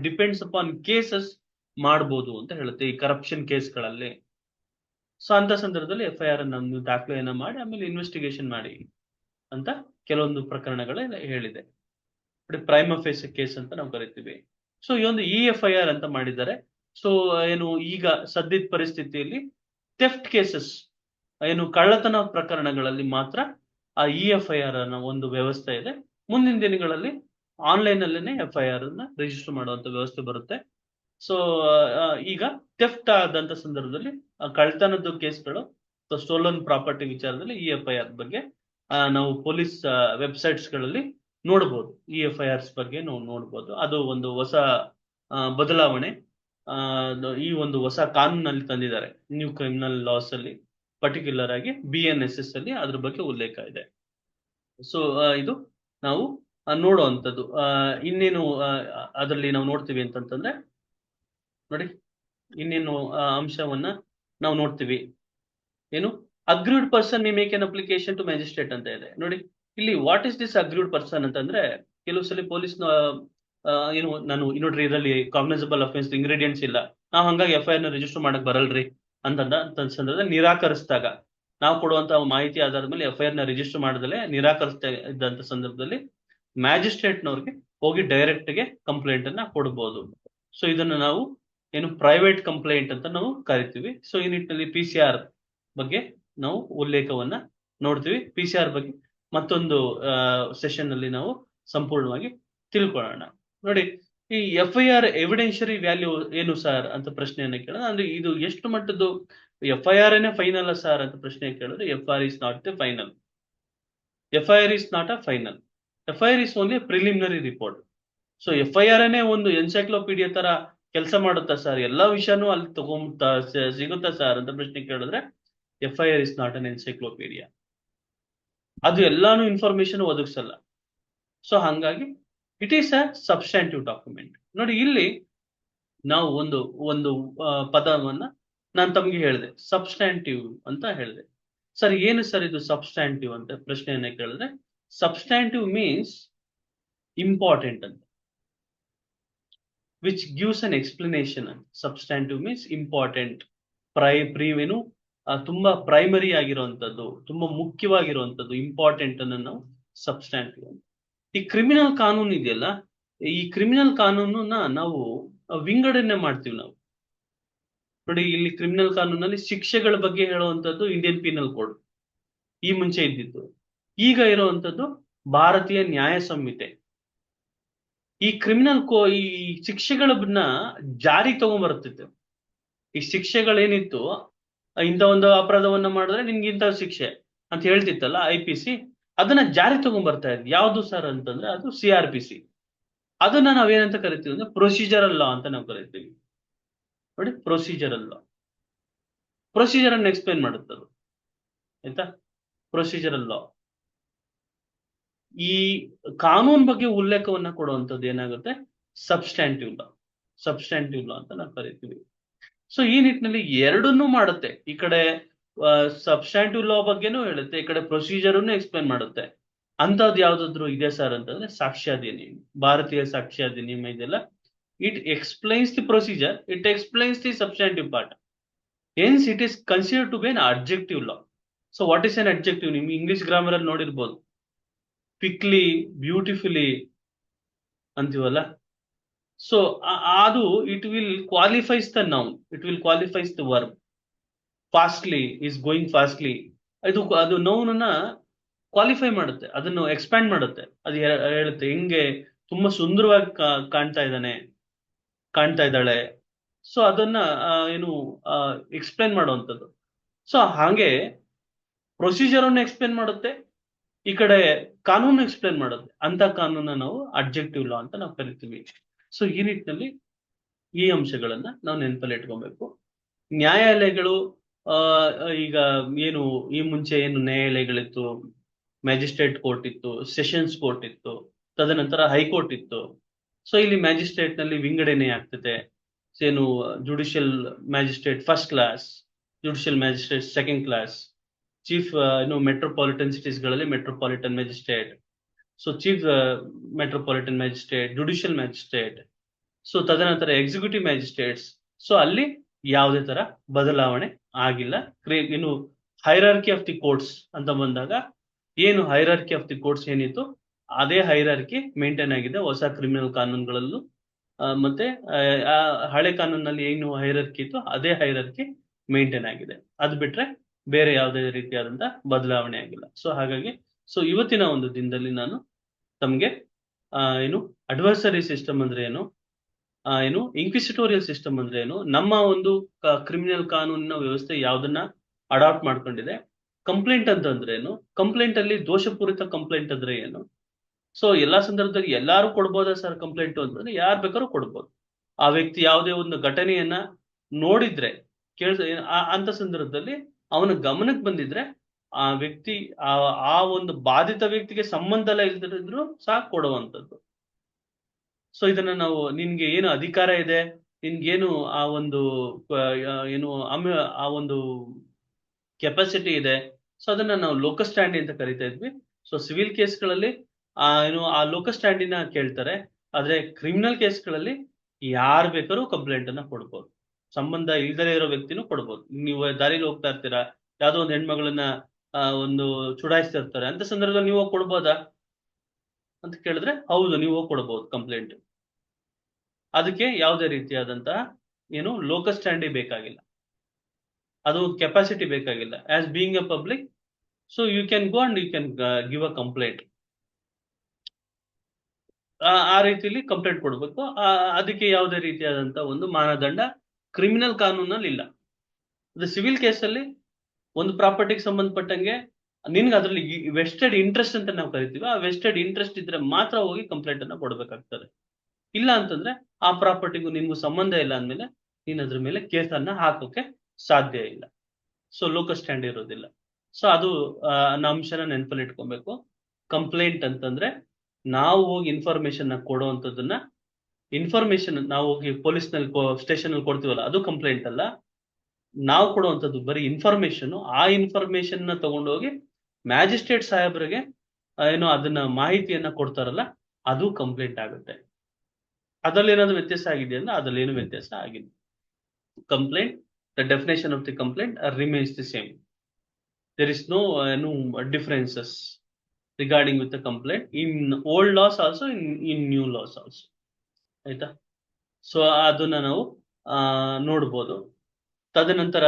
ಡಿಪೆಂಡ್ಸ್ ಅಪಾನ್ ಕೇಸಸ್ ಮಾಡಬಹುದು ಅಂತ ಹೇಳುತ್ತೆ ಈ ಕರಪ್ಷನ್ ಕೇಸ್ಗಳಲ್ಲಿ. ಸೊ ಅಂತ ಸಂದರ್ಭದಲ್ಲಿ FIR ಅನ್ನ ನೀವು ದಾಖಲೆಯನ್ನ ಮಾಡಿ ಆಮೇಲೆ ಇನ್ವೆಸ್ಟಿಗೇಷನ್ ಮಾಡಿ ಅಂತ ಕೆಲವೊಂದು ಪ್ರಕರಣಗಳೇ ಹೇಳಿದೆ. ಪ್ರೈಮ್ ಫೇಸ್ ಕೇಸ್ ಅಂತ ನಾವು ಕರಿತೀವಿ. ಸೊ ಈ ಒಂದು FIR ಅಂತ ಮಾಡಿದ್ದಾರೆ. ಸೊ ಏನು ಈಗ ಸದ್ಯದ ಪರಿಸ್ಥಿತಿಯಲ್ಲಿ ಥೆಫ್ಟ್ ಕೇಸಸ್ ಏನು ಕಳ್ಳತನ ಪ್ರಕರಣಗಳಲ್ಲಿ ಮಾತ್ರ ಆ FIR ಅನ್ನೋ ಒಂದು ವ್ಯವಸ್ಥೆ ಇದೆ. ಮುಂದಿನ ದಿನಗಳಲ್ಲಿ ಆನ್ಲೈನ್ ಅಲ್ಲೇನೆ FIR ಅನ್ನ ರಿಜಿಸ್ಟರ್ ಮಾಡುವಂತ ವ್ಯವಸ್ಥೆ ಬರುತ್ತೆ. ಸೊ ಈಗ ಥೆಫ್ಟ್ ಆದಂತ ಸಂದರ್ಭದಲ್ಲಿ ಕಳ್ಳತನದ ಕೇಸ್ಗಳು, ಸ್ಟೋಲನ್ ಪ್ರಾಪರ್ಟಿ ವಿಚಾರದಲ್ಲಿ FIR ಬಗ್ಗೆ ನಾವು ಪೊಲೀಸ್ ವೆಬ್ಸೈಟ್ಸ್ ಗಳಲ್ಲಿ ನೋಡಬಹುದು. FIRs ಬಗ್ಗೆ ನಾವು ನೋಡಬಹುದು. ಅದು ಒಂದು ಹೊಸ ಬದಲಾವಣೆ ಈ ಒಂದು ಹೊಸ ಕಾನೂನಲ್ಲಿ ತಂದಿದ್ದಾರೆ, ನ್ಯೂ ಕ್ರಿಮಿನಲ್ ಲಾಸ್ ಅಲ್ಲಿ, ಪರ್ಟಿಕ್ಯುಲರ್ ಆಗಿ BNSS ಅಲ್ಲಿ ಅದ್ರ ಬಗ್ಗೆ ಉಲ್ಲೇಖ ಇದೆ. ಸೊ ಇದು ನಾವು ನೋಡುವಂಥದ್ದು. ಇನ್ನೇನು ಅದರಲ್ಲಿ ನಾವು ನೋಡ್ತೀವಿ ಅಂತಂತಂದ್ರೆ, ನೋಡಿ ಇನ್ನೇನು ಅಂಶವನ್ನ ನಾವು ನೋಡ್ತೀವಿ. ಏನು agreed person may make an application to magistrate ಅಂತ ಇದೆ. ನೋಡಿ ಇಲ್ಲಿ what is this agreed person ಅಂತಂದ್ರೆ, ಕೆಲವು ಸಲ ಪೊಲೀಸ್ ಏನು ನಾನು ನೋಡ್ರಿ ಇದರಲ್ಲಿ ಕಾಗ್ನೈಸಬಲ್ ಅಫೆನ್ಸ್ ಇಂಗ್ರೀಡಿಯೆಂಟ್ಸ್ ಇಲ್ಲ, ನಾವು ಹಂಗಾಗಿ FIR ನ ರಿಜಿಸ್ಟರ್ ಮಾಡಕ್ ಬರಲ್ರಿ ಅಂತಂದ ಸಂದರ್ಭದಲ್ಲಿ ನಿರಾಕರಿಸಿದಾಗ, ನಾವು ಕೊಡುವಂತ ಮಾಹಿತಿ ಆಧಾರದ ಮೇಲೆ FIR ನ ರಿಜಿಸ್ಟರ್ ಮಾಡದಲ್ಲೇ ನಿರಾಕರಿಸ್ತಾ ಇದ್ದಂತ ಸಂದರ್ಭದಲ್ಲಿ ಮ್ಯಾಜಿಸ್ಟ್ರೇಟ್ನವ್ರಿಗೆ ಹೋಗಿ ಡೈರೆಕ್ಟ್ ಗೆ ಕಂಪ್ಲೇಂಟ್ ಅನ್ನ ಕೊಡಬಹುದು. ಸೊ ಇದನ್ನ ನಾವು ಏನು ಪ್ರೈವೇಟ್ ಕಂಪ್ಲೇಂಟ್ ಅಂತ ನಾವು ಕರಿತೀವಿ. ಸೊ ಈ ನಿಟ್ಟಿನಲ್ಲಿ PCR ಬಗ್ಗೆ ನಾವು ಉಲ್ಲೇಖವನ್ನ ನೋಡ್ತೀವಿ. PCR ಬಗ್ಗೆ ಮತ್ತೊಂದು ಸೆಷನ್ ಅಲ್ಲಿ ನಾವು ಸಂಪೂರ್ಣವಾಗಿ ತಿಳ್ಕೊಳ್ಳೋಣ. ನೋಡಿ ಈ FIR ಎವಿಡೆನ್ಷಿಯರಿ ವ್ಯಾಲ್ಯೂ ಏನು ಸರ್ ಅಂತ ಪ್ರಶ್ನೆಯನ್ನ ಕೇಳಿದ್ರೆ, ಅಂದ್ರೆ ಇದು ಎಷ್ಟು ಮಟ್ಟದ್ದು FIR ಏನೇ ಫೈನಲ್ ಸರ್ ಅಂತ ಪ್ರಶ್ನೆ ಕೇಳಿದ್ರೆ, FIR is not the final. FIR is not a final. FIR is only a preliminary report. So FIR ಏನೇ ಒಂದು ಎನ್ಸೈಕ್ಲೋಪೀಡಿಯಾ ತರ ಕೆಲಸ ಮಾಡುತ್ತಾ ಸರ್, ಎಲ್ಲಾ ವಿಷಯನೂ ಅಲ್ಲಿ ತಗೊಂತಾ ಸಿಗುತ್ತಾ ಸರ್ ಅಂತ ಪ್ರಶ್ನೆ ಕೇಳಿದ್ರೆ, FIR is not an encyclopedia. ಅದು ಎಲ್ಲಾನು ಇನ್ಫಾರ್ಮೇಶನ್ ಒದಗಿಸಲ್ಲ. ಸೊ ಹಂಗಾಗಿ it is a substantive document. ನೋಡಿ ಇಲ್ಲಿ ನಾವು ಒಂದು ಪದವನ್ನ ನಾನು ತಮ್ಗೆ ಹೇಳಿದೆ, ಸಬ್ಸ್ಟ್ಯಾಂಟಿವ್ ಅಂತ ಹೇಳಿದೆ. ಸರ್ ಏನು ಸರ್ ಇದು ಸಬ್ಸ್ಟ್ಯಾಂಟಿವ್ ಅಂತ ಪ್ರಶ್ನೆಯನ್ನ ಕೇಳಿದ್ರೆ, ಸಬ್ಸ್ಟ್ಯಾಂಟಿವ್ ಮೀನ್ಸ್ ಇಂಪಾರ್ಟೆಂಟ್ ಅಂತ, which gives an explanation. Substantive means important, ಏನು ತುಂಬಾ ಪ್ರೈಮರಿ ಆಗಿರುವಂತದ್ದು, ತುಂಬಾ ಮುಖ್ಯವಾಗಿರುವಂತದ್ದು, ಇಂಪಾರ್ಟೆಂಟ್ ಅನ್ನ ನಾವು ಸಬ್ಸ್ಟ್ಯಾಂಟಿವ್ ಅಂತ. ಈ ಕ್ರಿಮಿನಲ್ ಕಾನೂನು ಇದೆಯಲ್ಲ, ಈ ಕ್ರಿಮಿನಲ್ ಕಾನೂನನ್ನ ನಾವು ವಿಂಗಡಣೆ ಮಾಡ್ತೀವಿ ನಾವು. ನೋಡಿ ಇಲ್ಲಿ ಕ್ರಿಮಿನಲ್ ಕಾನೂನಲ್ಲಿ ಶಿಕ್ಷೆಗಳ ಬಗ್ಗೆ ಹೇಳುವಂತದ್ದು ಇಂಡಿಯನ್ ಪೀನಲ್ ಕೋಡ್ ಈ ಮುಂಚೆ ಇದ್ದಿದ್ದು. ಈಗ ಇರುವಂತದ್ದು ಭಾರತೀಯ ನ್ಯಾಯ ಸಂಹಿತೆ. ಈ ಕ್ರಿಮಿನಲ್ ಈ ಶಿಕ್ಷೆಗಳನ್ನ ಜಾರಿ ತಗೊಂಡ್ಬರ್ತಿತ್ತು. ಈ ಶಿಕ್ಷೆಗಳೇನಿತ್ತು, ಇಂಥ ಒಂದು ಅಪರಾಧವನ್ನ ಮಾಡಿದ್ರೆ ನಿನ್ಗೆ ಇಂಥ ಶಿಕ್ಷೆ ಅಂತ ಹೇಳ್ತಿತ್ತಲ್ಲ IPC, ಅದನ್ನ ಜಾರಿ ತಗೊಂಡ್ಬರ್ತಾ ಇದ್ವಿ. ಯಾವ್ದು ಸರ್ ಅಂತಂದ್ರೆ ಅದು CRPC. ಅದನ್ನ ನಾವೇನಂತ ಕರಿತೀವಿ ಅಂದ್ರೆ ಪ್ರೊಸೀಜರಲ್ ಲಾ ಅಂತ ನಾವು ಕರಿತೀವಿ. ನೋಡಿ ಪ್ರೊಸೀಜರಲ್ ಲಾ, ಪ್ರೊಸೀಜರ್ ಅನ್ನು ಎಕ್ಸ್ಪ್ಲೇನ್ ಮಾಡುತ್ತದು, ಆಯ್ತಾ. ಪ್ರೊಸೀಜರಲ್ ಲಾ ಈ ಕಾನೂನು ಬಗ್ಗೆ ಉಲ್ಲೇಖವನ್ನ ಕೊಡುವಂತದ್ದು ಏನಾಗುತ್ತೆ, ಸಬ್ಸ್ಟ್ಯಾಂಟಿವ್ ಲಾ. ಸಬ್ಸ್ಟ್ಯಾಂಟಿವ್ ಲಾ ಅಂತ ನಾವು ಕರಿತೀವಿ. ಸೊ ಈ ನಿಟ್ಟಿನಲ್ಲಿ ಎರಡನ್ನೂ ಮಾಡುತ್ತೆ. ಈ ಕಡೆ ಸಬ್ಸ್ಟ್ಯಾಂಟಿವ್ ಲಾ ಬಗ್ಗೆನೂ ಹೇಳುತ್ತೆ, ಈ ಕಡೆ ಪ್ರೊಸೀಜರ್ ಅನ್ನು ಎಕ್ಸ್ಪ್ಲೇನ್ ಮಾಡುತ್ತೆ. ಅಂತದ್ದು ಯಾವ್ದಾದ್ರು ಇದೆ ಸರ್ ಅಂತಂದ್ರೆ ಸಾಕ್ಷ್ಯಾಧಿನಿಯಮ, ಭಾರತೀಯ ಸಾಕ್ಷ್ಯಾಧಿನಿಯಮ ಇದೆಲ್ಲ. It explains the procedure, it explains the substantive part. Hence it is considered to be an adjective law. So what is an adjective? ನಿಮ್ಗೆ ಇಂಗ್ಲಿಷ್ ಗ್ರಾಮರ್ ಅಲ್ಲಿ ನೋಡಿರ್ಬೋದು, ಕ್ವಿಕ್ಲಿ, ಬ್ಯೂಟಿಫುಲಿ ಅಂತೀವಲ್ಲ. ಸೊ ಅದು it will qualifies the noun, it will qualifies the verb. Fastly is going fastly, ಅದು noun ಅನ್ನ qualify ಮಾಡುತ್ತೆ, ಅದನ್ನು expand ಮಾಡುತ್ತೆ. ಅದು ಹೇಳುತ್ತೆ ಹೆಂಗೆ ತುಂಬಾ ಸುಂದರವಾಗಿ ಕಾಣ್ತಾ ಇದ್ದಾಳೆ. ಸೊ ಅದನ್ನ ಏನು ಎಕ್ಸ್ಪ್ಲೇನ್ ಮಾಡುವಂಥದ್ದು. ಸೊ ಹಾಗೆ ಪ್ರೊಸೀಜರ್ ಅನ್ನು ಎಕ್ಸ್ಪ್ಲೇನ್ ಮಾಡುತ್ತೆ, ಈ ಕಡೆ ಕಾನೂನು ಎಕ್ಸ್ಪ್ಲೇನ್ ಮಾಡುತ್ತೆ. ಅಂತ ಕಾನೂನ ನಾವು ಅಬ್ಜೆಕ್ಟಿವ್ ಲಾ ಅಂತ ನಾವು ಕರಿತೀವಿ. ಸೊ ಈ ನಿಟ್ಟಿನಲ್ಲಿ ಈ ಅಂಶಗಳನ್ನ ನಾವು ನೆನಪಲ್ಲಿ ಇಟ್ಕೊಬೇಕು. ನ್ಯಾಯಾಲಯಗಳು ಆ ಈಗ ಏನು ಈ ಮುಂಚೆ ಏನು ನ್ಯಾಯಾಲಯಗಳಿತ್ತು, ಮ್ಯಾಜಿಸ್ಟ್ರೇಟ್ ಕೋರ್ಟ್ ಇತ್ತು, ಸೆಷನ್ಸ್ ಕೋರ್ಟ್ ಇತ್ತು, ತದನಂತರ ಹೈಕೋರ್ಟ್ ಇತ್ತು. ಸೊ ಇಲ್ಲಿ ಮ್ಯಾಜಿಸ್ಟ್ರೇಟ್ ನಲ್ಲಿ ವಿಂಗಡಣೆ ಆಗ್ತದೆ. ಏನು judicial magistrate first class, judicial magistrate second class, chief ಏನು ಮೆಟ್ರೋಪಾಲಿಟನ್ ಸಿಟೀಸ್ ಗಳಲ್ಲಿ metropolitan magistrate, so chief metropolitan magistrate, judicial magistrate, so ತದನಂತರ ಎಕ್ಸಿಕ್ಯೂಟಿವ್ ಮ್ಯಾಜಿಸ್ಟ್ರೇಟ್ಸ್. ಸೊ ಅಲ್ಲಿ ಯಾವುದೇ ತರ ಬದಲಾವಣೆ ಆಗಿಲ್ಲ. ಇನ್ನು ಹೈರಾರ್ಕಿ ಆಫ್ ದಿ ಕೋರ್ಟ್ಸ್ ಅಂತ ಬಂದಾಗ ಏನು ಹೈರಾರ್ಕಿ ಆಫ್ ದಿ ಕೋರ್ಟ್ಸ್ ಏನಿತ್ತು ಅದೇ ಹೈರಾರ್ಕಿ ಮೇಂಟೈನ್ ಆಗಿದೆ ಹೊಸ ಕ್ರಿಮಿನಲ್ ಕಾನೂನುಗಳಲ್ಲೂ. ಮತ್ತೆ ಹಳೆ ಕಾನೂನಲ್ಲಿ ಏನು ಹೈರಾರ್ಕಿ ಇತ್ತು ಅದೇ ಹೈರಾರ್ಕಿ ಮೇಂಟೈನ್ ಆಗಿದೆ. ಅದು ಬಿಟ್ರೆ ಬೇರೆ ಯಾವುದೇ ರೀತಿಯಾದಂತ ಬದಲಾವಣೆ ಆಗಿಲ್ಲ. ಸೊ ಹಾಗಾಗಿ ಇವತ್ತಿನ ಒಂದು ದಿನದಲ್ಲಿ ನಾನು ತಮ್ಗೆ ಏನು ಅಡ್ವರ್ಸರಿ ಸಿಸ್ಟಮ್ ಅಂದ್ರೆ ಏನು, ಏನು ಇನ್ಕ್ವಿಸಿಟೋರಿಯಲ್ ಸಿಸ್ಟಮ್ ಅಂದ್ರೆ ಏನು, ನಮ್ಮ ಒಂದು ಕ್ರಿಮಿನಲ್ ಕಾನೂನಿನ ವ್ಯವಸ್ಥೆ ಯಾವ್ದನ್ನ ಅಡಾಪ್ಟ್ ಮಾಡ್ಕೊಂಡಿದೆ, ಕಂಪ್ಲೇಂಟ್ ಅಂತಂದ್ರೆ ಏನು, ಕಂಪ್ಲೇಂಟ್ ಅಲ್ಲಿ ದೋಷಪೂರಿತ ಕಂಪ್ಲೇಂಟ್ ಅಂದ್ರೆ ಏನು. ಸೊ ಎಲ್ಲಾ ಸಂದರ್ಭದಲ್ಲಿ ಎಲ್ಲಾರು ಕೊಡ್ಬೋದಾ ಸರ್ ಕಂಪ್ಲೇಂಟ್ ಅಂತಂದ್ರೆ ಯಾರು ಬೇಕಾದ್ರೂ ಕೊಡ್ಬೋದು. ಆ ವ್ಯಕ್ತಿ ಯಾವುದೇ ಒಂದು ಘಟನೆಯನ್ನ ನೋಡಿದ್ರೆ ಅಂತ ಸಂದರ್ಭದಲ್ಲಿ ಅವನ ಗಮನಕ್ಕೆ ಬಂದಿದ್ರೆ ಆ ವ್ಯಕ್ತಿ ಆ ಒಂದು ಬಾಧಿತ ವ್ಯಕ್ತಿಗೆ ಸಂಬಂಧ ಎಲ್ಲ ಇಲ್ದಿದ್ರು ಸಾಕು ಕೊಡುವಂಥದ್ದು. ಸೊ ಇದನ್ನ ನಾವು ನಿನ್ಗೆ ಏನು ಅಧಿಕಾರ ಇದೆ, ನಿನ್ಗೇನು ಆ ಒಂದು ಏನು ಆ ಒಂದು ಕೆಪಾಸಿಟಿ ಇದೆ, ಸೊ ಅದನ್ನ ನಾವು ಲೋಕಸ್ ಸ್ಟ್ಯಾಂಡಿ ಅಂತ ಕರಿತಾ ಇದ್ವಿ. ಸೊ ಸಿವಿಲ್ ಕೇಸ್ಗಳಲ್ಲಿ ಏನು ಆ ಲೋಕಸ್ ಸ್ಟ್ಯಾಂಡಿನ ಕೇಳ್ತಾರೆ. ಆದ್ರೆ ಕ್ರಿಮಿನಲ್ ಕೇಸ್ಗಳಲ್ಲಿ ಯಾರು ಬೇಕಾದ್ರೂ ಕಂಪ್ಲೇಂಟ್ ಅನ್ನ ಕೊಡ್ಬೋದು, ಸಂಬಂಧ ಇಲ್ದಲೇ ಇರೋ ವ್ಯಕ್ತಿನೂ ಕೊಡ್ಬೋದು. ನೀವು ದಾರಿಲಿ ಹೋಗ್ತಾ ಇರ್ತೀರಾ, ಯಾವ್ದೋ ಒಂದು ಹೆಣ್ಮಗಳನ್ನ ಒಂದು ಚುಡಾಯಿಸ್ತಾ ಇರ್ತಾರೆ, ಅಂತ ಸಂದರ್ಭದಲ್ಲಿ ನೀವು ಹೋಗಿ ಕೊಡ್ಬೋದಾ ಅಂತ ಕೇಳಿದ್ರೆ ಹೌದು, ನೀವು ಹೋಗಿ ಕೊಡ್ಬೋದು ಕಂಪ್ಲೇಂಟ್. ಅದಕ್ಕೆ ಯಾವುದೇ ರೀತಿಯಾದಂತಹ ಏನು ಲೋಕಸ್ ಸ್ಟ್ಯಾಂಡಿ ಬೇಕಾಗಿಲ್ಲ, ಅದು ಕೆಪಾಸಿಟಿ ಬೇಕಾಗಿಲ್ಲ. As being a public, so you can go and you can give a complaint. ಆ ರೀತಿಯಲ್ಲಿ ಕಂಪ್ಲೇಂಟ್ ಕೊಡ್ಬೇಕು. ಅದಕ್ಕೆ ಯಾವುದೇ ರೀತಿಯಾದಂತ ಒಂದು ಮಾನದಂಡ ಕ್ರಿಮಿನಲ್ ಕಾನೂನಲ್ಲಿ ಇಲ್ಲ. ಅದು ಸಿವಿಲ್ ಕೇಸಲ್ಲಿ ಒಂದು ಪ್ರಾಪರ್ಟಿಗೆ ಸಂಬಂಧಪಟ್ಟಂಗೆ ನಿನ್ಗೆ ಅದರಲ್ಲಿ ವೆಸ್ಟೆಡ್ ಇಂಟ್ರೆಸ್ಟ್ ಅಂತ ನಾವು ಕರಿತೀವಿ, ಆ ವೆಸ್ಟೆಡ್ ಇಂಟ್ರೆಸ್ಟ್ ಇದ್ರೆ ಮಾತ್ರ ಹೋಗಿ ಕಂಪ್ಲೇಂಟ್ ಅನ್ನ ಕೊಡ್ಬೇಕಾಗ್ತದೆ. ಇಲ್ಲ ಅಂತಂದ್ರೆ ಆ ಪ್ರಾಪರ್ಟಿಗೂ ನಿನ್ಗೂ ಸಂಬಂಧ ಇಲ್ಲ ಅಂದ್ಮೇಲೆ ನೀನ್ ಅದ್ರ ಮೇಲೆ ಕೇಸನ್ನ ಹಾಕೋಕೆ ಸಾಧ್ಯ ಇಲ್ಲ. ಸೊ ಲೋಕಸ್ ಸ್ಟ್ಯಾಂಡ್ ಇರೋದಿಲ್ಲ. ಸೊ ಅದು ಅಂಶನ ನೆನಪಲ್ಲಿ ಇಟ್ಕೊಬೇಕು. ಕಂಪ್ಲೇಂಟ್ ಅಂತಂದ್ರೆ ನಾವು ಹೋಗಿ ಇನ್ಫಾರ್ಮೇಶನ್ ಕೊಡುವಂತದನ್ನ, ಇನ್ಫಾರ್ಮೇಶನ್ ನಾವು ಹೋಗಿ ಪೊಲೀಸ್ ನಲ್ಲಿ ಸ್ಟೇಷನ್ ಅಲ್ಲಿ ಕೊಡ್ತೀವಲ್ಲ ಅದು ಕಂಪ್ಲೇಂಟ್ ಅಲ್ಲ. ನಾವು ಕೊಡುವಂತದ್ದು ಬರೀ ಇನ್ಫಾರ್ಮೇಶನ್. ಆ ಇನ್ಫಾರ್ಮೇಶನ್ ನ ತಗೊಂಡೋಗಿ ಮ್ಯಾಜಿಸ್ಟ್ರೇಟ್ ಸಾಹೇಬ್ರಿಗೆ ಏನೋ ಅದನ್ನ ಮಾಹಿತಿಯನ್ನ ಕೊಡ್ತಾರಲ್ಲ ಅದು ಕಂಪ್ಲೇಂಟ್ ಆಗುತ್ತೆ. ಅದ್ರಲ್ಲಿ ಏನಾದ್ರು ವ್ಯತ್ಯಾಸ ಆಗಿದೆ ಅಂದ್ರೆ ಅದ್ರಲ್ಲಿ ಏನು ವ್ಯತ್ಯಾಸ ಆಗಿದೆ. Complaint, the definition of the complaint remains the same. There is no differences regarding with the complaint in old laws also, in new laws also. ಆಯ್ತಾ? ಸೊ ಅದನ್ನ ನಾವು ನೋಡ್ಬೋದು. ತದನಂತರ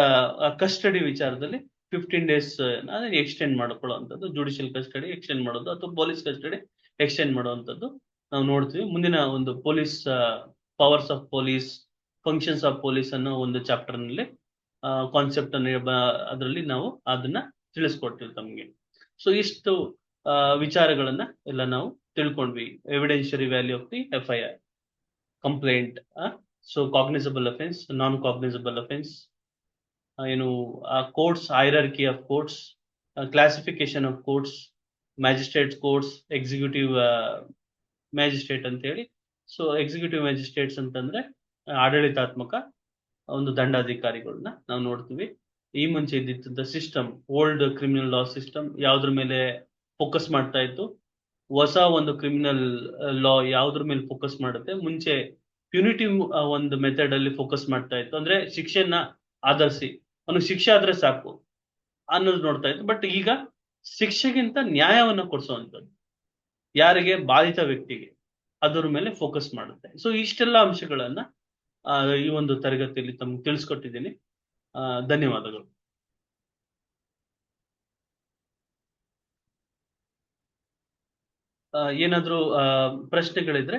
ಕಸ್ಟಡಿ ವಿಚಾರದಲ್ಲಿ 15 days ಎಕ್ಸ್ಟೆಂಡ್ ಮಾಡ್ಕೊಳ್ಳುವಂಥದ್ದು, ಜುಡಿಷಿಯಲ್ ಕಸ್ಟಡಿ ಎಕ್ಸ್ಟೆಂಡ್ ಮಾಡೋದು ಅಥವಾ police custody extend ಮಾಡುವಂಥದ್ದು ನಾವು ನೋಡ್ತೀವಿ. ಮುಂದಿನ ಒಂದು police powers of police, functions of police ಅನ್ನೋ ಒಂದು ಚಾಪ್ಟರ್ ನಲ್ಲಿ ಕಾನ್ಸೆಪ್ಟ್ ಅನ್ನ ಅದರಲ್ಲಿ ನಾವು ಅದನ್ನ ತಿಳಿಸ್ಕೊಡ್ತೀವಿ ತಮಗೆ. ಸೊ ಇಷ್ಟು ವಿಚಾರಗಳನ್ನ ಎಲ್ಲ ನಾವು ತಿಳ್ಕೊಂಡ್ವಿ. Evidentiary value of the FIR, complaint, so cognisable offence, non cognisable offence, ಏನು courts, hierarchy of courts, classification of courts, magistrate courts, executive magistrate ಅಂತ ಹೇಳಿ. ಸೊ ಎಕ್ಸಿಕ್ಯೂಟಿವ್ ಮ್ಯಾಜಿಸ್ಟ್ರೇಟ್ಸ್ ಅಂತಂದ್ರೆ ಆಡಳಿತಾತ್ಮಕ ಒಂದು ದಂಡಾಧಿಕಾರಿಗಳನ್ನ ನಾವು ನೋಡ್ತೀವಿ. ಈ ಮುಂಚೆ ಇದ್ದಿದ್ದ ಸಿಸ್ಟಮ್, ಓಲ್ಡ್ ಕ್ರಿಮಿನಲ್ ಲಾ ಸಿಸ್ಟಮ್ ಯಾವ್ದ್ರ ಮೇಲೆ ಫೋಕಸ್ ಮಾಡ್ತಾ ಇತ್ತು, ಹೊಸ ಒಂದು ಕ್ರಿಮಿನಲ್ ಲಾ ಯಾವ್ದ್ರ ಮೇಲೆ ಫೋಕಸ್ ಮಾಡುತ್ತೆ. ಮುಂಚೆ ಪ್ಯೂನಿಟಿವ್ ಒಂದು ಮೆಥಡ್ ಅಲ್ಲಿ ಫೋಕಸ್ ಮಾಡ್ತಾ ಇತ್ತು, ಅಂದ್ರೆ ಶಿಕ್ಷೆಯನ್ನ ಆಧರಿಸಿ ಅವನು ಶಿಕ್ಷೆ ಆದ್ರೆ ಸಾಕು ಅನ್ನೋದು ನೋಡ್ತಾ ಇತ್ತು. ಬಟ್ ಈಗ ಶಿಕ್ಷೆಗಿಂತ ನ್ಯಾಯವನ್ನ ಕೊಡಿಸುವಂಥದ್ದು, ಯಾರಿಗೆ, ಬಾಧಿತ ವ್ಯಕ್ತಿಗೆ, ಅದರ ಮೇಲೆ ಫೋಕಸ್ ಮಾಡುತ್ತೆ. ಸೊ ಇಷ್ಟೆಲ್ಲ ಅಂಶಗಳನ್ನ ಈ ಒಂದು ತರಗತಿಯಲ್ಲಿ ತಮ್ಗೆ ತಿಳಿಸ್ಕೊಟ್ಟಿದ್ದೀನಿ. ಧನ್ಯವಾದಗಳು. ಏನಾದ್ರೂ ಪ್ರಶ್ನೆಗಳಿದ್ರೆ